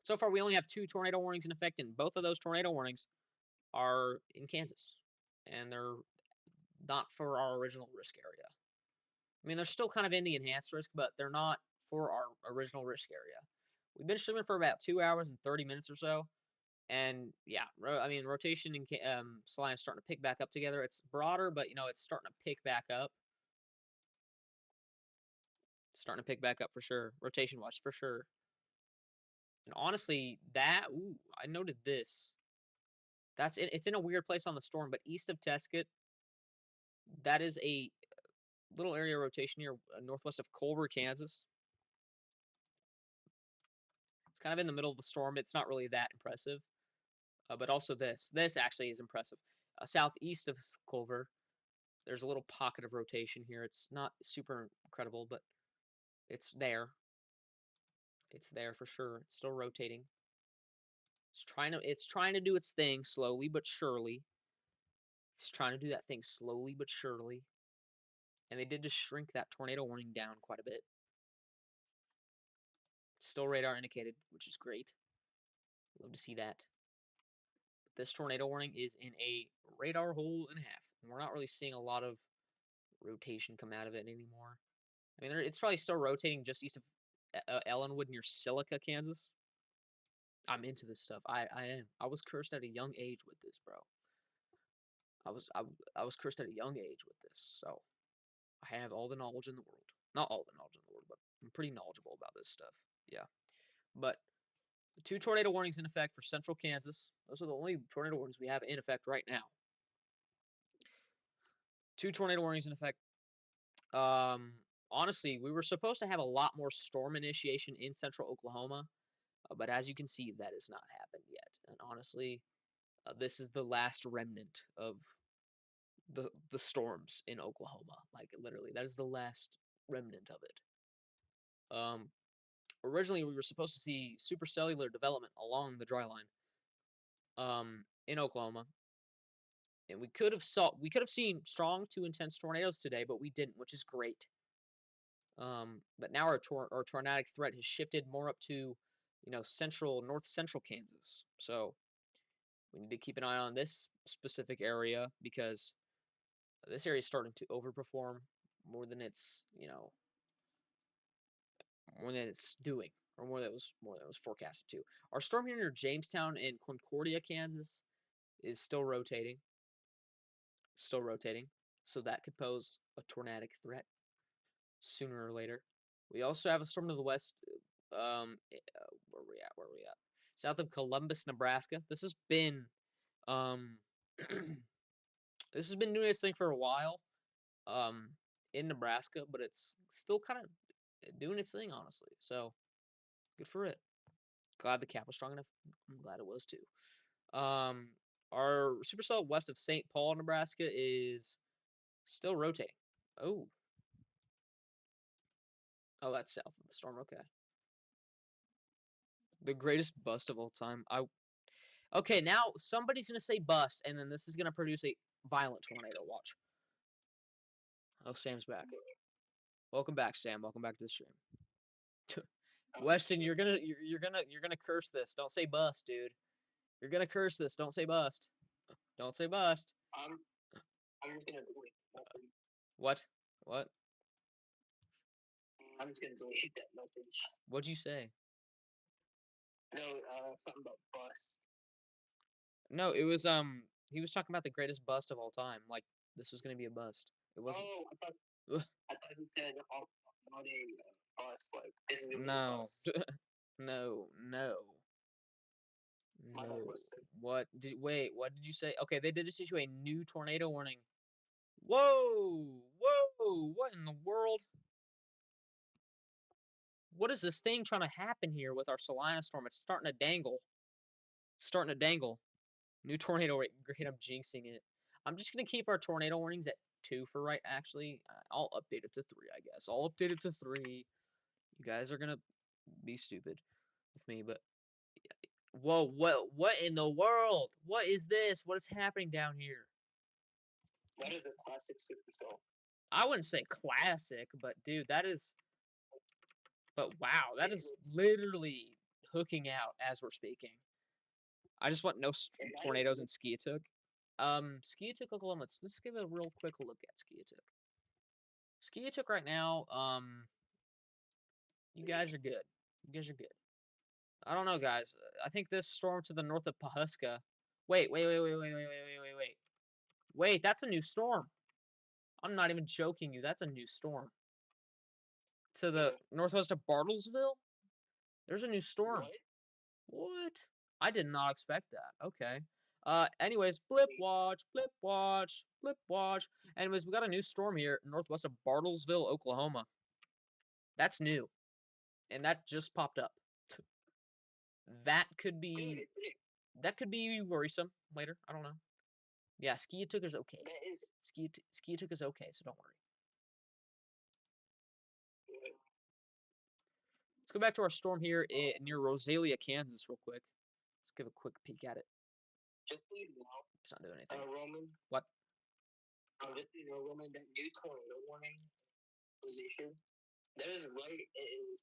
So far, we only have 2 tornado warnings in effect, and both of those tornado warnings are in Kansas, and they're not for our original risk area. I mean, they're still kind of in the enhanced risk, but they're not for our original risk area. We've been streaming for about 2 hours and 30 minutes or so, and yeah, I mean, rotation and Salina is starting to pick back up together. It's broader, but it's starting to pick back up. It's starting to pick back up for sure, rotation-wise for sure. And honestly, I noted this. It's in a weird place on the storm, but east of Tesket, that is a little area rotation here northwest of Culver, Kansas. It's kind of in the middle of the storm. It's not really that impressive. But also this actually is impressive. Southeast of Culver, there's a little pocket of rotation here. It's not super incredible, but it's there. It's there for sure. It's still rotating. It's trying to do its thing slowly but surely. It's trying to do that thing slowly but surely. And they did just shrink that tornado warning down quite a bit. Still radar indicated, which is great. Love to see that. But this tornado warning is in a radar hole and a half. And we're not really seeing a lot of rotation come out of it anymore. I mean, it's probably still rotating just east of Ellenwood near Silica, Kansas. I'm into this stuff. I am. I was cursed at a young age with this, bro. I was cursed at a young age with this, so I have all the knowledge in the world. Not all the knowledge in the world, but I'm pretty knowledgeable about this stuff. Yeah. But 2 tornado warnings in effect for central Kansas. Those are the only tornado warnings we have in effect right now. 2 tornado warnings in effect. Honestly, we were supposed to have a lot more storm initiation in central Oklahoma, but as you can see, that has not happened yet. And honestly, this is the last remnant of the storms in Oklahoma. Like literally, that is the last remnant of it. Originally we were supposed to see supercellular development along the dry line, in Oklahoma, and we could have seen strong to intense tornadoes today, but we didn't, which is great. But now our tornadic threat has shifted more up to, north central Kansas. So we need to keep an eye on this specific area because this area is starting to overperform more than it's doing, or more than it was forecasted to. Our storm here near Jamestown and Concordia, Kansas, is still rotating, so that could pose a tornadic threat sooner or later. We also have a storm to the west. Where are we at? Where are we at? South of Columbus, Nebraska. Um, this has been doing its thing for a while, um, in Nebraska, but it's still kind of doing its thing, honestly. So good for it. Glad the cap was strong enough. I'm glad it was too. Our supercell west of St. Paul, Nebraska, is still rotating. Oh, oh, that's south of the storm. Okay, the greatest bust of all time. Okay, now somebody's gonna say bust, and then this is gonna produce a violent tornado. Watch. Oh, Sam's back. Welcome back, Sam. Welcome back to the stream. Weston, you're gonna curse this. Don't say bust, dude. You're gonna curse this. Don't say bust. Don't say bust. I'm just gonna delete nothing. What? What? I'm just gonna delete that message. What'd you say? No, something about bust. No, it was he was talking about the greatest bust of all time. Like this was gonna be a bust. It wasn't. Oh, I thought he said on a bust, like this is gonna be a No. bust. No, no, My bad, no. Weston. Wait, what did you say? Okay, they did issue a new tornado warning. Whoa! Whoa! What in the world? What is this thing trying to happen here with our Salina storm? It's starting to dangle. Starting to dangle. New tornado rate. Great, I'm jinxing it. I'm just gonna keep our tornado warnings at 2 for right. Actually, I'll update it to 3. I guess I'll update it to 3. You guys are gonna be stupid with me, but whoa, what in the world? What is this? What is happening down here? That is a classic supercell. I wouldn't say classic, but dude, that is. But wow, that is literally hooking out as we're speaking. I just want no tornadoes in Skiatook. Skiatook, Oklahoma. Let's give a real quick look at Skiatook. Skiatook right now, you guys are good. You guys are good. I don't know, guys. I think this storm to the north of Pahuska. Wait. Wait, that's a new storm. I'm not even joking you. That's a new storm. To the northwest of Bartlesville, there's a new storm. What? I did not expect that. Okay. Anyways, blip watch, blip watch, blip watch. Anyways, we got a new storm here northwest of Bartlesville, Oklahoma. That's new. And that just popped up. That could be worrisome later. I don't know. Yeah, Skiatook is okay. Skiatook is okay, so don't worry. Let's go back to our storm here near Rosalia, Kansas, real quick. Let's give a quick peek at it. Just so you know, it's not doing anything. Roman. What? Just so you know, Roman, that new tornado warning was issued. That is right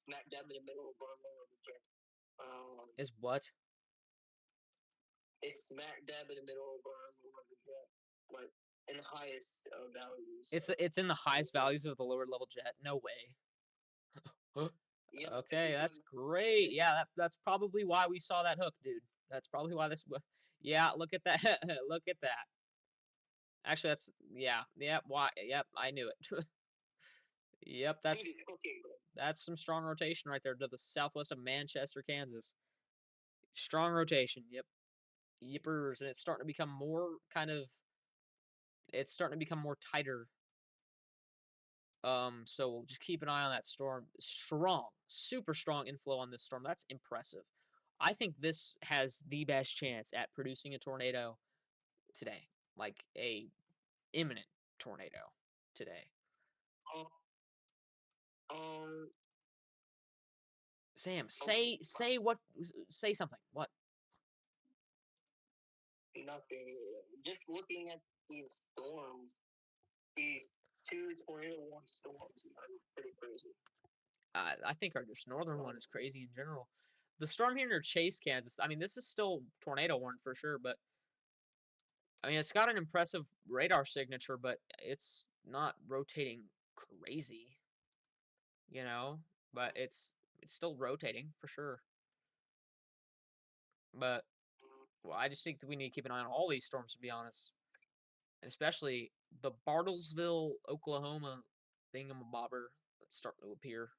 smack dab in the middle of our lower jet. Is what? It's smack dab in the middle of our lower jet, like in the highest values. It's in the highest values of the lower level jet. No way. Yep, okay, that's great. Yeah, that's probably why we saw that hook, dude. That's probably why this. Yeah, look at that. Look at that. Actually, that's yeah. Why? Yep, I knew it. Yep, that's some strong rotation right there to the southwest of Manchester, Kansas. Strong rotation. Yep. Yippers, and it's starting to become more kind of. It's starting to become more tighter. So we'll just keep an eye on that storm. Strong, super strong inflow on this storm. That's impressive. I think this has the best chance at producing a tornado today, like a imminent tornado today. Um, um, Sam, okay, say what? Say something. What? nothing. Just looking at these storms, these two tornado warning storms are pretty crazy. I think our just northern one is crazy in general. The storm here near Chase, Kansas. I mean, this is still tornado warning for sure, but I mean, it's got an impressive radar signature, but it's not rotating crazy, you know. But it's still rotating for sure. But well, I just think that we need to keep an eye on all these storms, to be honest, and especially the Bartlesville, Oklahoma thingamabobber that's starting to appear.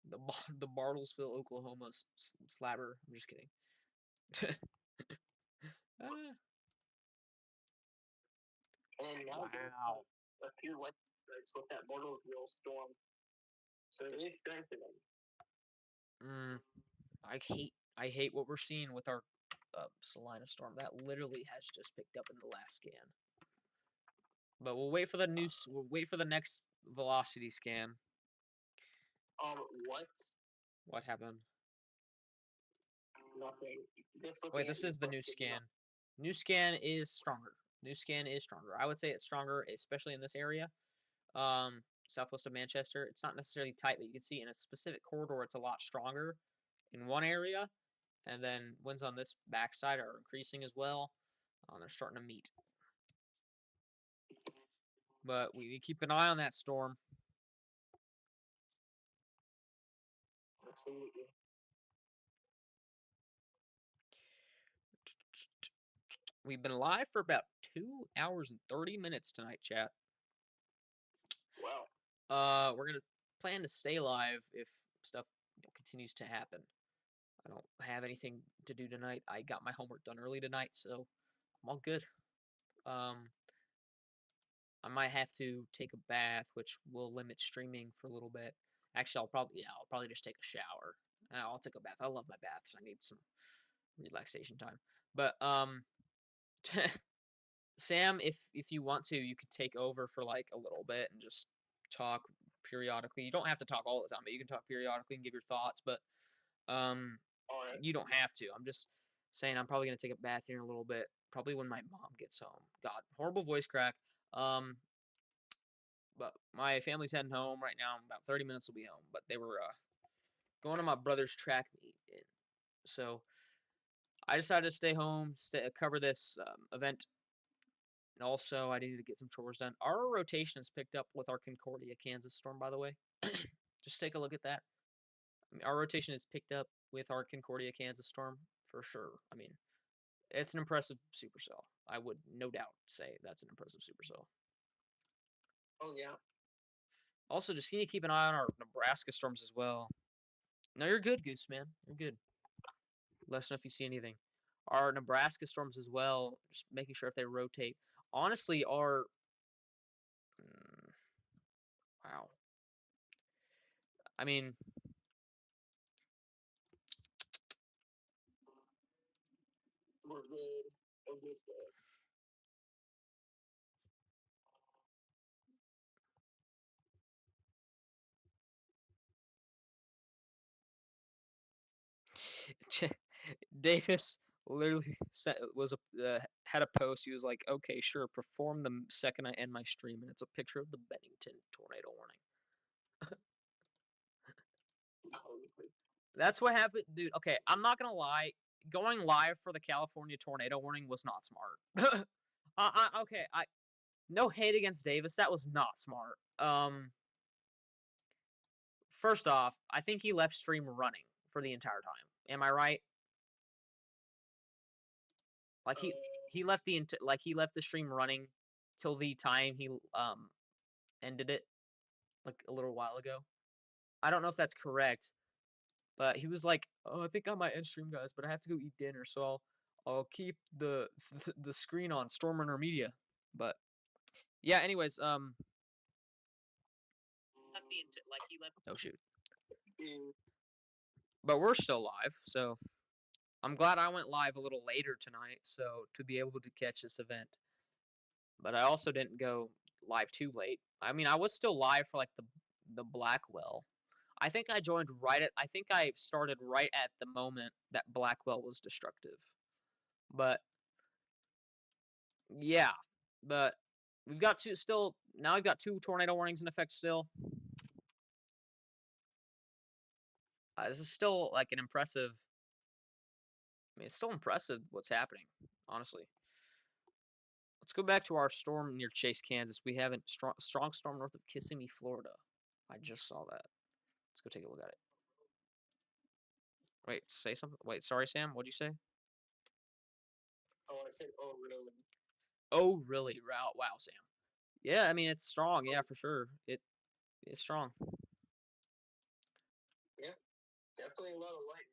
The the Bartlesville, Oklahoma slabber. I'm just kidding. Ah, And now there's wow. a few light strikes with that Mortalville storm, so it is strengthening. Mm, I hate what we're seeing with our Salina storm. That literally has just picked up in the last scan. But we'll wait for the new. We'll wait for the next velocity scan. What? What happened? Nothing. Just Wait, looking at this your is the new question, scan. New scan is stronger. New scan is stronger. I would say it's stronger, especially in this area. Southwest of Manchester. It's not necessarily tight, but you can see in a specific corridor, it's a lot stronger in one area, and then winds on this backside are increasing as well. They're starting to meet, but we keep an eye on that storm. absolutely. We've been live for about 2 hours and 30 minutes tonight, chat. Wow. We're gonna plan to stay live if stuff continues to happen. I don't have anything to do tonight. I got my homework done early tonight, so I'm all good. Um, I might have to take a bath, which will limit streaming for a little bit. Actually, I'll probably just take a shower. I'll take a bath. I love my baths. I need some relaxation time. But Sam, if you want to, you could take over for like a little bit and just talk periodically. You don't have to talk all the time, but you can talk periodically and give your thoughts. But um, All right. you don't have to. I'm just saying I'm probably gonna take a bath here in a little bit. Probably when my mom gets home. God, horrible voice crack. Um, but my family's heading home right now. In about 30 minutes will be home. But they were going to my brother's track meet, and so I decided to stay home, cover this event. And also, I needed to get some chores done. Our rotation is picked up with our Concordia, Kansas storm, by the way. Just take a look at that. I mean, our rotation is picked up with our Concordia, Kansas storm for sure. I mean, it's an impressive supercell. I would no doubt say that's an impressive supercell. Oh yeah. Also, just need to keep an eye on our Nebraska storms as well. No, you're good, Goose man. You're good. Let us know if you see anything. Our Nebraska storms as well. Just making sure if they rotate. Honestly, our wow. I mean, We're good. We're good. Davis literally had a post. He was like, "Okay, sure, perform the second I end my stream," and it's a picture of the Bennington tornado warning. That's what happened, dude. Okay, I'm not gonna lie. Going live for the California tornado warning was not smart. Okay, I no hate against Davis. That was not smart. First off, I think he left stream running for the entire time. Am I right? Like he left he left the stream running till the time he ended it like a little while ago. I don't know if that's correct, But he was like, "Oh, I think I might end stream, guys, but I have to go eat dinner, so I'll keep the screen on Storm Runner Media." But yeah, anyways, oh shoot, but we're still live, so I'm glad I went live a little later tonight, so to be able to catch this event. But I also didn't go live too late. I mean, I was still live for like the Blackwell. I think I joined right at. I think I started right at the moment that Blackwell was destructive. But yeah, but we've got two still. Now we've got two tornado warnings in effect still. This is still like an impressive. I mean, it's still impressive what's happening, honestly. Let's go back to our storm near Chase, Kansas. We have a strong storm north of Kissimmee, Florida. I just saw that. Let's go take a look at it. Wait, say something. Wait, sorry, Sam. What'd you say? Oh, I said, oh, really? Oh, really? Wow, Sam. Yeah, I mean it's strong. Yeah, for sure. It's strong. Yeah, definitely a lot of light.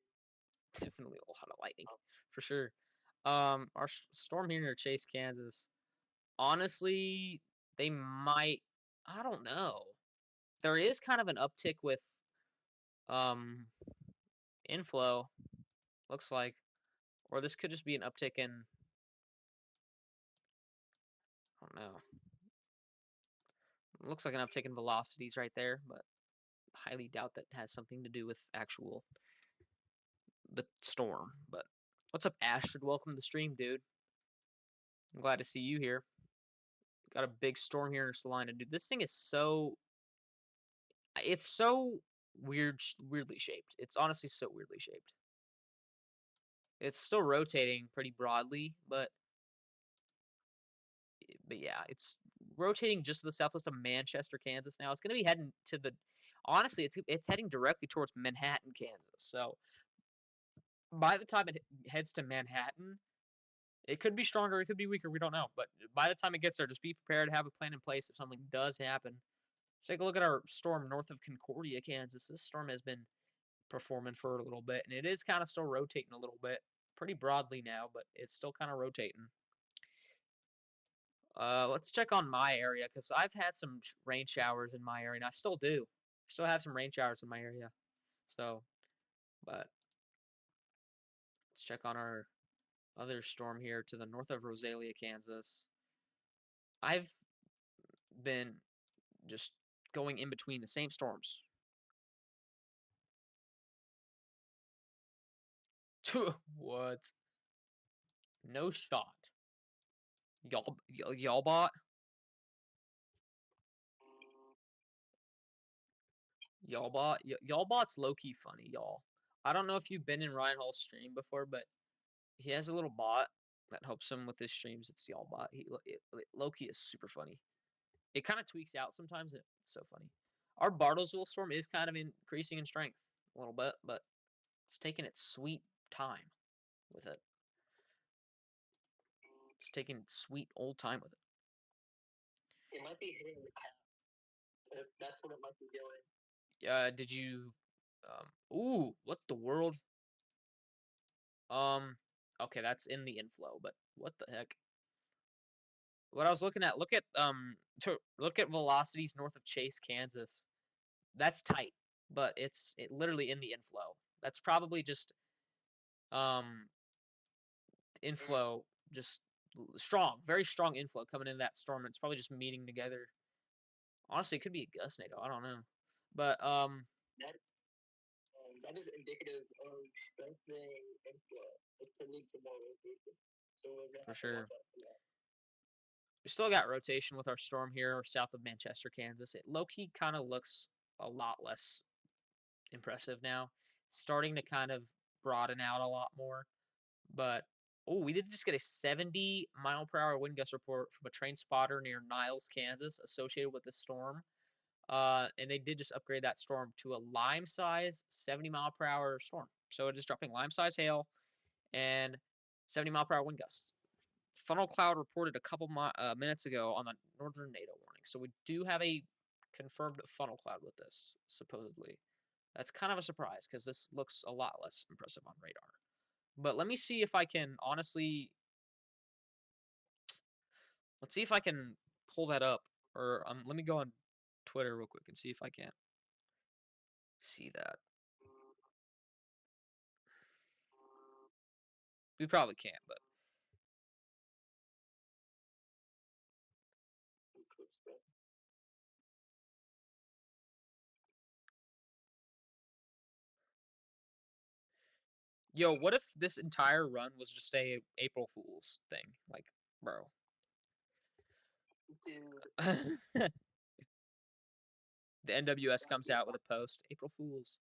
Definitely a lot of lightning, for sure. Our storm here near Chase, Kansas. Honestly, they might. I don't know. There is kind of an uptick with um inflow. Looks like, or this could just be an uptick in. I don't know. It looks like an uptick in velocities right there, but highly doubt that has something to do with actual the storm. But what's up, Astrid? Welcome to the stream, dude. I'm glad to see you here. Got a big storm here in Salina, dude. This thing is so it's so weirdly shaped. It's honestly so weirdly shaped. It's still rotating pretty broadly, but yeah, it's rotating just to the southwest of Manchester, Kansas now. It's going to be heading to the honestly, it's heading directly towards Manhattan, Kansas. So by the time it heads to Manhattan, it could be stronger, it could be weaker, we don't know. But by the time it gets there, just be prepared, have a plan in place if something does happen. Let's take a look at our storm north of Concordia, Kansas. This storm has been performing for a little bit, and it is kind of still rotating a little bit, pretty broadly now, but it's still kind of rotating. Let's check on my area because I've had some rain showers in my area, and I still do. Still have some rain showers in my area. So, but let's check on our other storm here to the north of Rosalia, Kansas. I've been just going in between the same storms. What? No shot. Y'all bot? Y'all bot's low key funny, y'all. I don't know if you've been in Ryan Hall's stream before, but he has a little bot that helps him with his streams. It's y'all bot. Low key is super funny. It kind of tweaks out sometimes. It's so funny. Our Bartlesville storm is kind of increasing in strength a little bit, but it's taking its sweet time with it. It's taking sweet old time with it. It might be hitting the cap. That's what it might be doing. Did you? Ooh, what the world? Okay, that's in the inflow, but what the heck? What I was looking at, look at velocities north of Chase, Kansas. That's tight, but it's literally in the inflow. That's probably just um inflow, just strong, very strong inflow coming in that storm. It's probably just meeting together. Honestly, it could be a gust NATO. I don't know, but That that is indicative of strengthening inflow. It's the need for more rotation. So we're gonna for have to sure. watch out for that. We still got rotation with our storm here south of Manchester, Kansas. It low key kind of looks a lot less impressive now. Starting to kind of broaden out a lot more. But oh, we did just get a 70-mile-per-hour wind gust report from a train spotter near Niles, Kansas, associated with the storm. And they did just upgrade that storm to a lime size 70-mile-per-hour storm. So it is dropping lime size hail and 70-mile-per-hour wind gusts. Funnel cloud reported a couple minutes ago on the northern NATO warning. So we do have a confirmed funnel cloud with this, supposedly. That's kind of a surprise because this looks a lot less impressive on radar. But let me see if I can honestly. Let's see if I can pull that up. Or let me go on Twitter real quick and see if I can see that. We probably can't, but yo, what if this entire run was just a April Fool's thing? Like, bro. Dude, The NWS that'd comes be out with a post. April Fools.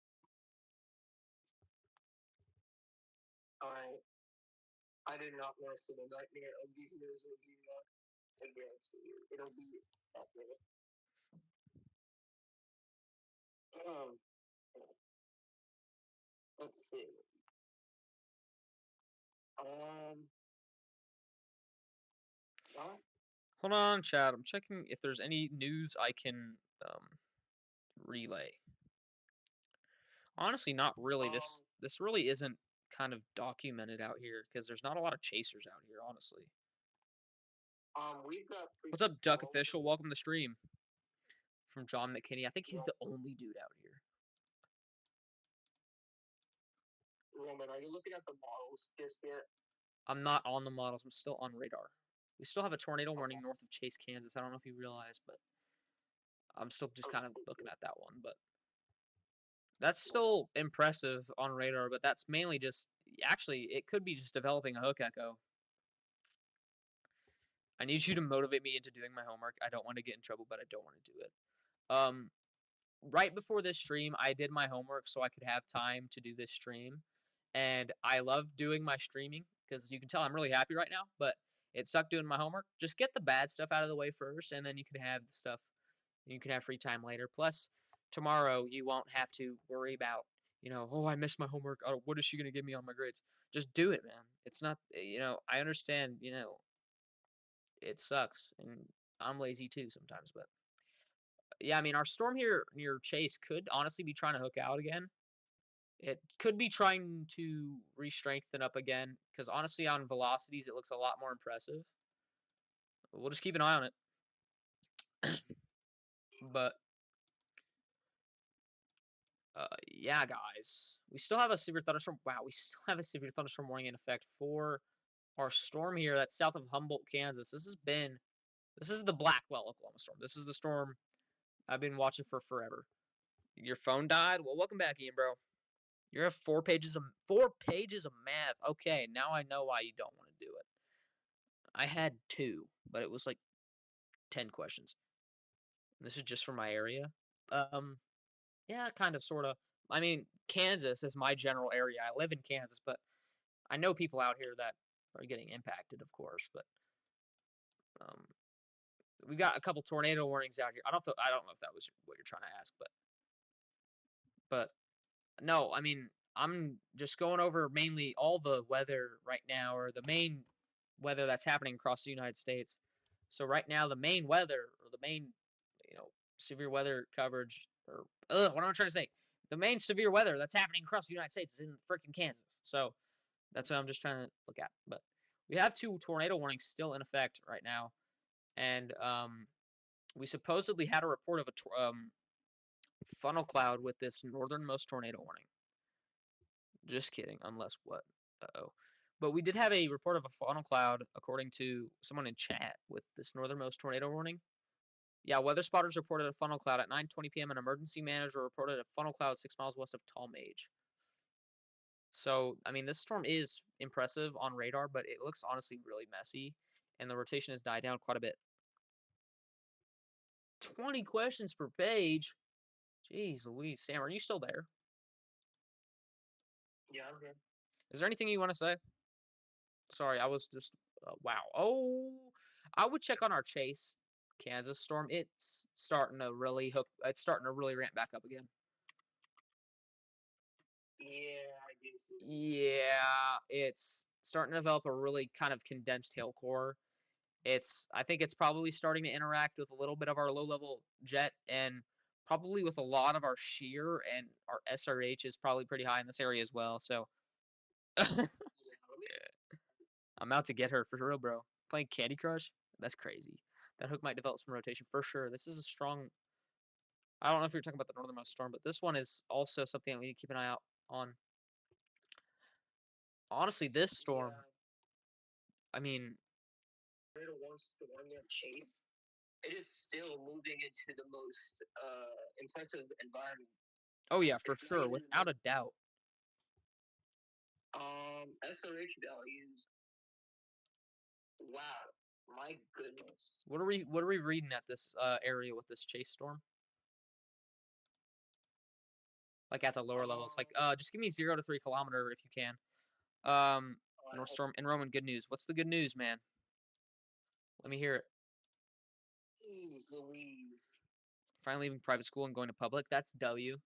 alright. I did not want to see the nightmare of these news will be advanced to you. It'll be that way. Um, let's see. Um, what? Hold on, chat. I'm checking if there's any news I can um, relay. Honestly, not really. Um, This really isn't kind of documented out here because there's not a lot of chasers out here, honestly. we've got What's up, Duck Official? following. Welcome to the stream from John McKinney. I think he's Yeah, the only dude out here. Roman, are you looking at the models just yet? I'm not on the models. I'm still on radar. We still have a tornado warning Okay. north of Chase, Kansas. I don't know if you realize, but I'm still just kind of looking Okay. at that one. But that's Yeah. still impressive on radar. But that's mainly just actually it could be just developing a hook echo. I need you to motivate me into doing my homework. I don't want to get in trouble, but I don't want to do it. Um, right before this stream, I did my homework so I could have time to do this stream. And I love doing my streaming because you can tell I'm really happy right now, but it sucked doing my homework. Just get the bad stuff out of the way first, and then you can have the stuff, you can have free time later. Plus, tomorrow you won't have to worry about, oh, I missed my homework. Oh, what is she going to give me on my grades? Just do it, man. It's not, I understand, it sucks. And I'm lazy too sometimes, but yeah, I mean, our storm here near Chase could honestly be trying to hook out again. It could be trying to re-strengthen up again, because honestly, on velocities, it looks a lot more impressive. We'll just keep an eye on it. But yeah, guys, we still have a severe thunderstorm. Wow, we still have a severe thunderstorm warning in effect for our storm here that's south of Humboldt, Kansas. This is the Blackwell, Oklahoma storm. This is the storm I've been watching for forever. Your phone died? Well, welcome back, Ian, bro. You have 4 pages of math. Okay, now I know why you don't want to do it. I had 2, but it was like 10 questions. This is just for my area. Um, yeah, kind of, sort of. I mean, Kansas is my general area. I live in Kansas, but I know people out here that are getting impacted, of course. But um, we got a couple tornado warnings out here. I don't know if that was what you're trying to ask, but no, I mean, I'm just going over mainly all the weather right now, or the main weather that's happening across the United States. So right now, the main weather, or the main, you know, severe weather coverage, or what am I trying to say? The main severe weather that's happening across the United States is in freaking Kansas. So that's what I'm just trying to look at. But we have 2 tornado warnings still in effect right now, and we supposedly had a report of a funnel cloud with this northernmost tornado warning. Just kidding, unless what? Uh-oh. But we did have a report of a funnel cloud, according to someone in chat, with this northernmost tornado warning. Yeah, weather spotters reported a funnel cloud at 9:20 p.m. An emergency manager reported a funnel cloud 6 miles west of Tallmadge. So, I mean, this storm is impressive on radar, but it looks honestly really messy, and the rotation has died down quite a bit. 20 questions per page? Jeez Louise. Sam, are you still there? Yeah, I'm here. Is there anything you want to say? Sorry, I was just wow. Oh, I would check on our Chase, Kansas storm. It's starting to really hook. It's starting to really ramp back up again. Yeah, I do see that. Yeah, it's starting to develop a really kind of condensed hail core. I think it's probably starting to interact with a little bit of our low-level jet, and probably with a lot of our shear, and our SRH is probably pretty high in this area as well. So I'm out to get her for real, bro. Playing Candy Crush? That's crazy. That hook might develop some rotation for sure. This is a strong. I don't know if you're talking about the northernmost storm, but this one is also something that we need to keep an eye out on. Honestly, this storm. I mean, Wants to run that chase. It is still moving into the most impressive environment. oh yeah, for sure, without a doubt. SRH values. Wow, my goodness. What are we reading at this area with this chase storm? Like at the lower levels, like just give me 0 to 3 kilometer if you can. North Storm and Roman, good news. What's the good news, man? Let me hear it. Jeez Louise. Finally leaving private school and going to public. That's W.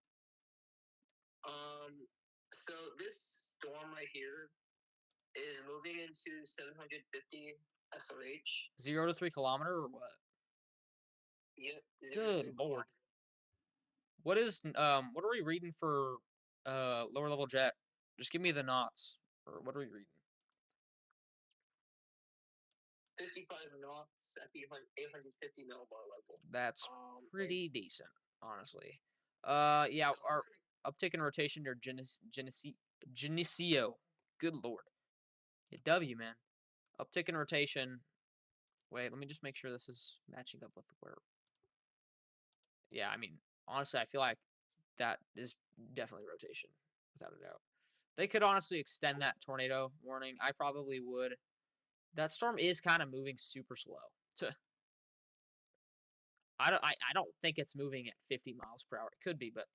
So this storm right here is moving into 750 SRH. 0 to 3 kilometer or what? Yep. Good lord. What are we reading for lower level jet? Just give me the knots. Or what are we reading? 55 knots at the 850 millibar level. That's pretty decent, honestly. Yeah, our uptick in rotation near Geneseo. Good lord. W, man. Uptick in rotation. Wait, let me just make sure this is matching up with where. Yeah, I mean, honestly, I feel like that is definitely rotation, without a doubt. They could honestly extend that tornado warning. I probably would. That storm is kind of moving super slow. I don't think it's moving at 50 miles per hour. It could be, but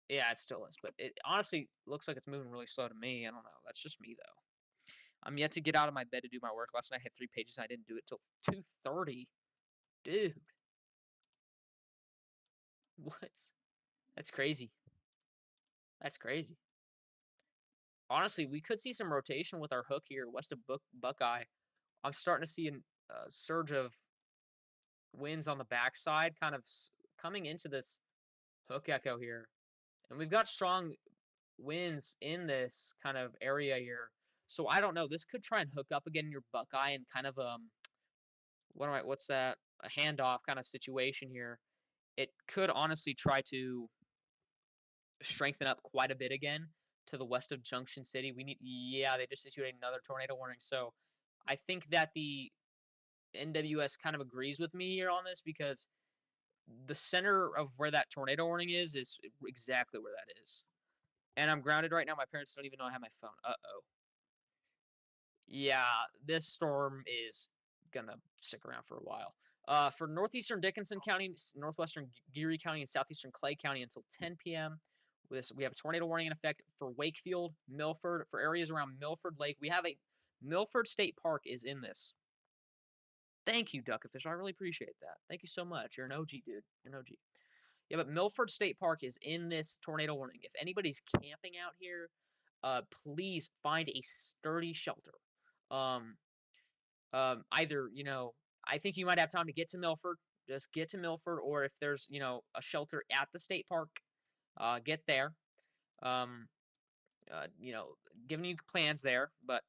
yeah, it still is. But it honestly looks like it's moving really slow to me. I don't know. That's just me though. I'm yet to get out of my bed to do my work. Last night I had 3 pages. I didn't do it till 2:30. Dude, what? That's crazy. That's crazy. Honestly, we could see some rotation with our hook here west of Buckeye. I'm starting to see a surge of winds on the backside, kind of coming into this hook echo here. And we've got strong winds in this kind of area here. So I don't know. This could try and hook up again in your Buckeye and kind of what's that? A handoff kind of situation here. It could honestly try to strengthen up quite a bit again to the west of Junction City. Yeah, they just issued another tornado warning. So I think that the NWS kind of agrees with me here on this because the center of where that tornado warning is exactly where that is. And I'm grounded right now. My parents don't even know I have my phone. Uh-oh. Yeah, this storm is gonna stick around for a while. For northeastern Dickinson County, northwestern Geary County, and southeastern Clay County until 10 p.m. We have a tornado warning in effect for Wakefield, Milford, for areas around Milford Lake. We have a Milford State Park is in this. Thank you, Duck Official. I really appreciate that. Thank you so much. You're an OG, dude. You're an OG. Yeah, but Milford State Park is in this tornado warning. If anybody's camping out here, please find a sturdy shelter. Um, either, I think you might have time to get to Milford. Just get to Milford, or if there's, a shelter at the state park, get there. Um, you know, giving you plans there, but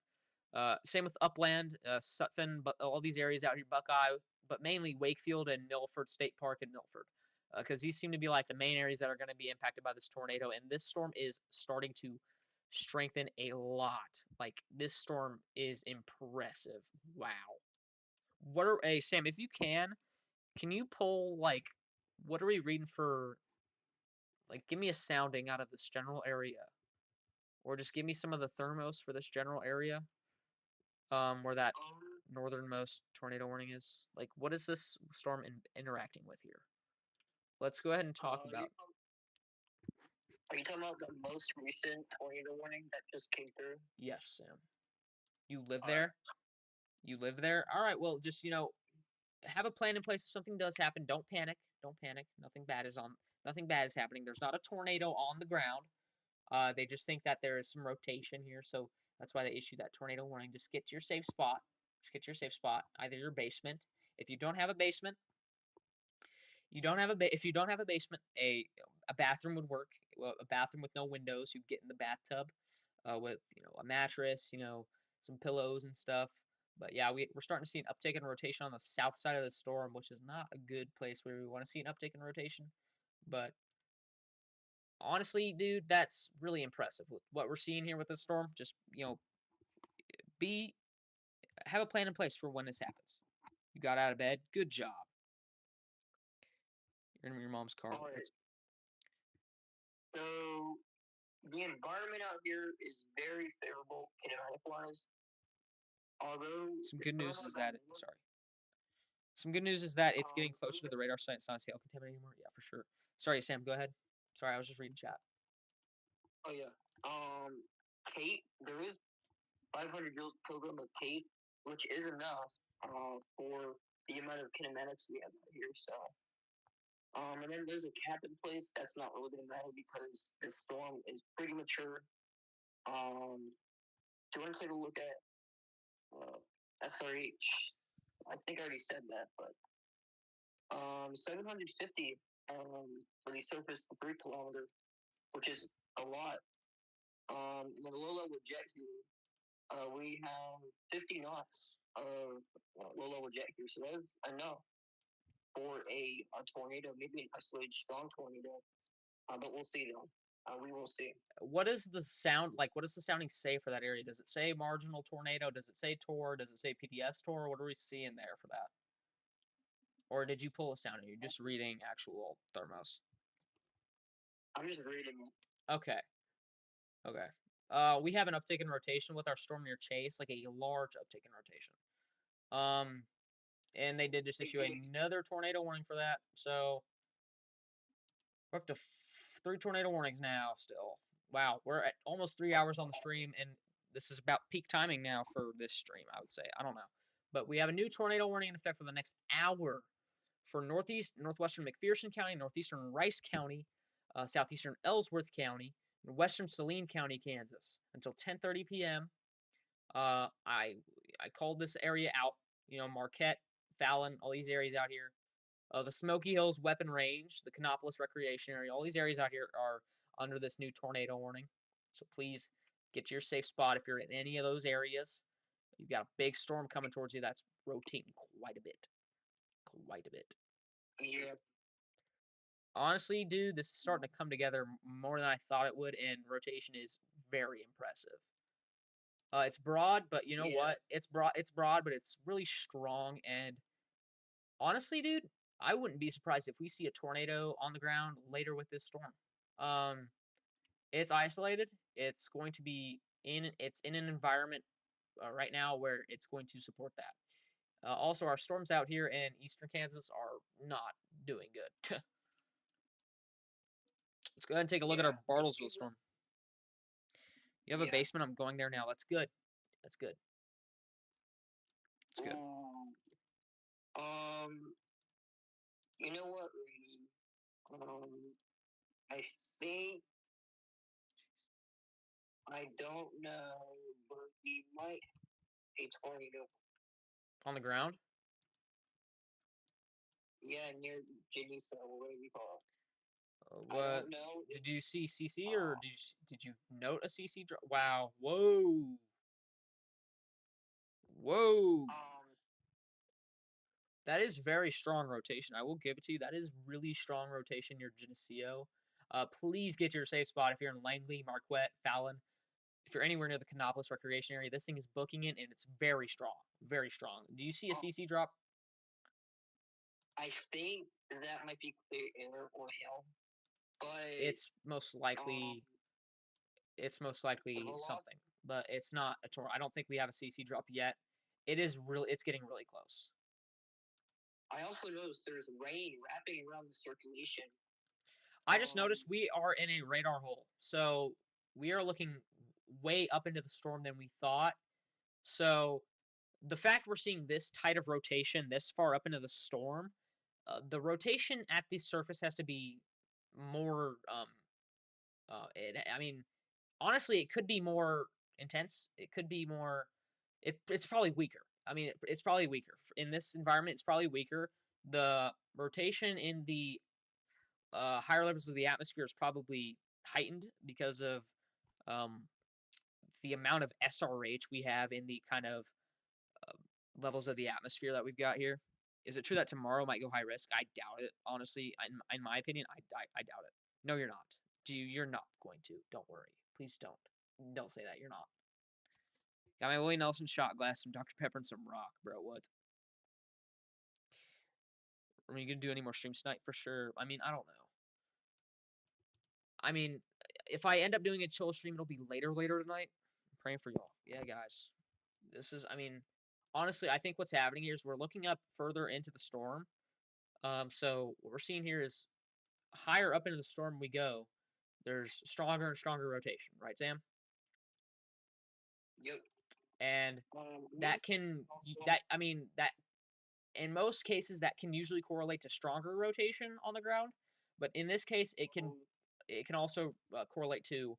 same with Upland, Sutphin, but all these areas out here, Buckeye, but mainly Wakefield and Milford State Park and Milford, because these seem to be like the main areas that are going to be impacted by this tornado. And this storm is starting to strengthen a lot. Like this storm is impressive. Wow. Hey Sam, if you can you pull like what are we reading for? Like, give me a sounding out of this general area, or just give me some of the thermos for this general area. Where that northernmost tornado warning is. Like, what is this storm interacting with here? Let's go ahead and talk about. Are you talking about the most recent tornado warning that just came through? Yes, Sam. You live there? You live there? All right, well, just, have a plan in place if something does happen. Don't panic. Don't panic. Nothing bad is happening. There's not a tornado on the ground. They just think that there is some rotation here, so that's why they issued that tornado warning. Just get to your safe spot. Just get to your safe spot, either your basement. If you don't have a basement, You don't have if you don't have a basement, a bathroom would work. Well, a bathroom with no windows, you'd get in the bathtub, with a mattress, some pillows and stuff. But yeah, we're starting to see an uptick in rotation on the south side of the storm, which is not a good place where we want to see an uptick in rotation. But honestly, dude, that's really impressive with what we're seeing here with this storm. Just be have a plan in place for when this happens. You got out of bed, good job. You're in your mom's car. All right. So the environment out here is very favorable kinetic wise. Although Some the good storm news is was that on sorry. Some good news is that it's getting some closer to the radar site. It's not hail contaminated anymore. Yeah, for sure. Sorry, Sam. Go ahead. Sorry, I was just reading chat. oh yeah. Tape, there is 500 kilogram of tape, which is enough for the amount of kinematics we have out here. So, and then there's a cap in place. That's not really going to matter because the storm is pretty mature. Do you want to take a look at SRH? I think I already said that, but 750 for the surface 3 kilometer, which is a lot. The low level jet fuel, we have 50 knots of low level jet fuel, so that's enough for a tornado, maybe an isolated strong tornado. But we'll see though. We will see. What is the sound like? What does the sounding say for that area? Does it say marginal tornado? Does it say TOR? Does it say PDS TOR? What are we seeing there for that? Or did you pull a sound and you're just reading actual thermos? I'm just reading it. Okay. Okay. We have an uptick in rotation with our storm near Chase, like a large uptick in rotation. Um, and they did just issue another tornado warning for that. So we're up to 3 tornado warnings now still. Wow, we're at almost 3 hours on the stream, and this is about peak timing now for this stream, I would say. I don't know. But we have a new tornado warning in effect for the next hour for northwestern McPherson County, northeastern Rice County, southeastern Ellsworth County, and western Saline County, Kansas, until 10:30 p.m. I called this area out. Marquette, Fallon, all these areas out here. The Smoky Hills Weapon Range, the Canopolis Recreation Area, all these areas out here are under this new tornado warning. So please get to your safe spot if you're in any of those areas. You've got a big storm coming towards you that's rotating quite a bit. Quite a bit. Yeah. Honestly, dude, this is starting to come together more than I thought it would, and rotation is very impressive. It's broad, but you know what? It's broad, but it's really strong. And honestly, dude, I wouldn't be surprised if we see a tornado on the ground later with this storm. Um, it's isolated. It's going to be it's in an environment right now where it's going to support that. Also, our storms out here in eastern Kansas are not doing good. Let's go ahead and take a look at our Bartlesville storm. You have a basement. I'm going there now. That's good. That's good. That's good. You know what? I think I don't know, but we might a tornado. On the ground? Yeah, near Genisa, what do you call it? I What don't know. did you see CC or did you note a CC drop? Wow. Whoa. Whoa. That is very strong rotation. I will give it to you. That is really strong rotation near Geneseo. Please get to your safe spot if you're in Langley, Marquette, Fallon. If you're anywhere near the Canopolis Recreation Area, this thing is booking it, and it's very strong. Very strong. Do you see a CC drop? I think that might be clear air or hail, but it's most likely something, but it's not a tornado. I don't think we have a CC drop yet. It's getting really close. I also noticed there's rain wrapping around the circulation. I just noticed we are in a radar hole, so we are looking way up into the storm than we thought. So the fact we're seeing this tight of rotation this far up into the storm, the rotation at the surface has to be more. I mean, honestly, it could be more intense. It could be more. It's probably weaker. I mean, it's probably weaker in this environment. It's probably weaker. the rotation in the higher levels of the atmosphere is probably heightened because of um, the amount of SRH we have in the kind of uh, levels of the atmosphere that we've got here. Is it true that tomorrow might go high risk? I doubt it. Honestly, in my opinion, I doubt it. No, you're not. You're not going to. Don't worry. Please don't. Don't say that. You're not. Got my Willie Nelson shot glass, some Dr. Pepper, and some rock, bro. What? Are you gonna do any more streams tonight? For sure. I mean, I don't know. I mean, if I end up doing a chill stream, it'll be later tonight. I'm praying for y'all. Yeah, guys. This is, I mean, honestly, I think what's happening here is we're looking up further into the storm. So what we're seeing here is higher up into the storm we go, there's stronger and stronger rotation, right, Sam? Yep. And Me that can also. that I mean that in most cases that can usually correlate to stronger rotation on the ground, but in this case it can also correlate to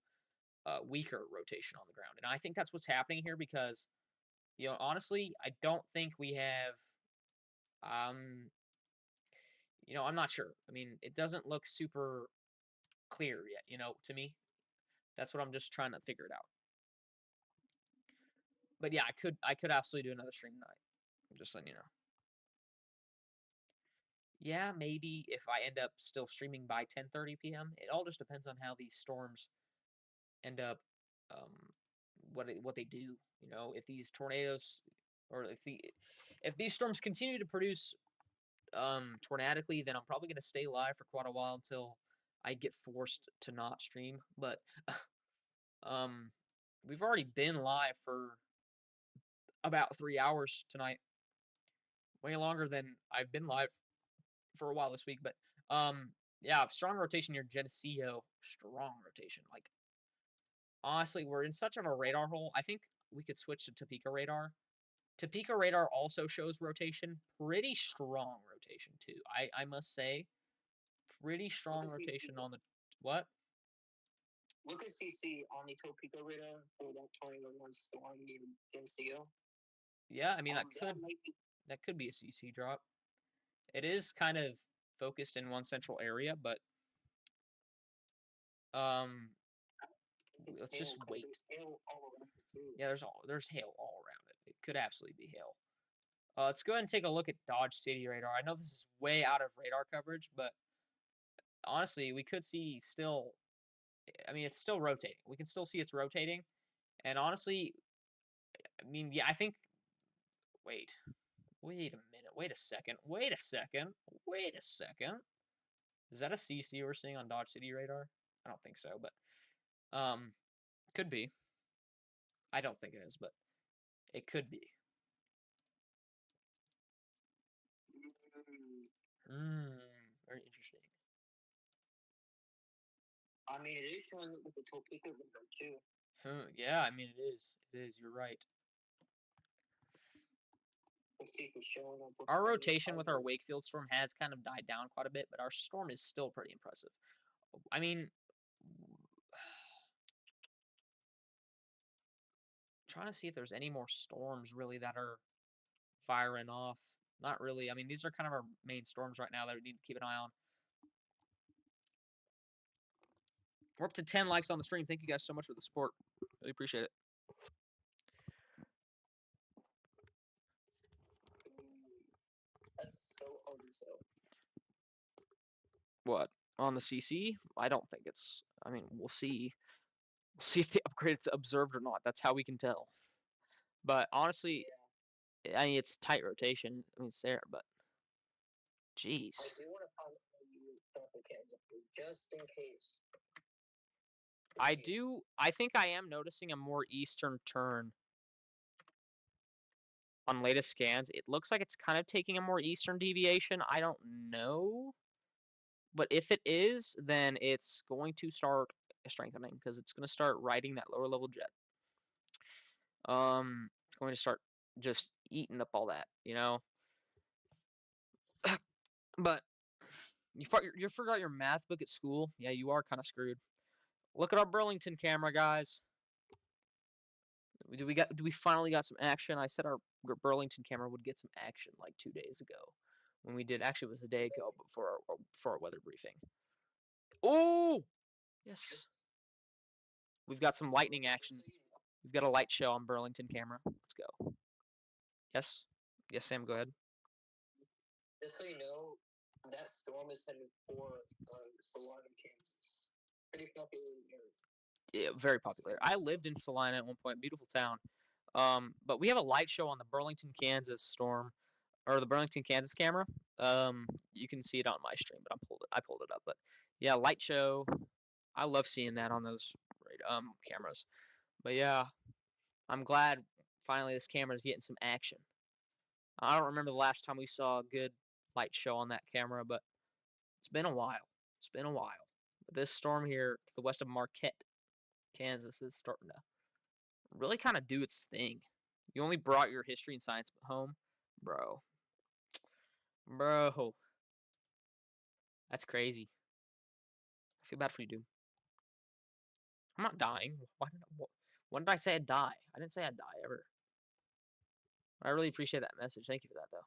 weaker rotation on the ground. And I think that's what's happening here because honestly, I don't think we have um I'm not sure. I mean, it doesn't look super clear yet, to me. That's what I'm just trying to figure it out. But yeah, I could absolutely do another stream tonight. I'm just letting you know. Yeah, maybe if I end up still streaming by 10:30 p.m. It all just depends on how these storms end up, um, what they do. If these tornadoes or if these storms continue to produce tornadically, then I'm probably gonna stay live for quite a while until I get forced to not stream. But um, we've already been live for about 3 hours tonight, way longer than I've been live for a while this week. But yeah, strong rotation near Geneseo, strong rotation. Like honestly, we're in such of a radar hole. I think we could switch to Topeka radar. Topeka radar also shows rotation, pretty strong rotation too. I must say, pretty Look strong at CC. rotation on the what? Look at CC on the Topeka radar for that 21 storm near Geneseo. Yeah, I mean That that could be a CC drop. It is kind of focused in one central area, but um, it's let's hail just because wait. there's hail all around it too. Yeah, there's hail all around it. It could absolutely be hail. Let's go ahead and take a look at Dodge City radar. I know this is way out of radar coverage, but honestly, we could see still. I mean, it's still rotating. We can still see it's rotating, and honestly, I mean, yeah, I think. Wait a minute. Wait a second. Wait a second. Wait a second. Is that a CC we're seeing on Dodge City radar? I don't think so, but could be. I don't think it is, but it could be. Hmm. Very interesting. I mean, it is showing up with the Topeka radar too. Yeah, I mean it is. It is. You're right. Let's see if it's showing up with Our any rotation with our other. Wakefield storm has kind of died down quite a bit, but our storm is still pretty impressive. I mean, trying to see if there's any more storms really that are firing off. Not really. I mean, these are kind of our main storms right now that we need to keep an eye on. We're up to 10 likes on the stream. Thank you guys so much for the support. Really appreciate it. That's so hard to tell. What? On the CC? I don't think it's. I mean, we'll see. We'll see if they upgrade it to observed or not. That's how we can tell. But honestly, I mean, it's tight rotation. I mean, it's there, but jeez. I do want to find out you traffic cams up here, just in case. I do. I think I am noticing a more eastern turn on latest scans. It looks like it's kind of taking a more eastern deviation. I don't know. But if it is, then it's going to start strengthening because it's going to start riding that lower level jet. It's going to start just eating up all that. But you forgot your math book at school. Yeah, you are kind of screwed. Look at our Burlington camera, guys. Do we finally got some action? I said our Burlington camera would get some action like 2 days ago. when we did. Actually, it was a day ago before our weather briefing. Oh, yes. We've got some lightning action. We've got a light show on Burlington camera. Let's go. Yes. Yes, Sam, go ahead. Just so you know, that storm is headed for Salina, Kansas. Pretty popular area. Yeah, very popular. I lived in Salina at one point, beautiful town. But we have a light show on the Burlington, Kansas storm, or the Burlington, Kansas camera. You can see it on my stream, but I pulled it up. But yeah, light show. I love seeing that on those cameras. But yeah, I'm glad finally this camera's getting some action. I don't remember the last time we saw a good light show on that camera, but it's been a while. It's been a while. But this storm here to the west of Marquette, Kansas, is starting to really kind of do its thing. You only brought your history and science home, bro. Bro, that's crazy. I feel bad for you, dude. I'm not dying. When did I say I'd die? I didn't say I'd die ever. I really appreciate that message. Thank you for that, though.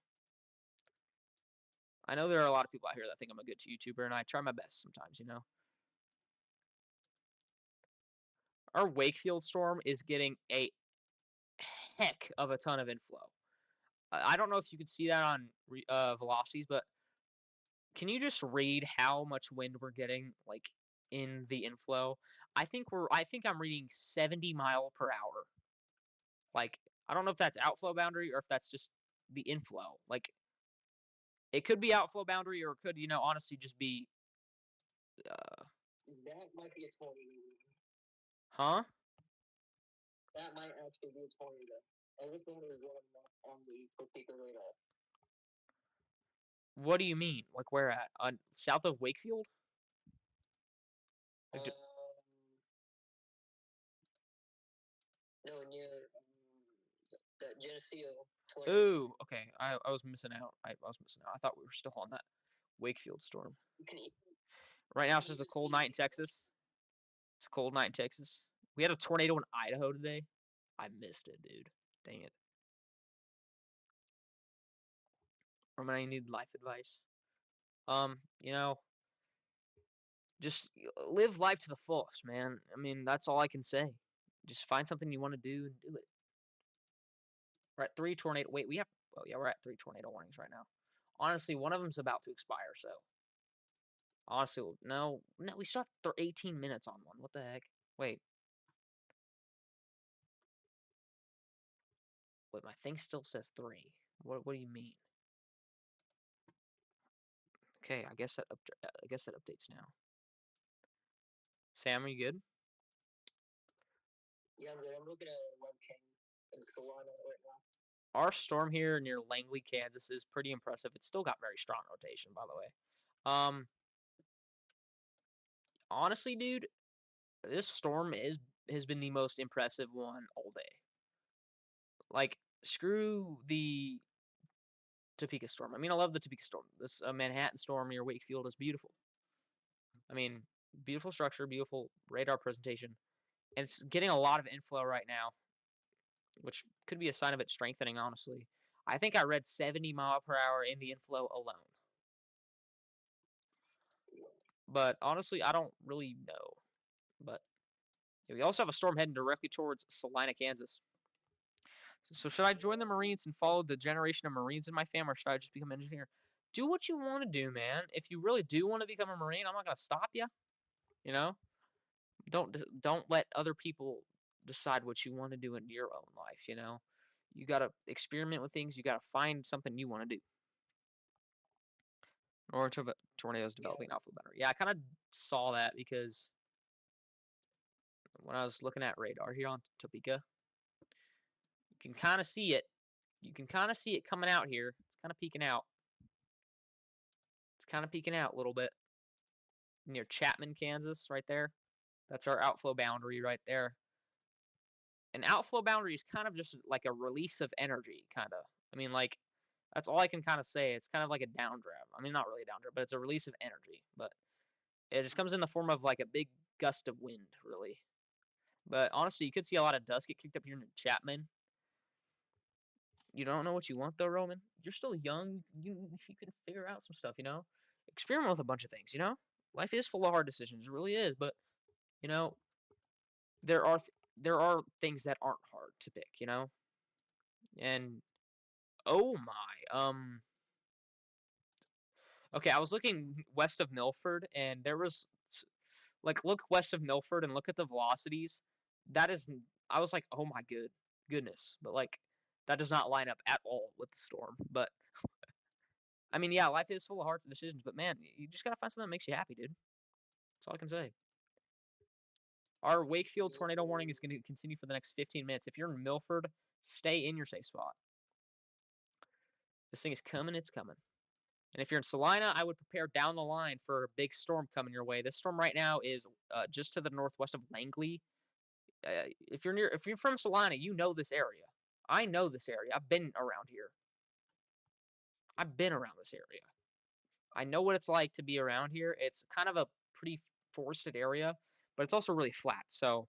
I know there are a lot of people out here that think I'm a good YouTuber, and I try my best sometimes, you know. Our Wakefield storm is getting a heck of a ton of inflow. I don't know if you could see that on velocities, but can you just read how much wind we're getting, like, in the inflow? I think I'm reading 70 mph. Like, I don't know if that's outflow boundary or if that's just the inflow. Like, it could be outflow boundary or it could, honestly just be. That might be a tornado. Huh? That might actually be a tornado. Everything is going on the Topeka radar. What do you mean? Like, where at? South of Wakefield? Like, no, near the Geneseo tornado. Ooh, okay. I was missing out. I was missing out. I thought we were still on that Wakefield storm. Right now, it's just a cold night in Texas. It's a cold night in Texas. We had a tornado in Idaho today. I missed it, dude. Dang it. Or I need life advice. You know, just live life to the fullest, man. I mean, that's all I can say. Just find something you want to do and do it. We're at 3 tornado. Wait, we have. Oh yeah, we're at 3 tornado warnings right now. Honestly, one of them's about to expire, so. Honestly, no, we still have 18 minutes on one. What the heck? Wait. Wait, my thing still says 3. What do you mean? Okay, I guess that updates now. Sam, are you good? Yeah, I'm looking at a webcam in Salina right now. Our storm here near Langley, Kansas is pretty impressive. It's still got very strong rotation, by the way. Honestly, dude, this storm has been the most impressive one all day. Like, screw the Topeka storm. I mean, I love the Topeka storm. This Manhattan storm near Wakefield is beautiful. I mean, beautiful structure, beautiful radar presentation, and it's getting a lot of inflow right now, which could be a sign of it strengthening, honestly. I think I read 70 mph in the inflow alone. But honestly, I don't really know. But yeah, we also have a storm heading directly towards Salina, Kansas. So should I join the Marines and follow the generation of Marines in my family, or should I just become an engineer? Do what you want to do, man. If you really do want to become a Marine, I'm not gonna stop you. You know, don't let other people decide what you want to do in your own life. You know, you gotta experiment with things. You gotta find something you want to do. Or tornadoes developing an alpha boundary. Yeah, I kind of saw that because when I was looking at radar here on Topeka, you can kind of see it. You can kind of see it coming out here. It's kind of peeking out. It's kind of peeking out a little bit near Chapman, Kansas, right there. That's our outflow boundary right there. An outflow boundary is kind of just like a release of energy, kind of. I mean, like, that's all I can kind of say. It's kind of like a downdraft. I mean, not really a downdraft, but it's a release of energy. But it just comes in the form of like a big gust of wind, really. But honestly, you could see a lot of dust get kicked up here in Chapman. You don't know what you want though, Roman. You're still young. You can figure out some stuff. Experiment with a bunch of things. Life is full of hard decisions. It really is. But you know, there are things that aren't hard to pick. And oh my, okay, I was looking west of Milford, and there was like look west of Milford and look at the velocities. That is, I was like, oh my goodness, but like that does not line up at all with the storm. But I mean, yeah, life is full of hard decisions, but man, you just gotta find something that makes you happy, dude. That's all I can say. Our Wakefield tornado warning is going to continue for the next 15 minutes. If you're in Milford, stay in your safe spot. This thing is coming, it's coming. And if you're in Salina, I would prepare down the line for a big storm coming your way. This storm right now is just to the northwest of Langley. If you're from Salina, you know this area. I know this area. I've been around here. I've been around this area. I know what it's like to be around here. It's kind of a pretty forested area, but it's also really flat. So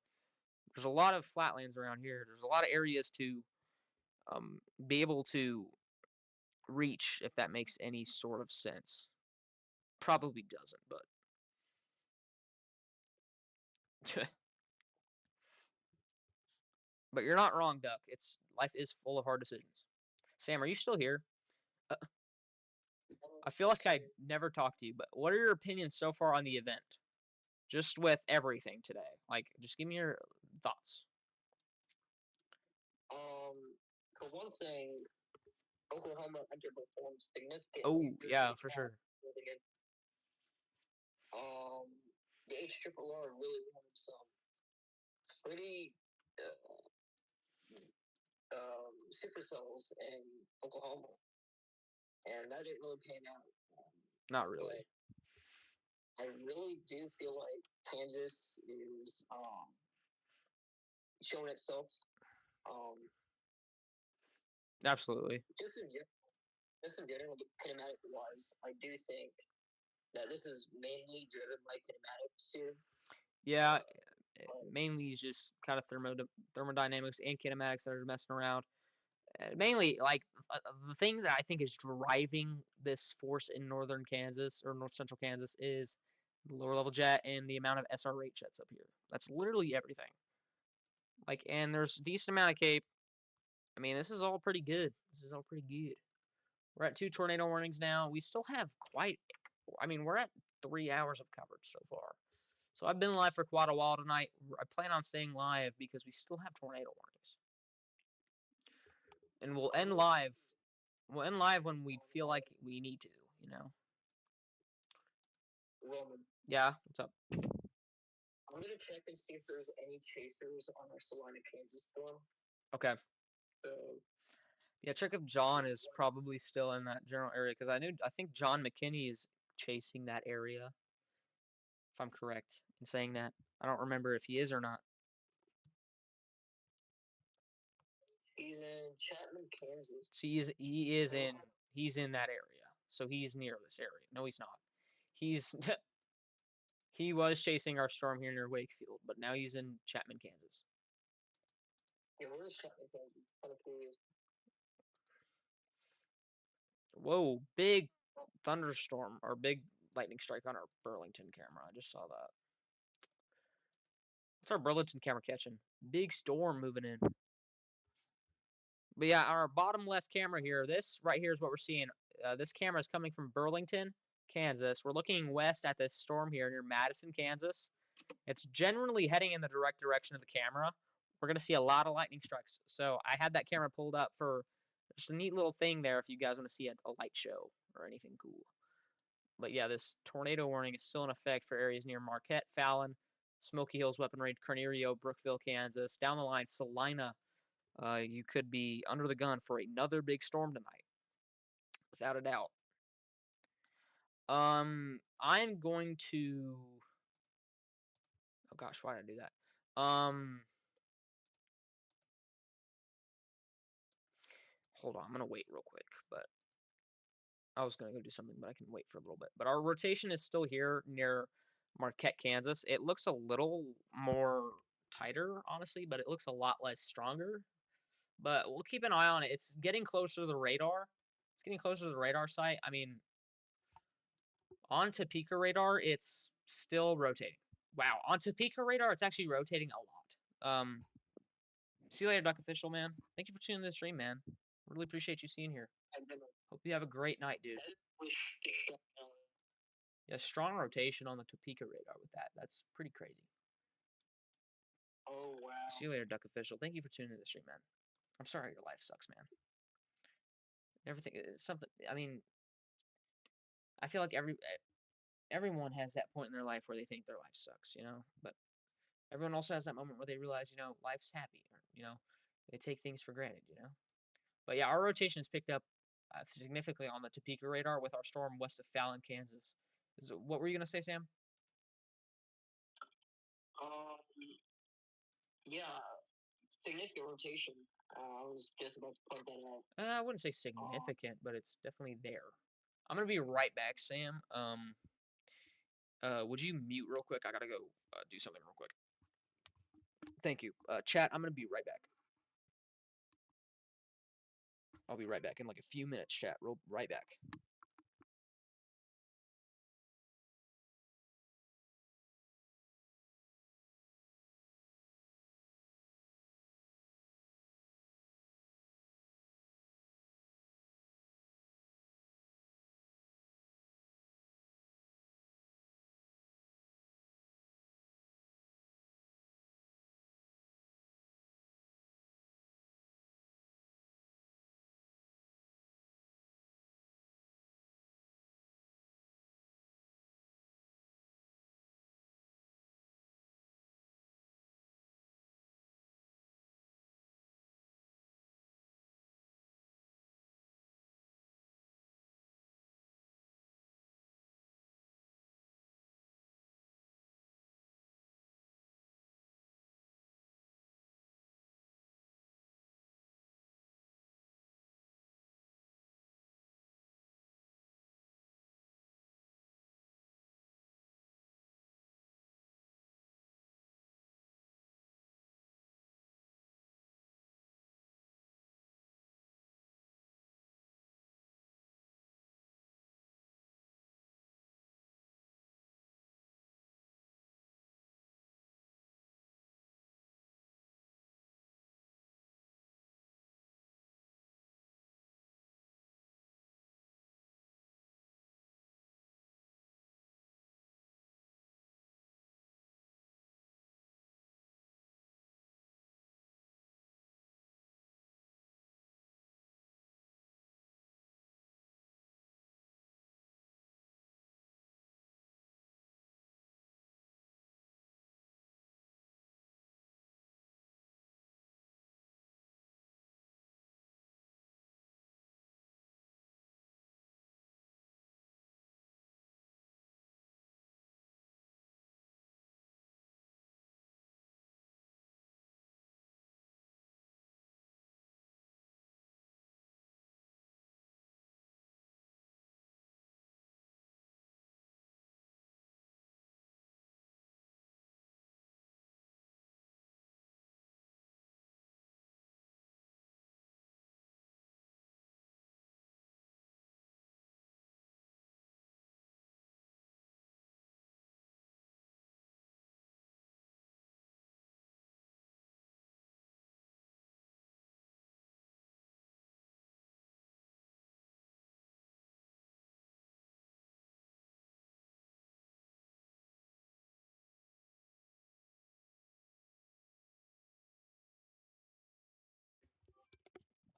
there's a lot of flatlands around here. There's a lot of areas to be able to reach, if that makes any sort of sense. Probably doesn't, but but you're not wrong, Duck. It's life is full of hard decisions. Sam, are you still here? Uh, I feel like I never talked to you, but what are your opinions so far on the event? Just with everything today. Like, just give me your thoughts. For one thing, Oklahoma underperformed significantly Oh, during yeah, the for sure. um, the HRRR really wanted some pretty supercells in Oklahoma, and that didn't really pan out. Not really. But I really do feel like Kansas is showing itself. Um, Absolutely. just in general, kinematic wise, I do think that this is mainly driven by kinematics here. Yeah, mainly is just kind of thermodynamics and kinematics that are messing around. Mainly, like the thing that I think is driving this force in northern Kansas or north central Kansas is the lower level jet and the amount of SR8 jets up here. That's literally everything. Like, and there's a decent amount of Cape. I mean, this is all pretty good. This is all pretty good. We're at 2 tornado warnings now. We still have quite. I mean, we're at 3 hours of coverage so far. So I've been live for quite a while tonight. I plan on staying live because we still have tornado warnings. And we'll end live. We'll end live when we feel like we need to, you know? Roman, Yeah, what's up? I'm gonna check and see if there's any chasers on our Salina, Kansas storm. Okay. So Yeah, check if John is probably still in that general area because I think John McKinney is chasing that area. If I'm correct in saying that. I don't remember if he is or not. he's in Chapman, Kansas. So he's in that area. So he's near this area. No, he's not. He's he was chasing our storm here near Wakefield, but now he's in Chapman, Kansas. Yeah, where is Chapman, Kansas? Kind of curious. Whoa, big thunderstorm or big lightning strike on our Burlington camera. I just saw that. What's our Burlington camera catching? Big storm moving in. But yeah, our bottom left camera here, this right here is what we're seeing. This camera is coming from Burlington, Kansas. We're looking west at this storm here near Madison, Kansas. It's generally heading in the direct direction of the camera. We're going to see a lot of lightning strikes. So I had that camera pulled up for just a neat little thing there if you guys want to see a light show or anything cool. But yeah, this tornado warning is still in effect for areas near Marquette, Fallon, Smoky Hills Weapon Range, Carnerio, Brookville, Kansas. Down the line, Salina. You could be under the gun for another big storm tonight, without a doubt. I'm going to. Oh gosh, why did I do that? Hold on, I'm gonna wait real quick, but I was gonna go do something, but I can wait for a little bit. But our rotation is still here near Marquette, Kansas. It looks a little more tighter, honestly, but it looks a lot less stronger. but we'll keep an eye on it. It's getting closer to the radar. It's getting closer to the radar site. I mean, on Topeka radar, it's still rotating. Wow, on Topeka radar, it's actually rotating a lot. See you later, Duck Official, man. Thank you for tuning in to the stream, man. Really appreciate you seeing here. Hope you have a great night, dude. Yeah, strong rotation on the Topeka radar with that. That's pretty crazy. Oh, wow. See you later, Duck Official. Thank you for tuning in to the stream, man. I'm sorry your life sucks, man. Everything is something. I mean, I feel like everyone has that point in their life where they think their life sucks, you know. But everyone also has that moment where they realize, you know, life's happy, or you know, they take things for granted, you know. But yeah, our rotation has picked up significantly on the Topeka radar with our storm west of Fallon, Kansas. What were you gonna say, Sam? Um, yeah, significant rotation. I was just about to point that out. I wouldn't say significant, but it's definitely there. I'm gonna be right back, Sam. Would you mute real quick? I gotta go do something real quick. Thank you. Chat, I'm gonna be right back. I'll be right back in like a few minutes, chat. Right back.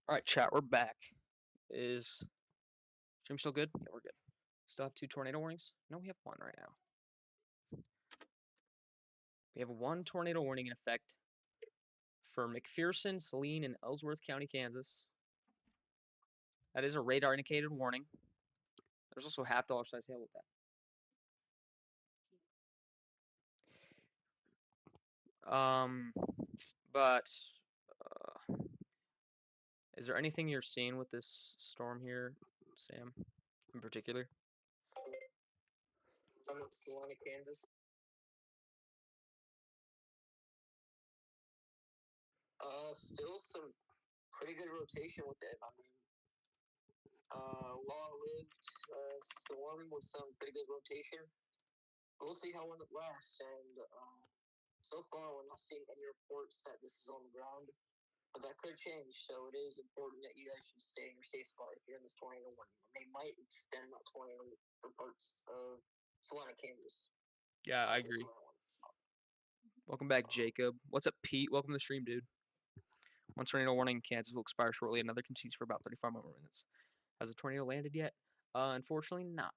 All right, chat. We're back. Is stream still good? Yeah, we're good. Still have 2 tornado warnings? No, we have 1 right now. We have 1 tornado warning in effect for McPherson, Saline, and Ellsworth County, Kansas. That is a radar indicated warning. There's also half dollar size hail with that. But is there anything you're seeing with this storm here, Sam, in particular? Salina, Kansas. Still some pretty good rotation with it. I mean, long-lived storm with some pretty good rotation. We'll see how long it lasts, and so far we're not seeing any reports that this is on the ground, but that could change. So it is important that you guys should stay in your safe spot if you're in this tornado warning. And they might extend that tornado for parts of Salina, Kansas. Yeah, I agree. Welcome back, Jacob. What's up, Pete? Welcome to the stream, dude. One tornado warning in Kansas will expire shortly. Another continues for about 35 more minutes. Has a tornado landed yet? Unfortunately not.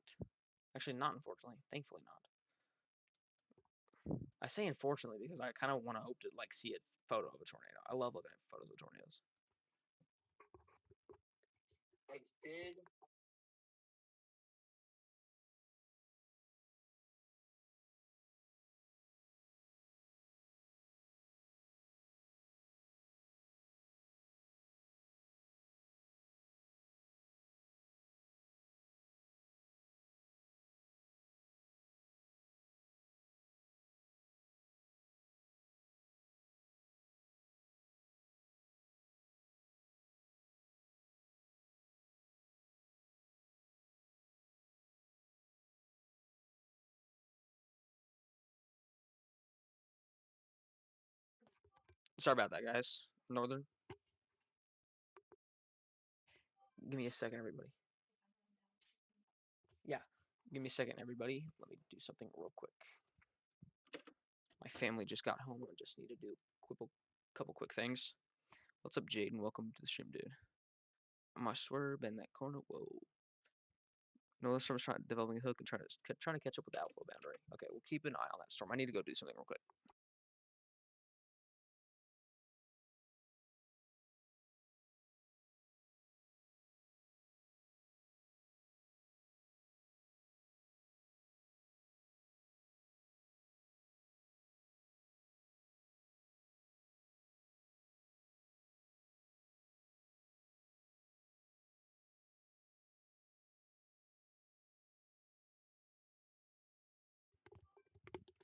Actually, not unfortunately. Thankfully not. I say unfortunately because I kind of want to hope to like see a photo of a tornado. I love looking at photos of tornadoes. I did. Sorry about that, guys. Northern. Give me a second, everybody. Yeah, give me a second, everybody. Let me do something real quick. My family just got home. I just need to do a couple quick things. What's up, Jaden? Welcome to the stream, dude. I must swerve in that corner. Whoa. No, storm's trying developing a hook and trying to catch up with the outflow boundary. Okay, we'll keep an eye on that storm. I need to go do something real quick.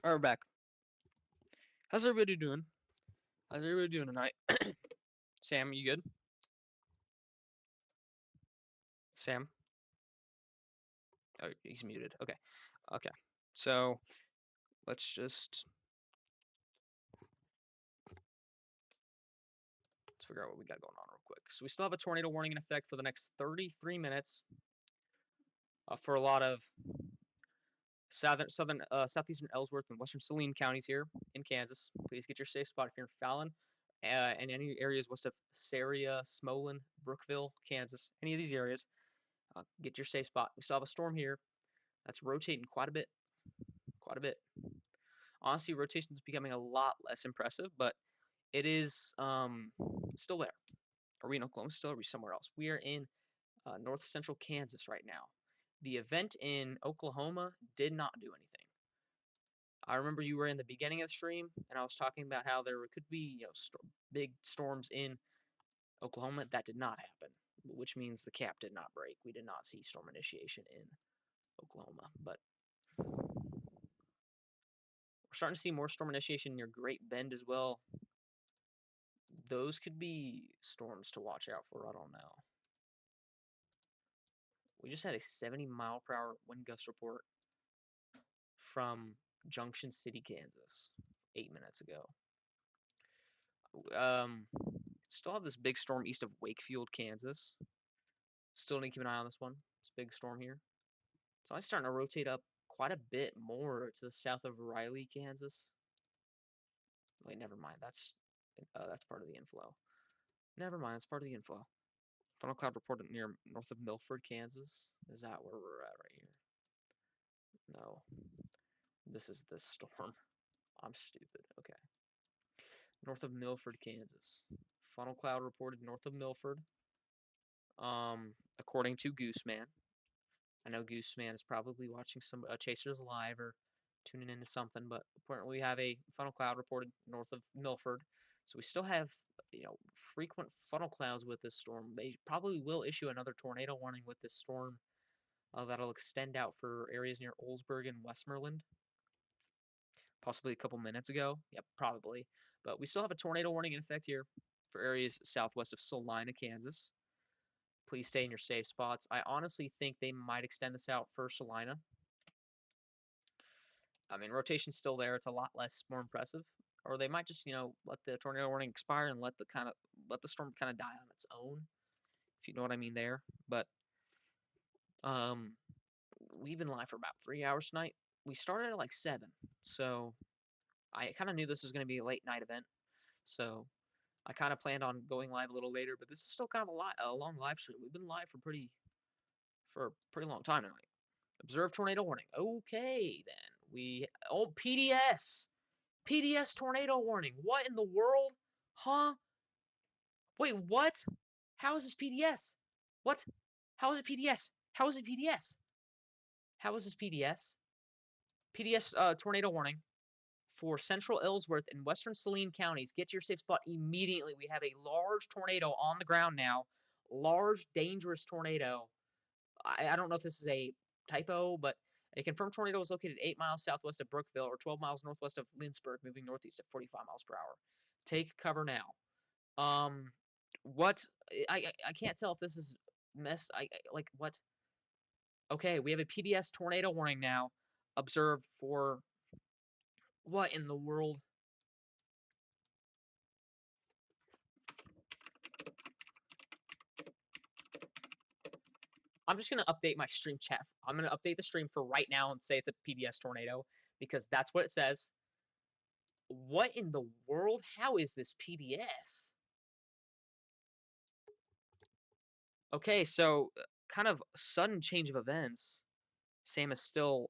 All right, we're back. How's everybody doing? How's everybody doing tonight? Sam, you good? Sam? Oh, he's muted. Okay. Okay. So let's figure out what we got going on real quick. So we still have a tornado warning in effect for the next 33 minutes for a lot of southeastern Ellsworth and western Saline counties here in Kansas. Please get your safe spot if you're in Fallon and any areas west of Saria, Smolin, Brookville, Kansas. Any of these areas, get your safe spot. We still have a storm here that's rotating quite a bit. Quite a bit. Honestly, rotation is becoming a lot less impressive, but it is still there. Are we in Oklahoma still? Or are we somewhere else? We are in north central Kansas right now. The event in Oklahoma did not do anything. I remember you were in the beginning of the stream, and I was talking about how there could be big storms in Oklahoma. That did not happen, which means the cap did not break. We did not see storm initiation in Oklahoma, but we're starting to see more storm initiation near Great Bend as well. Those could be storms to watch out for. I don't know. We just had a 70-mile-per-hour wind gust report from Junction City, Kansas, 8 minutes ago. Still have this big storm east of Wakefield, Kansas. Still need to keep an eye on this one. This big storm here. So I'm starting to rotate up quite a bit more to the south of Riley, Kansas. Wait, never mind. That's part of the inflow. Never mind. That's part of the inflow. Funnel cloud reported near north of Milford, Kansas. Is that where we're at right here? No. This is this storm. I'm stupid. Okay. North of Milford, Kansas. Funnel cloud reported north of Milford. According to Gooseman. I know Gooseman is probably watching some Chasers Live or tuning into something, but apparently we have a funnel cloud reported north of Milford. So we still have, frequent funnel clouds with this storm. They probably will issue another tornado warning with this storm that'll extend out for areas near Olsburg and Westmoreland. Possibly a couple minutes ago. Yep, probably. But we still have a tornado warning in effect here. for areas southwest of Salina, Kansas. Please stay in your safe spots. I honestly think they might extend this out for Salina. I mean, rotation's still there. It's a lot less more impressive. Or they might just, let the tornado warning expire and let the storm kind of die on its own, if you know what I mean there. But um, we've been live for about 3 hours tonight. We started at like 7, so I kind of knew this was going to be a late night event. So I kind of planned on going live a little later, but this is still kind of a long live stream. We've been live for a pretty long time tonight. Observe tornado warning. Okay, then PDS tornado warning. What in the world? Huh? Wait, what? How is this PDS? What? How is it PDS? How is it PDS? How is this PDS? PDS tornado warning for central Ellsworth and western Saline counties. Get to your safe spot immediately. We have a large tornado on the ground now. Large, dangerous tornado. I don't know if this is a typo, but a confirmed tornado is located 8 miles southwest of Brookville or 12 miles northwest of Lindsborg, moving northeast at 45 miles per hour. Take cover now. What? I can't tell if this is like what? Okay, we have a PDS tornado warning now. Observed for what in the world? I'm just gonna update my stream chat. I'm gonna update the stream for right now and say it's a PDS tornado because that's what it says. What in the world? How is this PDS? Okay, so kind of sudden change of events. Sam is still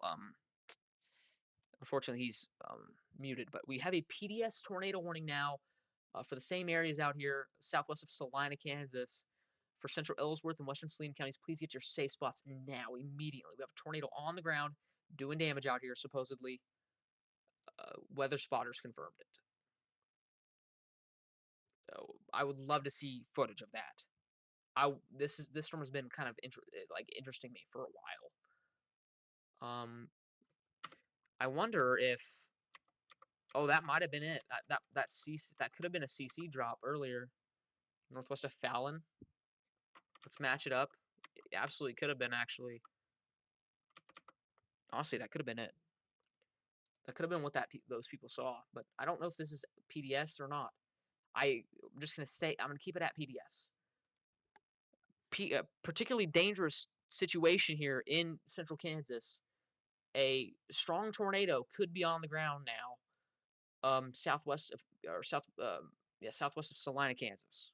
unfortunately he's muted, but we have a PDS tornado warning now for the same areas out here southwest of Salina, Kansas. For central Ellsworth and western Saline counties, please get your safe spots now, immediately. We have a tornado on the ground doing damage out here, supposedly. Weather spotters confirmed it. So I would love to see footage of that. This storm has been kind of interesting me for a while. I wonder if that might have been it. That could have been a CC drop earlier, northwest of Fallon. Let's match it up. It absolutely could have been actually. Honestly, that could have been it. That could have been what those people saw, but I don't know if this is PDS or not. I'm just gonna say I'm gonna keep it at PDS. Particularly dangerous situation here in central Kansas. A strong tornado could be on the ground now, southwest of southwest of Salina, Kansas.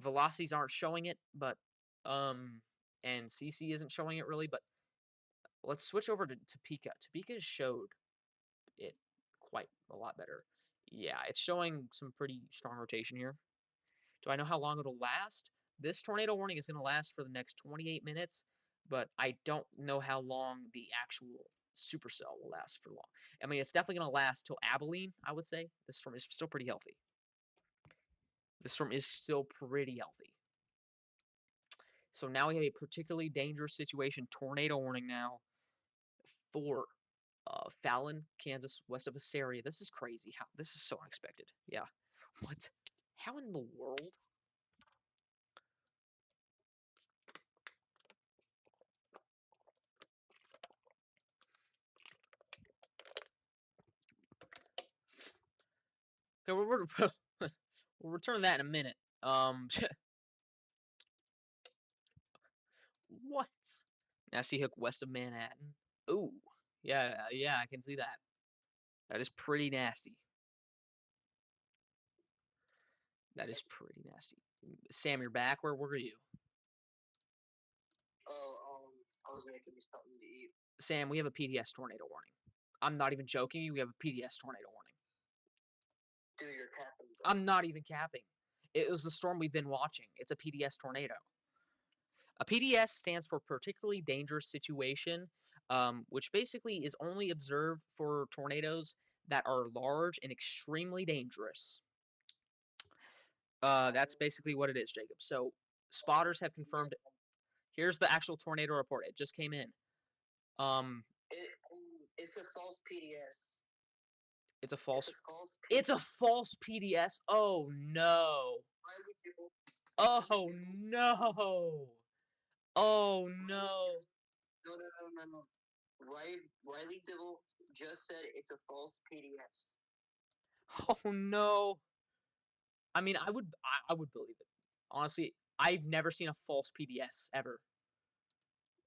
Velocities aren't showing it, but and CC isn't showing it really, but let's switch over to Topeka. Topeka showed it quite a lot better. Yeah, it's showing some pretty strong rotation here. Do I know how long it'll last? This tornado warning is going to last for the next 28 minutes, but I don't know how long the actual supercell will last for long. I mean, it's definitely going to last till Abilene, I would say. This storm is still pretty healthy. This storm is still pretty healthy. So now we have a particularly dangerous situation, tornado warning now for Fallon, Kansas, west of Assaria. This is crazy. This is so unexpected. Yeah. What? How in the world? Okay, we'll return to that in a minute. What? Nasty hook west of Manhattan. Ooh, yeah, I can see that. That is pretty nasty. That is pretty nasty. Sam, you're back. Where were you? Oh, I was making something to eat. Sam, we have a PDS tornado warning. I'm not even joking. We have a PDS tornado warning. Dude, you're capping. I'm not even capping. It was the storm we've been watching. It's a PDS tornado. A PDS stands for particularly dangerous situation, which basically is only observed for tornadoes that are large and extremely dangerous. That's basically what it is, Jacob. So spotters have confirmed. Here's the actual tornado report. It just came in. It's a false PDS. It's a It's false. a false. It's a false PDS. Oh no. Riley Dibble. Riley Oh Dibble's. no. Oh Riley no. Dibble. No. Riley Dibble just said it's a false PDS. Oh no. I mean, I would believe it. Honestly, I've never seen a false PDS ever.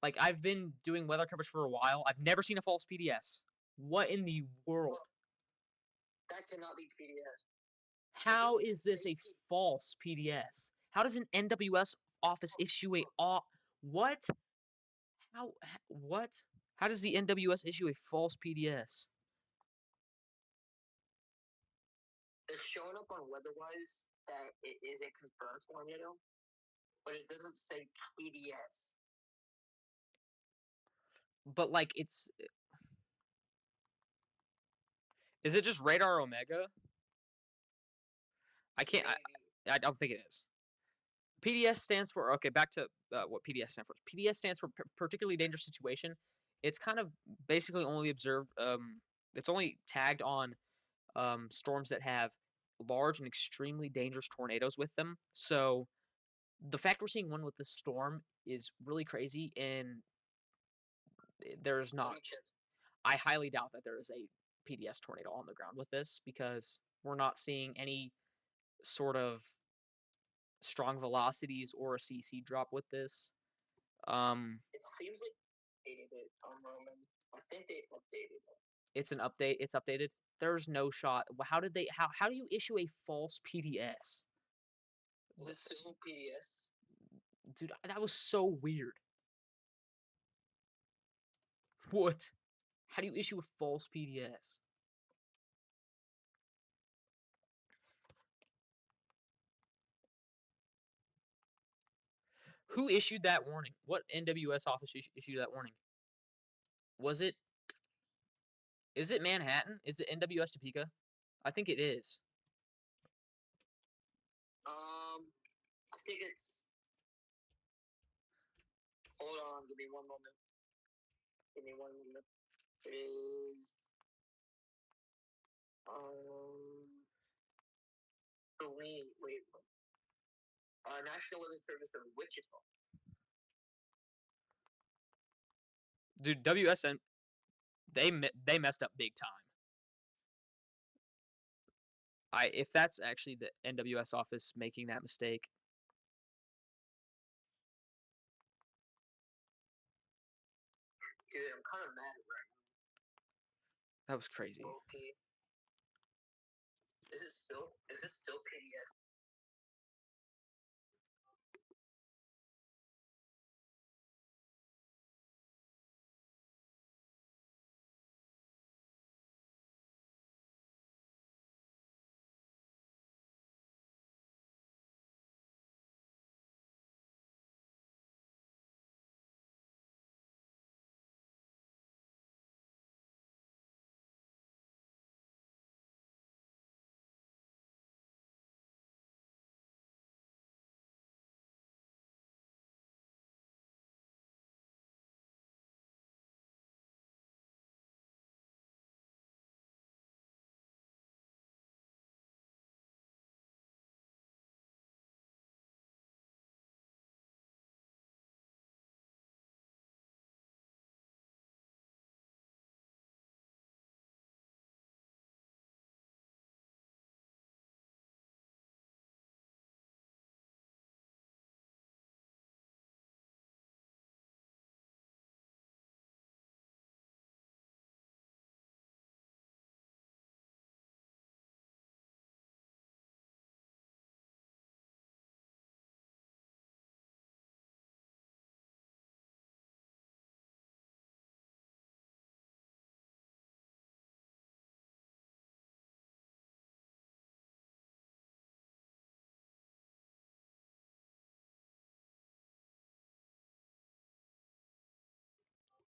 Like I've been doing weather coverage for a while. I've never seen a false PDS. What in the world? That cannot be PDS. How is this a false PDS? How does an NWS office issue a what? How what? How does the NWS issue a false PDS? It's showing up on WeatherWise that it is a confirmed tornado, but it doesn't say PDS. But like it's is it just radar omega? I can't I don't think it is. PDS stands for okay, back to what PDS stands for. PDS stands for particularly dangerous situation. It's kind of basically only observed it's only tagged on storms that have large and extremely dangerous tornadoes with them. So the fact we're seeing one with this storm is really crazy, and there's not. I highly doubt that there is a PDS tornado on the ground with this because we're not seeing any sort of strong velocities or a CC drop with this. It seems like they updated it on Roman. I think they updated it. It's an update. It's updated. There's no shot. How did they? How do you issue a false PDS? Is it still PDS? Dude, that was so weird. What? How do you issue a false PDS? Who issued that warning? What NWS office issued that warning? Was it? Is it Manhattan? Is it NWS Topeka? I think it is. I think it's. Hold on, give me one moment. Give me one moment. It is. Wait. National Weather Service of Wichita. Dude, WSN they messed up big time. If that's actually the NWS office making that mistake, Dude, I'm kind of mad right that was crazy. now. Okay. Is it still PDS?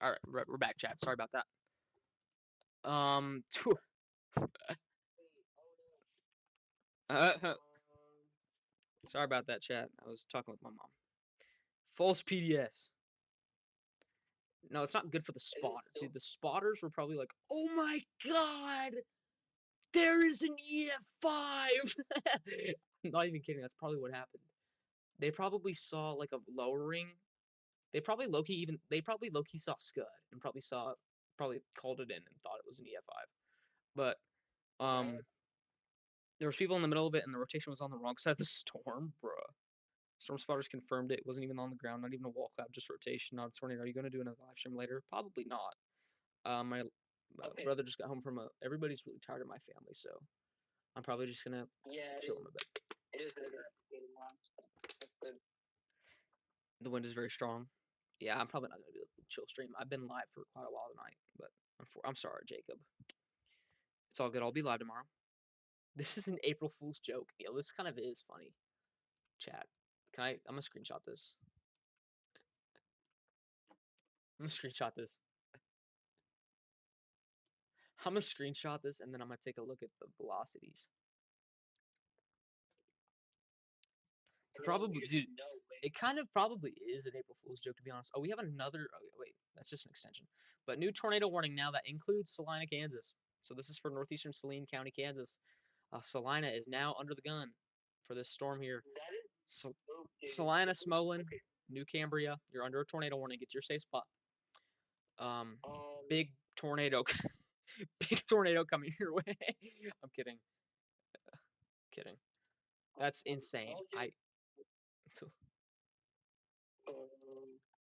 All right, we're back, chat. Sorry about that. Sorry about that, chat. I was talking with my mom. False PDS. No, it's not good for the spotter, dude. The spotters were probably like, "Oh my god, There is an EF5. I'm not even kidding. That's probably what happened. They probably saw like a lowering. They probably low key saw Scud and probably called it in and thought it was an EF5. But um, there was people in the middle of it, and the rotation was on the wrong side of the storm, bruh. Storm spotters confirmed it. Wasn't even on the ground, not even a wall cloud, just rotation, not a tornado. Are you going to do another live stream later? Probably not. My brother just got home from a. Everybody's really tired of my family, so I'm probably just gonna chill in my bed. It is good. The wind is very strong. Yeah, I'm probably not gonna do a chill stream. I've been live for quite a while tonight, but I'm sorry, Jacob. It's all good. I'll be live tomorrow. This is an April Fool's joke. Yo, this kind of is funny. Chat. I'm gonna screenshot this. I'm gonna screenshot this. I'm gonna screenshot this and then I'm gonna take a look at the velocities. Probably, dude. It kind of probably is an April Fool's joke, to be honest. Oh, we have another. Oh, wait, that's just an extension. But new tornado warning now that includes Salina, Kansas. So this is for northeastern Saline County, Kansas. Salina is now under the gun for this storm here. Salina, Smolin, New Cambria, you're under a tornado warning. Get to your safe spot. Big tornado, big tornado coming your way. I'm kidding. Kidding. That's insane.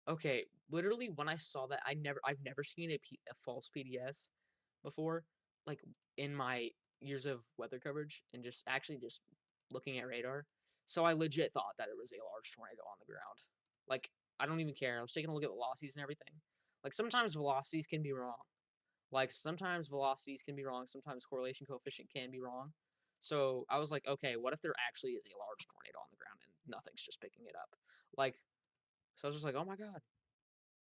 Okay, literally when I saw that, I've never seen a false PDS before, like in my years of weather coverage and just looking at radar. So I legit thought that there was a large tornado on the ground. Like I don't even care. I was taking a look at velocities and everything. Like sometimes velocities can be wrong. Sometimes correlation coefficient can be wrong. So I was like, okay, what if there actually is a large tornado on the ground and nothing's just picking it up? Like, so I was just like, oh my god.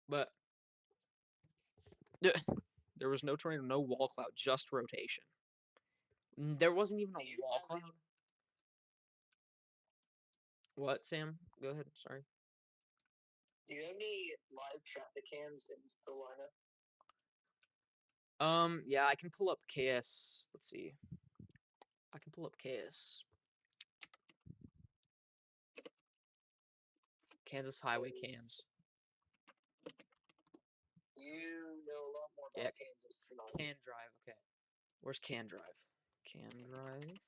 But there was no tornado, no wall cloud, just rotation. There wasn't even a wall cloud. What, Sam? Go ahead. Sorry. Do you have any live traffic cams in Salina? Yeah, I can pull up KS. Let's see. I can pull up KS. Kansas Highway cams. You know a lot more about Kansas than I do. Can Drive. Okay. Where's Can Drive? Can Drive.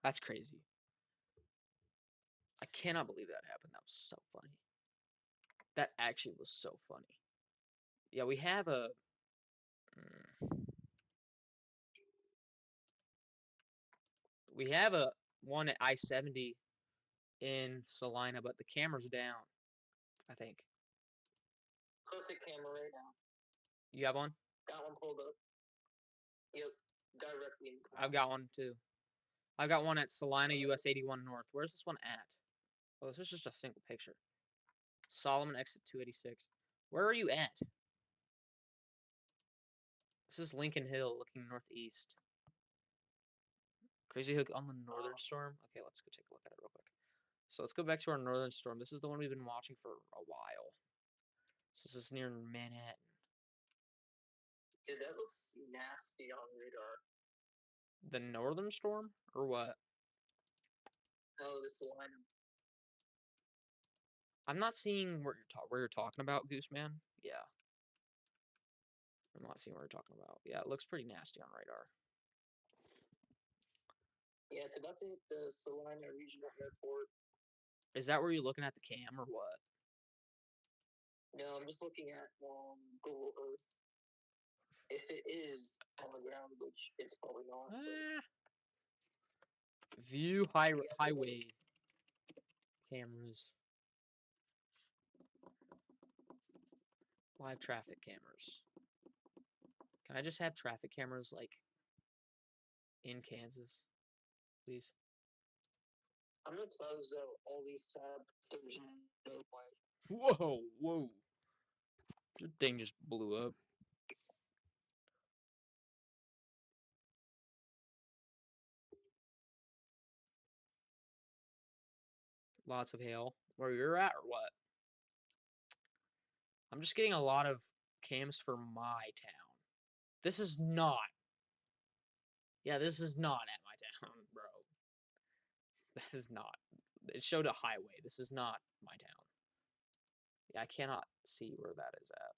That's crazy. I cannot believe that happened. That was so funny. That actually was so funny. Yeah, we have a. We have a one at I-70 in Salina, but the camera's down. I think. Perfect camera right now. You have one? Got one pulled up. Yep, directly. I've got one too. I've got one at Salina, US 81 North. Where's this one at? Oh, this is just a single picture. Solomon exit 286. Where are you at? This is Lincoln Hill looking northeast. Crazy Hook on the northern storm. Okay, let's go take a look at it real quick. So let's go back to our northern storm. This is the one we've been watching for a while. So this is near Manhattan. Dude, that looks nasty on radar. The northern storm or what? Oh, the Salina. I'm not seeing where you're talking about, Gooseman. Yeah. I'm not seeing what you're talking about. Yeah, it looks pretty nasty on radar. Yeah, it's about to hit the Salina Regional Airport. Is that where you're looking at the cam or what? No, I'm just looking at Google Earth. If it is on the ground, which it's probably not. View highway cameras. Live traffic cameras. Can I just have traffic cameras like in Kansas, please? I'm gonna close all these tabs. Whoa, whoa. Your thing just blew up. Lots of hail. Where you're at or what? I'm just getting a lot of cams for my town. This is not. Yeah, this is not at my town, bro. That is not. It showed a highway. This is not my town. Yeah, I cannot see where that is at.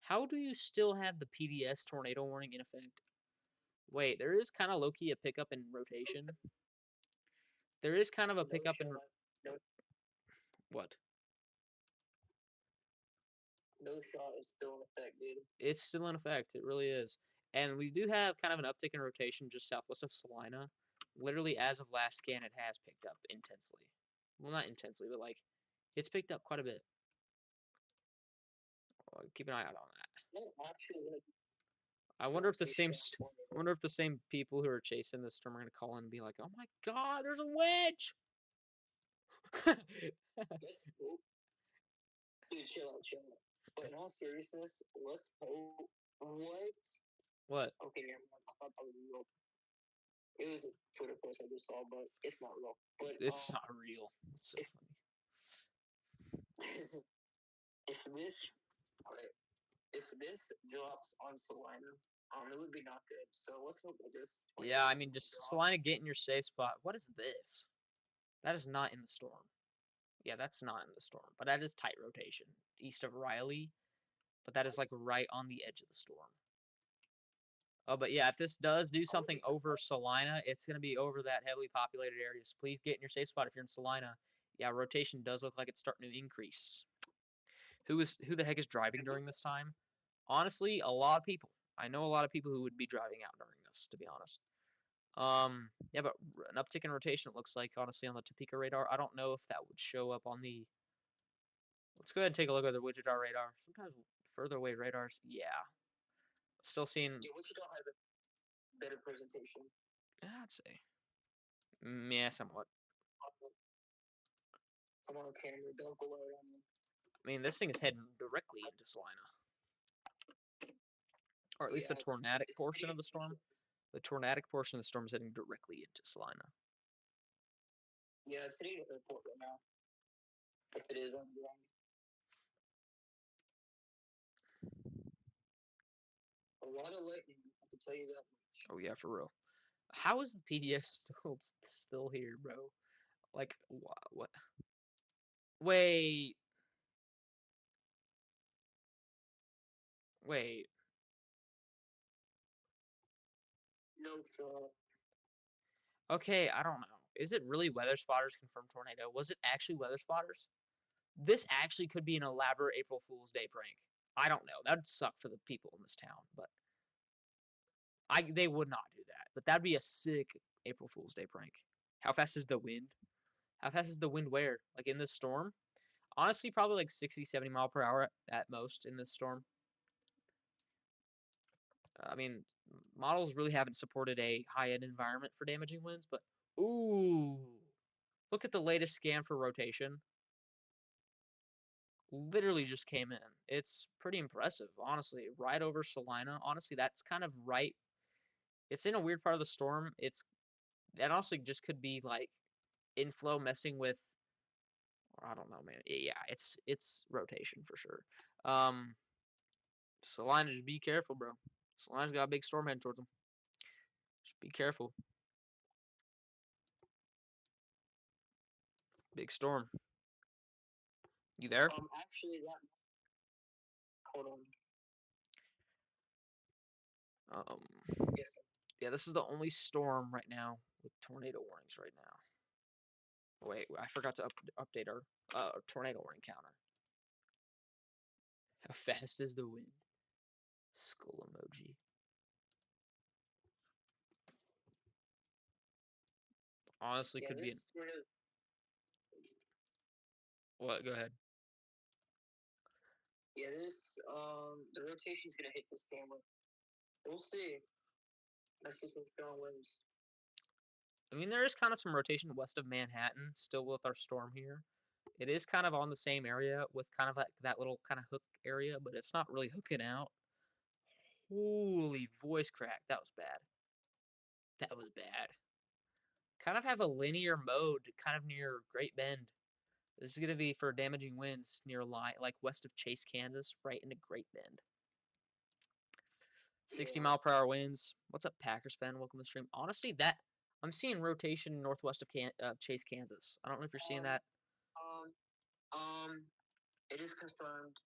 How do you still have the PDS tornado warning in effect? Wait, there is kind of low-key a pickup in rotation. There is kind of a No pickup in... shot. No, What? no shot is still in effect, dude. It's still in effect. It really is. And we do have kind of an uptick in rotation just southwest of Salina. Literally, as of last scan, it has picked up intensely. Well, not intensely, but like, it's picked up quite a bit. Keep an eye out on that. No, actually, I wonder if the same I wonder if the same people who are chasing this storm are gonna call in and be like, "Oh my God, there's a wedge!" Let's hope. Dude, chill out, chill out. But in all seriousness, let's hope. What? What? Okay, never mind. I thought that was real. It was a Twitter post I just saw, but it's not real. But It's not real. It's so funny. if this, alright, if this drops on Salina, it would be not good. So let's hope that this Yeah, tornado I mean, doesn't just drop. Salina, get in your safe spot. What is this? That is not in the storm. Yeah, that's not in the storm, but that is tight rotation east of Riley. But that is like right on the edge of the storm. Oh, but yeah, if this does do something over Salina, it's going to be over that heavily populated area. So please get in your safe spot if you're in Salina. Yeah, rotation does look like it's starting to increase. Who the heck is driving during this time? Honestly, a lot of people. I know a lot of people who would be driving out during this, to be honest. Yeah, but an uptick in rotation, it looks like, honestly, on the Topeka radar. I don't know if that would show up on the... Let's go ahead and take a look at the Wichita radar. Sometimes further away radars, yeah. Still seeing... Yeah, Wichita has a better presentation. Yeah, I'd say. Yeah, somewhat. I'm on camera, don't go out on me. I mean, this thing is heading directly into Salina. Or at least the tornadic portion of the storm. The tornadic portion of the storm is heading directly into Salina. Yeah, it's hitting the airport right now. If it is on ground. A lot of lightning, I can tell you that much. Oh yeah, for real. How is the PDS still here, bro? Like, what? Wait. Wait. No shot. Okay, I don't know. Is it really weather spotters confirmed tornado? Was it actually weather spotters? This actually could be an elaborate April Fool's Day prank. I don't know. That'd suck for the people in this town, but they would not do that. But that'd be a sick April Fool's Day prank. How fast is the wind? How fast is the wind where? Like in this storm? Honestly, probably like 60, 70 mile per hour at most in this storm. I mean, models really haven't supported a high-end environment for damaging winds, but ooh, look at the latest scan for rotation. Literally just came in. It's pretty impressive, honestly. Right over Salina. Honestly, that's kind of right. It's in a weird part of the storm. That honestly just could be like inflow messing with, I don't know, man. Yeah, it's rotation for sure. Salina, just be careful, bro. Salina's got a big storm heading towards them. Just be careful. Big storm. You there? Actually, that. Hold on. Um, Yes, sir. yeah, this is the only storm right now with tornado warnings right now. Wait, I forgot to update our tornado warning counter. How fast is the wind? Skull emoji. Honestly, Yeah, could be an... this sort of. What? Go ahead. Yeah, this the rotation's gonna hit this camera. We'll see. I see some strong winds. I mean, there is kind of some rotation west of Manhattan, still with our storm here. It is kind of on the same area with kind of like that little kind of hook area, but it's not really hooking out. Holy voice crack. That was bad. That was bad. Kind of have a linear mode kind of near Great Bend. This is going to be for damaging winds near line, like west of Chase, Kansas, right into Great Bend. 60-mile-per-hour winds. What's up, Packers fan? Welcome to the stream. Honestly, that I'm seeing rotation northwest of Chase, Kansas. I don't know if you're seeing that. It is confirmed.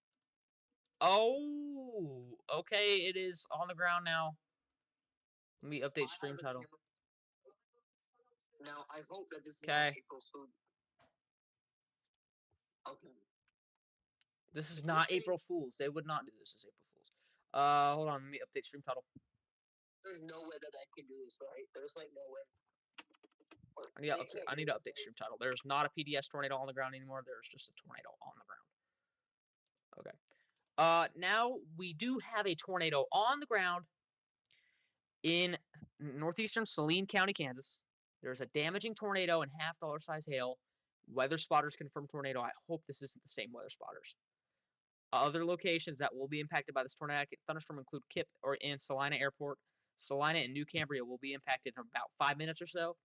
Oh, okay. It is on the ground now. Let me update stream title. Now, I hope that this is not April Fool. Okay. This is not April Fools. They would not do this as April Fools. Hold on. Let me update stream title. There's no way that I can do this, right? There's like no way. I need to update stream title. There's not a PDS tornado on the ground anymore. There's just a tornado on the ground. Okay. Now we do have a tornado on the ground in northeastern Saline County, Kansas. There's a damaging tornado and half-dollar size hail. Weather spotters confirmed tornado. I hope this isn't the same weather spotters. Other locations that will be impacted by this tornadic thunderstorm include Kip and Salina Airport. Salina and New Cambria will be impacted in about 5 minutes or so.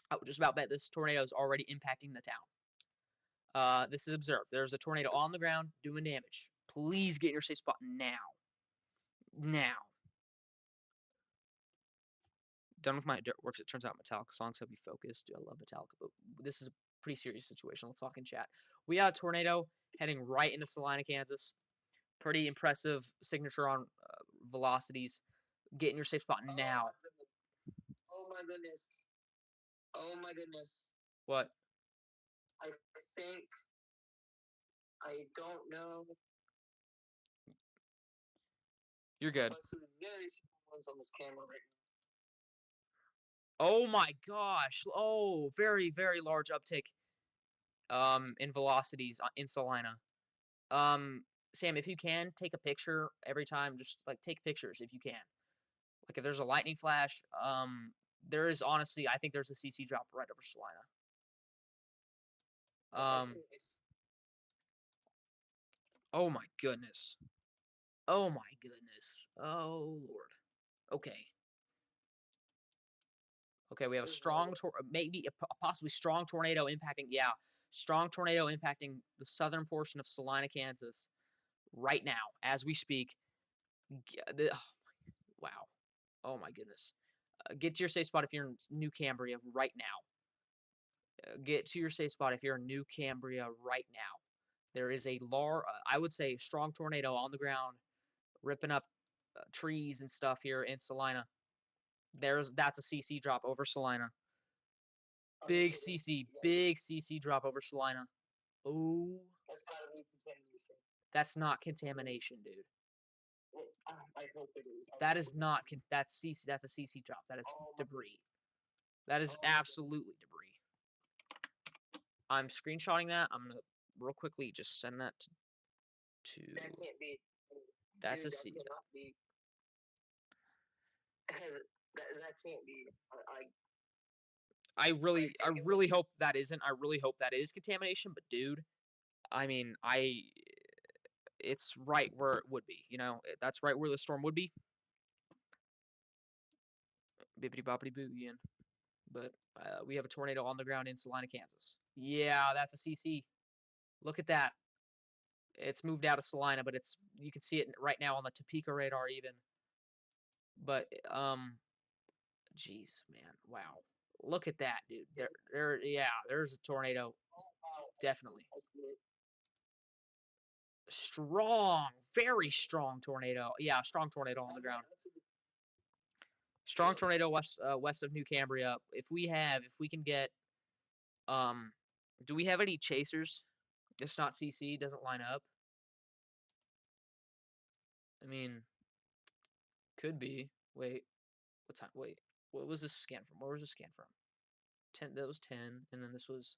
I would just about bet this tornado is already impacting the town. This is observed. There's a tornado on the ground doing damage. Please get in your safe spot now. Now. Done with my dirt works. It turns out Metallica songs help you focus. Dude, I love Metallica, but this is a pretty serious situation. Let's talk in chat. We got a tornado heading right into Salina, Kansas. Pretty impressive signature on velocities. Get in your safe spot now. Oh my goodness. Oh my goodness. What? I think. I don't know. You're good. Very on this camera right now. Oh my gosh. Oh, very, very large uptick in velocities in Salina. Sam, if you can, take a picture every time. Just like take pictures if you can. Like if there's a lightning flash, there is honestly, I think there's a CC drop right over Salina. Oh my goodness. Oh my goodness. Oh Lord. Okay. Okay, we have a strong, maybe a possibly strong tornado impacting. Yeah, strong tornado impacting the southern portion of Salina, Kansas, right now as we speak. Wow. Oh my goodness. Get to your safe spot if you're in New Cambria right now. Get to your safe spot if you're in New Cambria right now. There is a I would say, strong tornado on the ground, ripping up trees and stuff here in Salina. That's a CC drop over Salina. Big CC drop over Salina. Oh. That's gotta be contamination. That's not contamination, dude. I hope it is. That is not. That's CC. That's a CC drop. That is debris. That is absolutely debris. I'm screenshotting that. I'm gonna real quickly just send that to. That can't be. That's dude, a C. That cannot be. that can't be. I really hope that isn't. I really hope that is contamination. But dude, I mean, it's right where it would be. You know, that's right where the storm would be. Bibbity boppity boo again. But we have a tornado on the ground in Salina, Kansas. Yeah, that's a CC. Look at that. It's moved out of Salina, but you can see it right now on the Topeka radar even. But jeez, man, wow. Look at that, dude. There's a tornado. Definitely. Strong, very strong tornado. Yeah, strong tornado on the ground. Strong tornado west of New Cambria. If we can get, do we have any chasers? It's not CC, doesn't line up. I mean, could be. Wait, what time? Wait, what was this scan from? Where was this scan from? 10. That was 10, and then this was.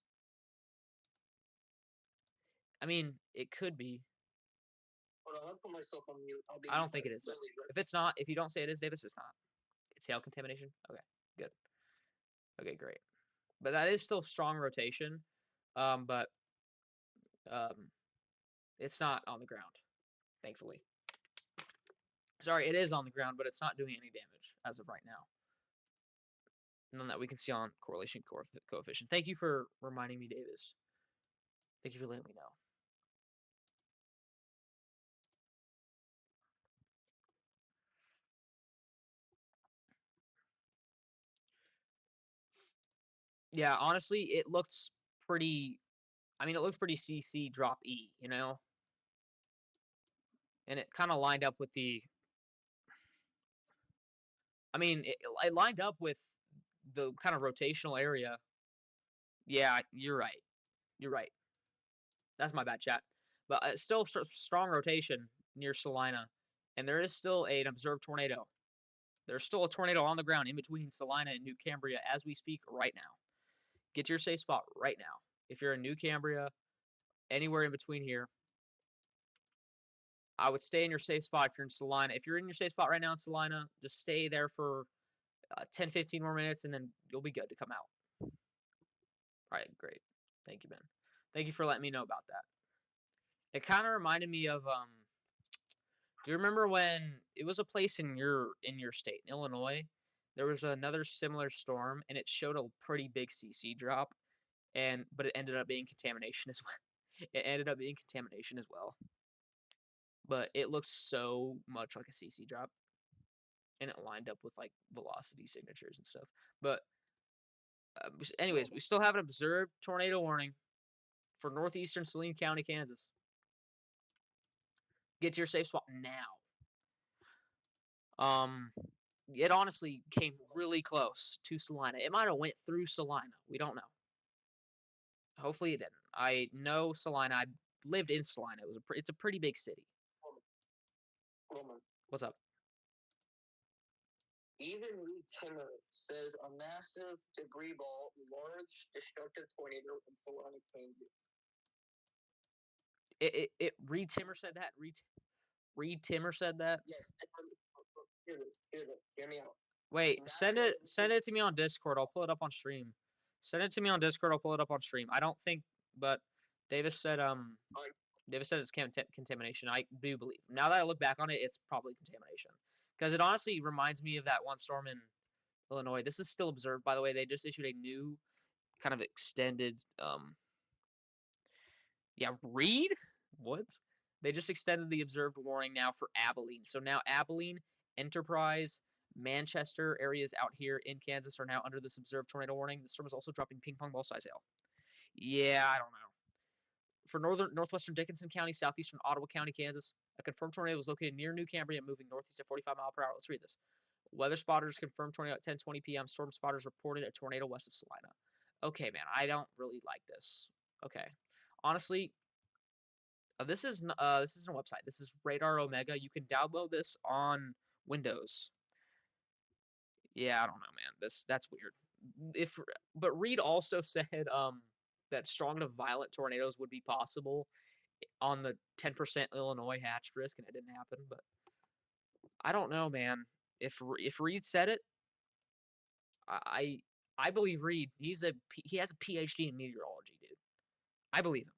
I mean, it could be. Hold on, I'll put myself on mute. I don't think it is. If it's not, if you don't say it is, Davis, it's not. It's hail contamination. Okay, good. Okay, great. But that is still strong rotation. But it's not on the ground, thankfully. Sorry, it is on the ground, but it's not doing any damage as of right now. None that we can see on correlation coefficient. Thank you for reminding me, Davis. Thank you for letting me know. Yeah, honestly, it looks pretty. I mean, it looked pretty CC drop E, you know, and it kind of lined up with the. I mean, it lined up with the kind of rotational area. Yeah, you're right. You're right. That's my bad, chat. But still strong rotation near Salina, and there is still an observed tornado. There's still a tornado on the ground in between Salina and New Cambria as we speak right now. Get to your safe spot right now. If you're in New Cambria, anywhere in between here, I would stay in your safe spot if you're in Salina. If you're in your safe spot right now in Salina, just stay there for 10, 15 more minutes, and then you'll be good to come out. All right, great. Thank you, Ben. Thank you for letting me know about that. It kind of reminded me of do you remember when it was a place in your state, in Illinois? There was another similar storm, and it showed a pretty big CC drop, but it ended up being contamination as well. It ended up being contamination as well, but it looked so much like a CC drop, and it lined up with like velocity signatures and stuff. But anyways, we still have an observed tornado warning for northeastern Saline County, Kansas. Get to your safe spot now. Um, it honestly came really close to Salina. It might have went through Salina. We don't know. Hopefully it didn't. I know Salina. I lived in Salina. It's a pretty big city. Roman. What's up? Even Reed Timmer says a massive debris ball, large destructive tornado in Salina, Kansas. Reed Timmer said that. Reed Timmer said that. Yes. Hear this. Hear me out. Wait, send it to me on Discord. I'll pull it up on stream. Send it to me on Discord. I'll pull it up on stream. I don't think, but Davis said it's contamination. I do believe. Now that I look back on it, it's probably contamination because it honestly reminds me of that one storm in Illinois. This is still observed, by the way. They just issued a new kind of extended Reed? What? They just extended the observed warning now for Abilene. So now Abilene, Enterprise, Manchester areas out here in Kansas are now under this observed tornado warning. The storm is also dropping ping pong ball size hail. Yeah, I don't know. For northwestern Dickinson County, southeastern Ottawa County, Kansas, a confirmed tornado was located near New Cambria, moving northeast at 45 miles per hour. Let's read this. Weather spotters confirmed tornado at 10:20 p.m. Storm spotters reported a tornado west of Salina. Okay, man, I don't really like this. Okay, honestly, this isn't a website. This is Radar Omega. You can download this on Windows. Yeah, I don't know, man. That's weird. But Reed also said that strong to violent tornadoes would be possible on the 10% Illinois hatched risk, and it didn't happen. But I don't know, man. If Reed said it, I I believe Reed. He has a PhD in meteorology, dude. I believe him.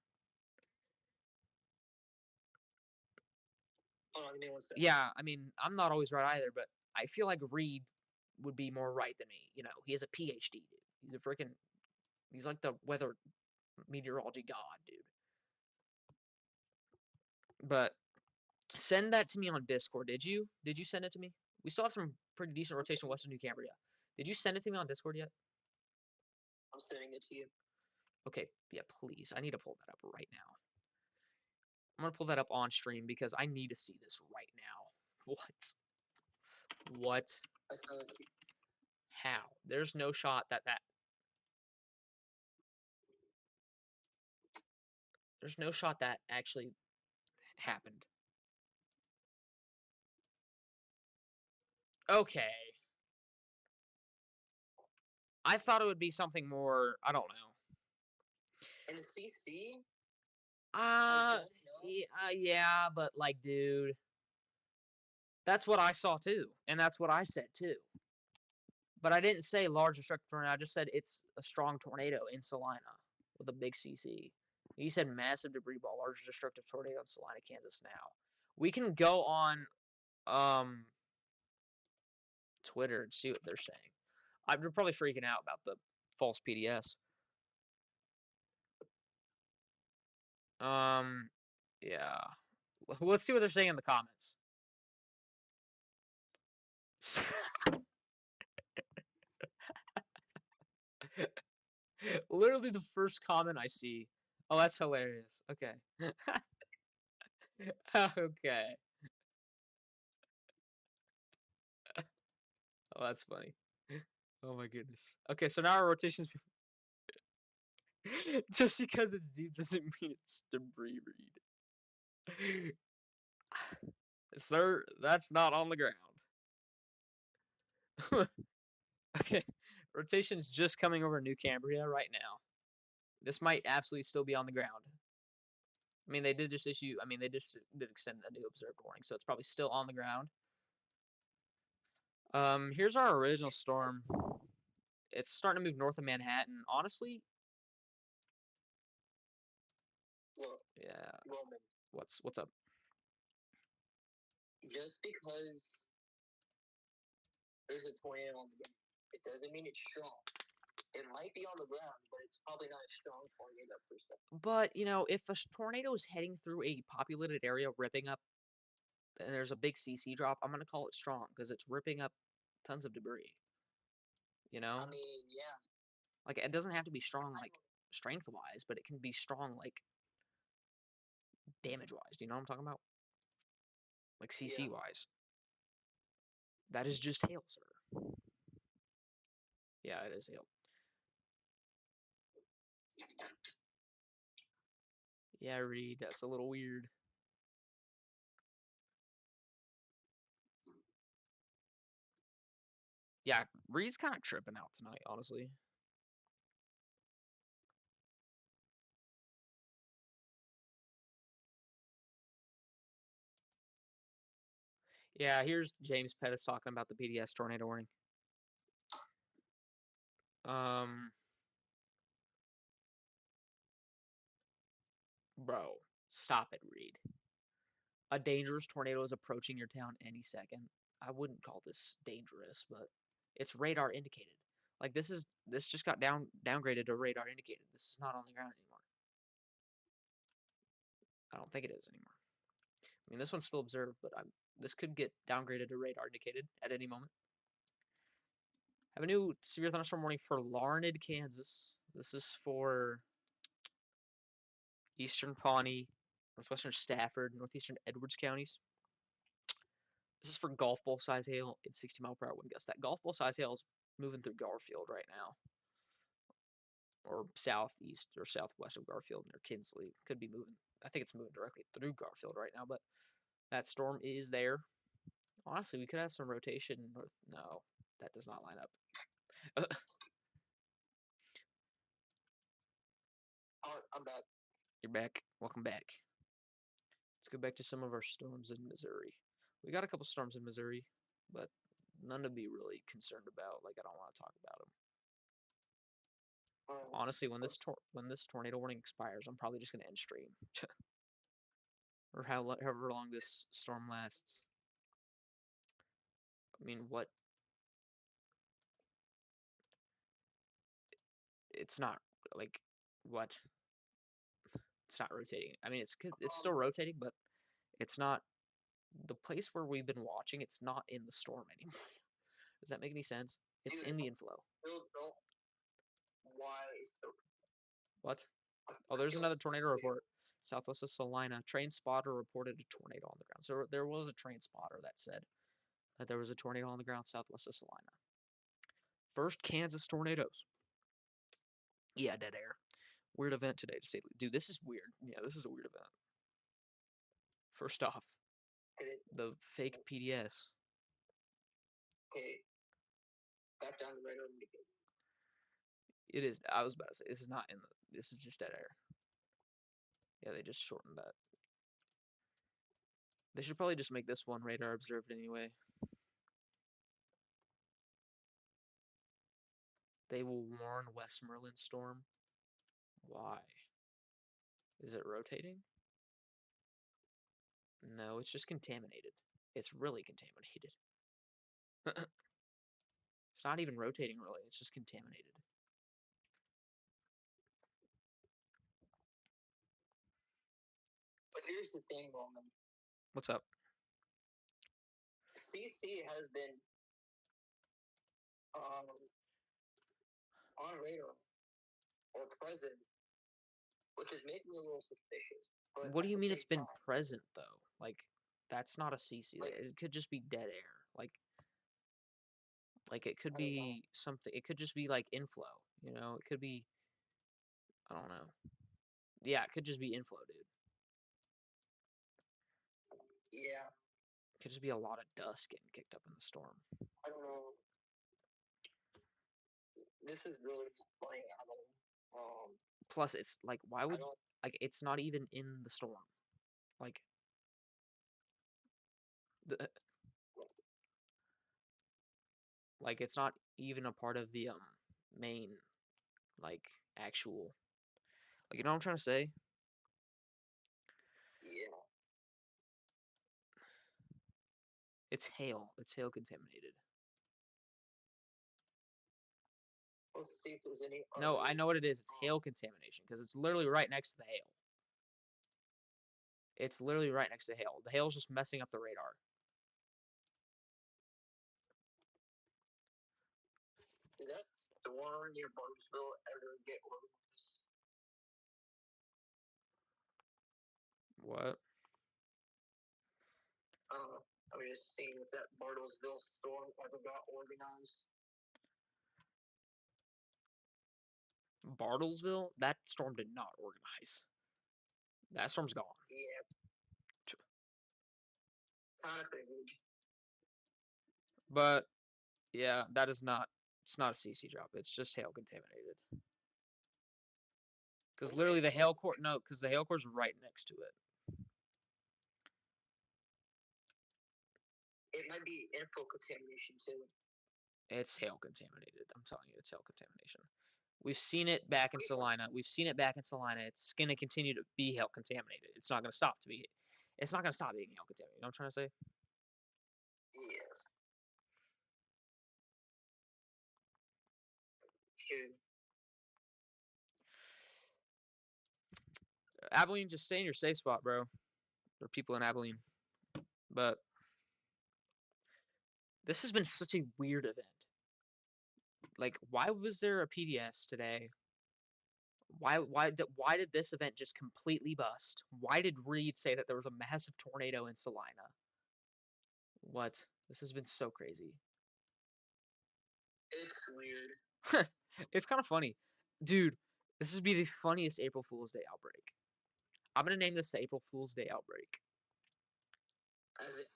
Yeah, I mean, I'm not always right either, but I feel like Reed would be more right than me. You know, he has a PhD, dude. He's like the weather meteorology god, dude. But send that to me on Discord. Did you? Did you send it to me? We still have some pretty decent rotation west of New Cambria. Did you send it to me on Discord yet? I'm sending it to you. Okay, yeah, please. I need to pull that up right now. I'm gonna pull that up on stream because I need to see this right now. What? I sent it to you. How? There's no shot that there's no shot that actually happened. Okay. I thought it would be something more, I don't know. And the CC? Yeah, but like, dude, that's what I saw too, and that's what I said too. But I didn't say large destructive tornado. I just said it's a strong tornado in Salina with a big CC. He said massive debris ball, large destructive tornado in Salina, Kansas. Now we can go on Twitter and see what they're saying. They're probably freaking out about the false PDS. Yeah. Let's see what they're saying in the comments. Literally the first comment I see. Oh, that's hilarious. Okay. Okay. Oh, that's funny. Oh my goodness. Okay, so now our rotations. Just because it's deep doesn't mean it's debris, Reed. Sir, that's not on the ground. Okay, rotation's just coming over New Cambria right now. This might absolutely still be on the ground. I mean, they did just issue. I mean, they just did extend a new observed warning, so it's probably still on the ground. Here's our original storm. It's starting to move north of Manhattan. Honestly, Look, yeah. Roman, What's up? just because there's a tornado on the ground, it doesn't mean it's strong. It might be on the ground, but it's probably not a strong tornado per se. But you know, if a tornado is heading through a populated area, ripping up, and there's a big CC drop, I'm gonna call it strong because it's ripping up tons of debris. You know, I mean, yeah. like it doesn't have to be strong like strength wise, but it can be strong like damage wise. Do you know what I'm talking about? Like CC wise. That is just hail, sir. Yeah, it is hail. Yeah, Reed, that's a little weird. Yeah, Reed's kind of tripping out tonight, honestly. Yeah, here's James Pettis talking about the PDS tornado warning. Um, Bro, stop it, Reed. A dangerous tornado is approaching your town any second. I wouldn't call this dangerous, but it's radar indicated. Like this just got downgraded to radar indicated. This is not on the ground anymore. I don't think it is anymore. I mean, this one's still observed, but this could get downgraded to radar indicated at any moment. Have a new severe thunderstorm warning for Larned, Kansas. This is for eastern Pawnee, northwestern Stafford, northeastern Edwards counties. This is for golf ball size hail at 60-mile-per-hour wind gusts. That golf ball size hail is moving through Garfield right now, or southeast or southwest of Garfield near Kinsley. Could be moving. I think it's moving directly through Garfield right now, but that storm is there. Honestly, we could have some rotation north. No, that does not line up. I'm back. You're back. Welcome back. Let's go back to some of our storms in Missouri. We got a couple storms in Missouri, but none to be really concerned about. Like I don't want to talk about them. Honestly, when this tornado warning expires, I'm probably just gonna end stream, or however long this storm lasts. I mean, what? It's not like what? It's not rotating. I mean, it's still rotating, but it's not the place where we've been watching. It's not in the storm anymore. Does that make any sense? It's in the inflow. Why? What? Oh, there's another tornado report. Southwest of Salina. Train spotter reported a tornado on the ground. So there was a train spotter that said that there was a tornado on the ground southwest of Salina. First Kansas tornadoes. Yeah, dead air. Weird event today to say. Dude, this is weird. Yeah, this is a weird event. First off, the fake PDS. Okay. Back down to radar indicated. It is. I was about to say this is not in the. This is just dead air. Yeah, they just shortened that. They should probably just make this one radar observed anyway. They will warn Westmoreland storm. Why? Is it rotating? No, it's just contaminated. It's really contaminated. It's not even rotating really, it's just contaminated. But here's the thing, Roman. What's up? CC has been on radar or present, which is making me a little suspicious. But What do at you the mean it's same been time, present though? Like that's not a CC. like It could just be dead air. Like it could I don't know. be something. It could just be like inflow. You know, it could be. I don't know. Yeah, it could just be inflow, dude. Yeah, It could just be a lot of dust getting kicked up in the storm. I don't know. This is really playing out. Plus, it's like, why I would don't. like it's not even in the storm. Like the like it's not even a part of the main like actual like you know what I'm trying to say? Yeah. It's hail. It's hail contaminated. Let's see if there's any No, other. I know what it is. It's hail contamination because it's literally right next to the hail. It's literally right next to hail. The hail's just messing up the radar. Did that storm near Burnsville ever get organized? What? I was just seeing if that Bartlesville storm ever got organized. Bartlesville? That storm did not organize. That storm's gone. Yeah, kind of figured. But yeah, that is not. It's not a CC drop. It's just hail contaminated. Because Okay, literally the hail core. No, because the hail core's right next to it. it might be info contamination too. It's hail contaminated. I'm telling you, it's hail contamination. We've seen it back in Salina. We've seen it back in Salina. It's gonna continue to be hail contaminated. It's not gonna stop to be. It's not gonna stop being hail contaminated. You know what I'm trying to say? Yes. Shoot. Abilene, just stay in your safe spot, bro. There are people in Abilene, but this has been such a weird event. Like, why was there a PDS today? Why did this event just completely bust? Why did Reed say that there was a massive tornado in Salina? What? This has been so crazy. It's weird. It's kind of funny. Dude, this would be the funniest April Fool's Day outbreak. I'm gonna name this the April Fool's Day outbreak. As it,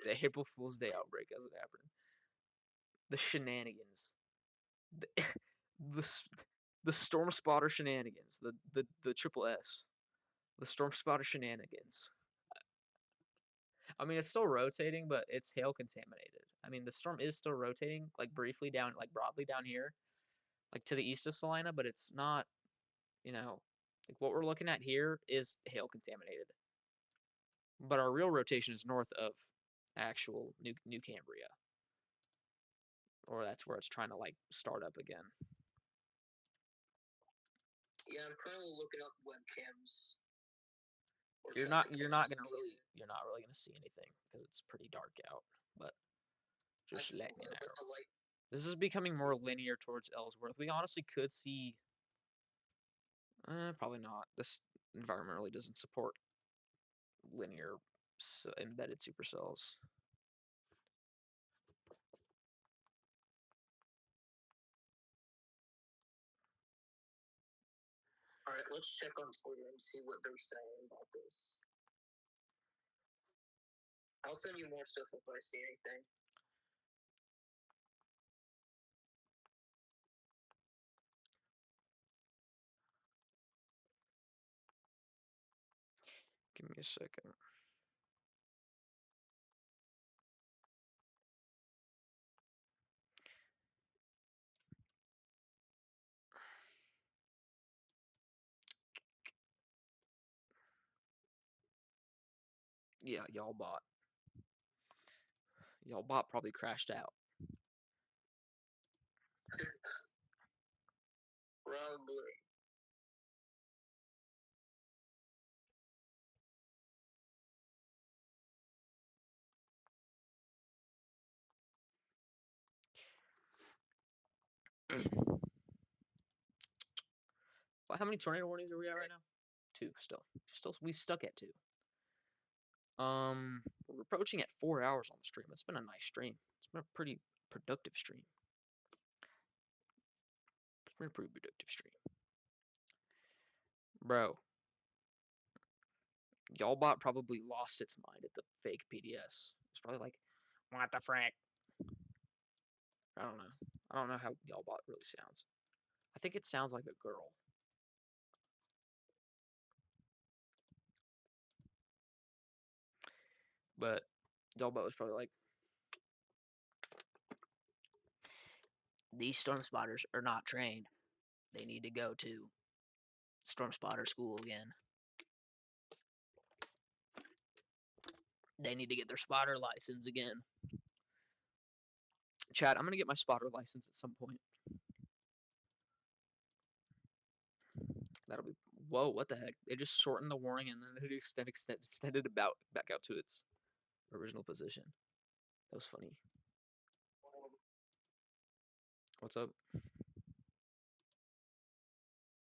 The April Fool's Day outbreak as it happened. The shenanigans. The, the, the Storm Spotter shenanigans. The triple S. The Storm Spotter shenanigans. I mean, it's still rotating, but it's hail contaminated. I mean, the storm is still rotating, like briefly down, like broadly down here, like to the east of Salina, but it's not, you know, like what we're looking at here is hail contaminated. But our real rotation is north of actual New Cambria, or that's where it's trying to like start up again. yeah, I'm currently looking up webcams. You're not really gonna see anything because it's pretty dark out. But just letting you know. This is becoming more linear towards Ellsworth. We honestly could see. Probably not. This environment really doesn't support linear embedded supercells. Alright, let's check on Twitter and see what they're saying about this. I'll send you more stuff if I see anything. Give me a second. Yeah, y'all bot. Y'all bot probably crashed out. Probably. How many tornado warnings are we at right now? 2 still. We stuck at 2. We're approaching at 4 hours on the stream. It's been a nice stream. It's been a pretty productive stream. It's been a pretty productive stream. Bro, y'all bot probably lost its mind at the fake PDS. It's probably like, what the frick? I don't know. I don't know how y'all bot really sounds. I think it sounds like a girl. But y'all bot was probably like, these storm spotters are not trained. They need to go to storm spotter school again. They need to get their spotter license again. Chad, I'm gonna get my spotter license at some point. That'll be whoa. What the heck? They just shortened the warning and then it extended about back out to its original position. That was funny. What's up?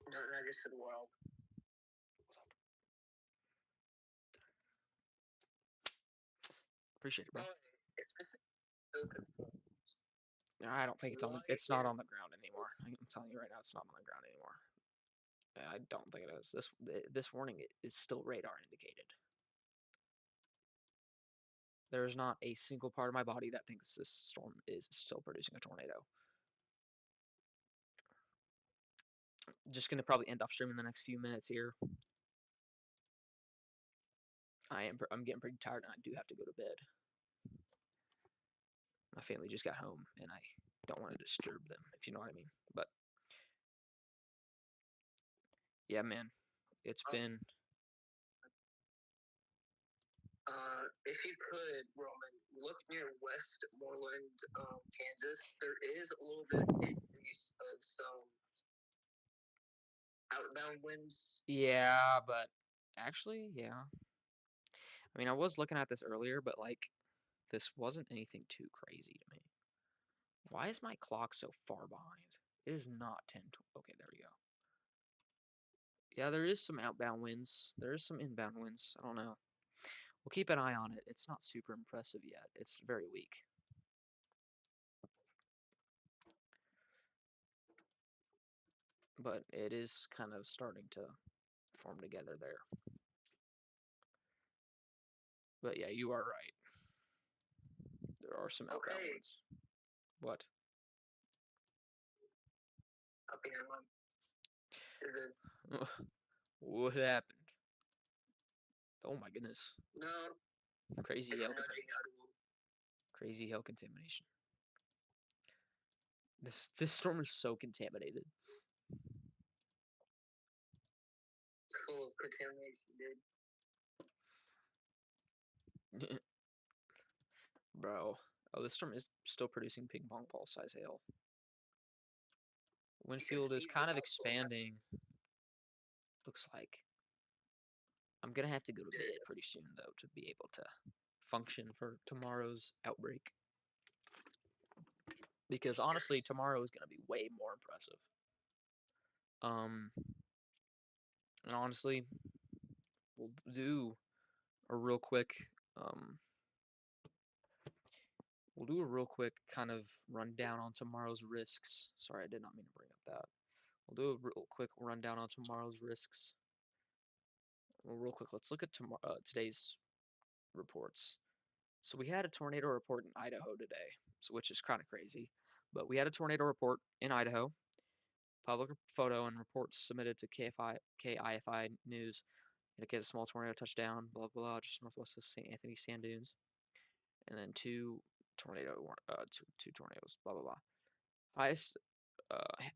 I just said wild. Appreciate it, bro. It's just so confusing. I don't think it's on. It's not on the ground anymore. I'm telling you right now, it's not on the ground anymore. I don't think it is. This warning is still radar indicated. There is not a single part of my body that thinks this storm is still producing a tornado. Just gonna probably end off stream in the next few minutes here. I'm getting pretty tired and I do have to go to bed. My family just got home and I don't want to disturb them, if you know what I mean. But yeah, man, it's been. If you could, Roman, look near Westmoreland, Kansas. There is a little bit of some outbound winds. Yeah, but actually, yeah. I mean, I was looking at this earlier, but like, this wasn't anything too crazy to me. Why is my clock so far behind? It is not 10. Okay, there we go. Yeah, there is some outbound winds. There is some inbound winds. I don't know. We'll keep an eye on it. It's not super impressive yet. It's very weak. But it is kind of starting to form together there. But yeah, you are right. There are some outbound winds. What? Okay, What happened? Oh my goodness. No. Crazy hail contamination. Crazy hail contamination. This storm is so contaminated. It's full of contamination, dude. Bro. Oh, this storm is still producing ping pong ball size hail. Wind field is kind of expanding. Looks like. I'm gonna have to go to bed pretty soon though to be able to function for tomorrow's outbreak. Because honestly, tomorrow is gonna be way more impressive. And honestly, we'll do a real quick we'll do a real quick kind of rundown on tomorrow's risks. Sorry, I did not mean to bring up that. We'll do a real quick rundown on tomorrow's risks. Well, real quick, let's look at today's reports. So we had a tornado report in Idaho today, which is kind of crazy. But we had a tornado report in Idaho. Public photo and reports submitted to KIFI News indicates a small tornado touchdown, blah, blah, blah, just northwest of St. Anthony Sand Dunes. And then two tornadoes, blah, blah, blah. Highest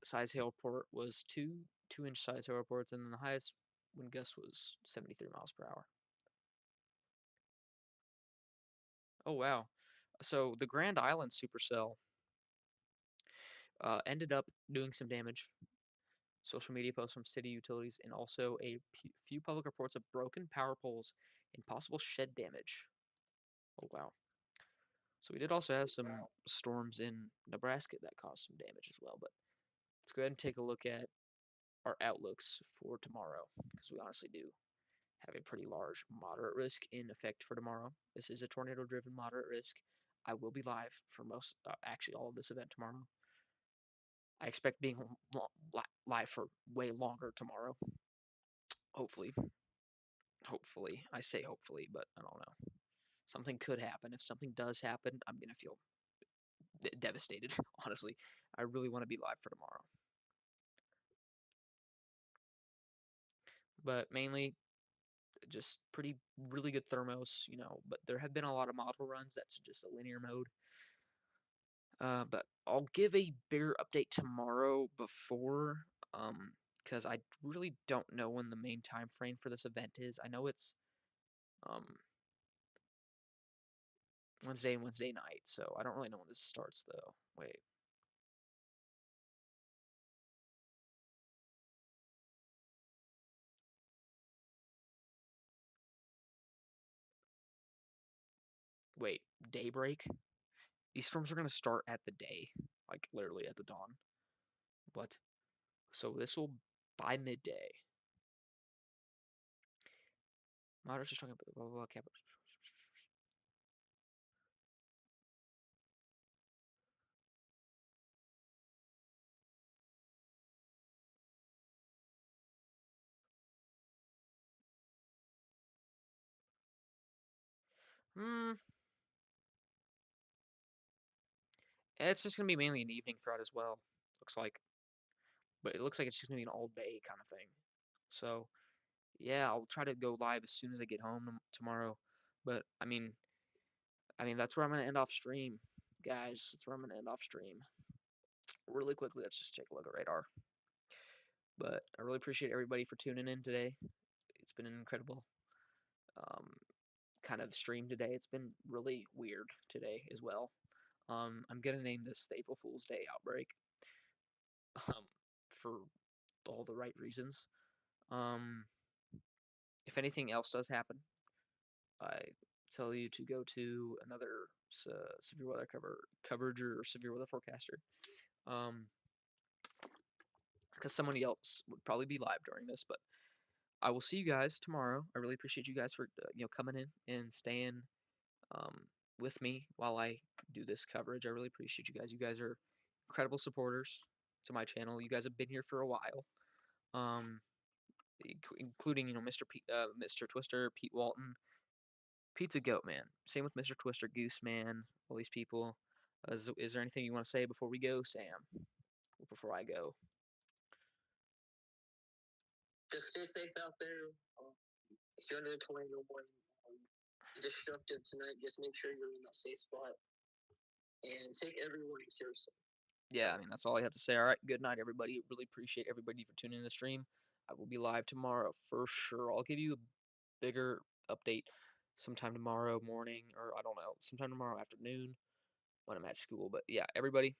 size hail report was 2-inch size hail reports, and then the highest wind gust was 73 miles per hour. Oh, wow. So the Grand Island supercell ended up doing some damage. Social media posts from city utilities and also a few public reports of broken power poles and possible shed damage. Oh, wow. So we did also have some storms in Nebraska that caused some damage as well. But let's go ahead and take a look at our outlooks for tomorrow, because we honestly do have a pretty large moderate risk in effect for tomorrow. This is a tornado-driven moderate risk. I will be live for actually all of this event tomorrow. I expect being live for way longer tomorrow. Hopefully, hopefully. I say hopefully, but I don't know. Something could happen. If something does happen, I'm gonna feel devastated. Honestly, I really want to be live for tomorrow. But mainly, just really good thermos, but there have been a lot of model runs that's just a linear mode. But I'll give a bigger update tomorrow because I really don't know when the main time frame for this event is. I know it's um, Wednesday and Wednesday night, so I don't really know when this starts though. Wait, daybreak? These storms are gonna start at the day, like literally at the dawn. What? So this will by midday. Moderate to strong blah blah blah. Hmm. It's just gonna be mainly an evening threat as well. Looks like, but it looks like it's just gonna be an all day kind of thing. So yeah, I'll try to go live as soon as I get home tomorrow. But I mean that's where I'm gonna end off stream, guys. That's where I'm gonna end off stream. Really quickly, let's just take a look at radar. But I really appreciate everybody for tuning in today. It's been an incredible um, kind of stream today. It's been really weird today as well. I'm gonna name this the April Fool's Day outbreak um, for all the right reasons. Um, if anything else does happen, I tell you to go to another severe weather coverage or severe weather forecaster, um, because somebody else would probably be live during this. But I will see you guys tomorrow. I really appreciate you guys for coming in and staying um, with me while I do this coverage. I really appreciate you guys. You guys are incredible supporters to my channel. You guys have been here for a while, um, including Mr. Twister, Pete Walton, Pizza Goat Man. Same with Mr. Twister, Goose Man, all these people. Is there anything you want to say before we go, Sam? Before I go? Just stay safe out there. If you're under a tornado warning, destructive tonight, just make sure you're in that safe spot and take every warning seriously. Yeah, I mean, that's all I have to say. All right, good night, everybody. Really appreciate everybody for tuning in the stream. I will be live tomorrow for sure. I'll give you a bigger update sometime tomorrow morning, or I don't know, sometime tomorrow afternoon when I'm at school. But yeah, everybody,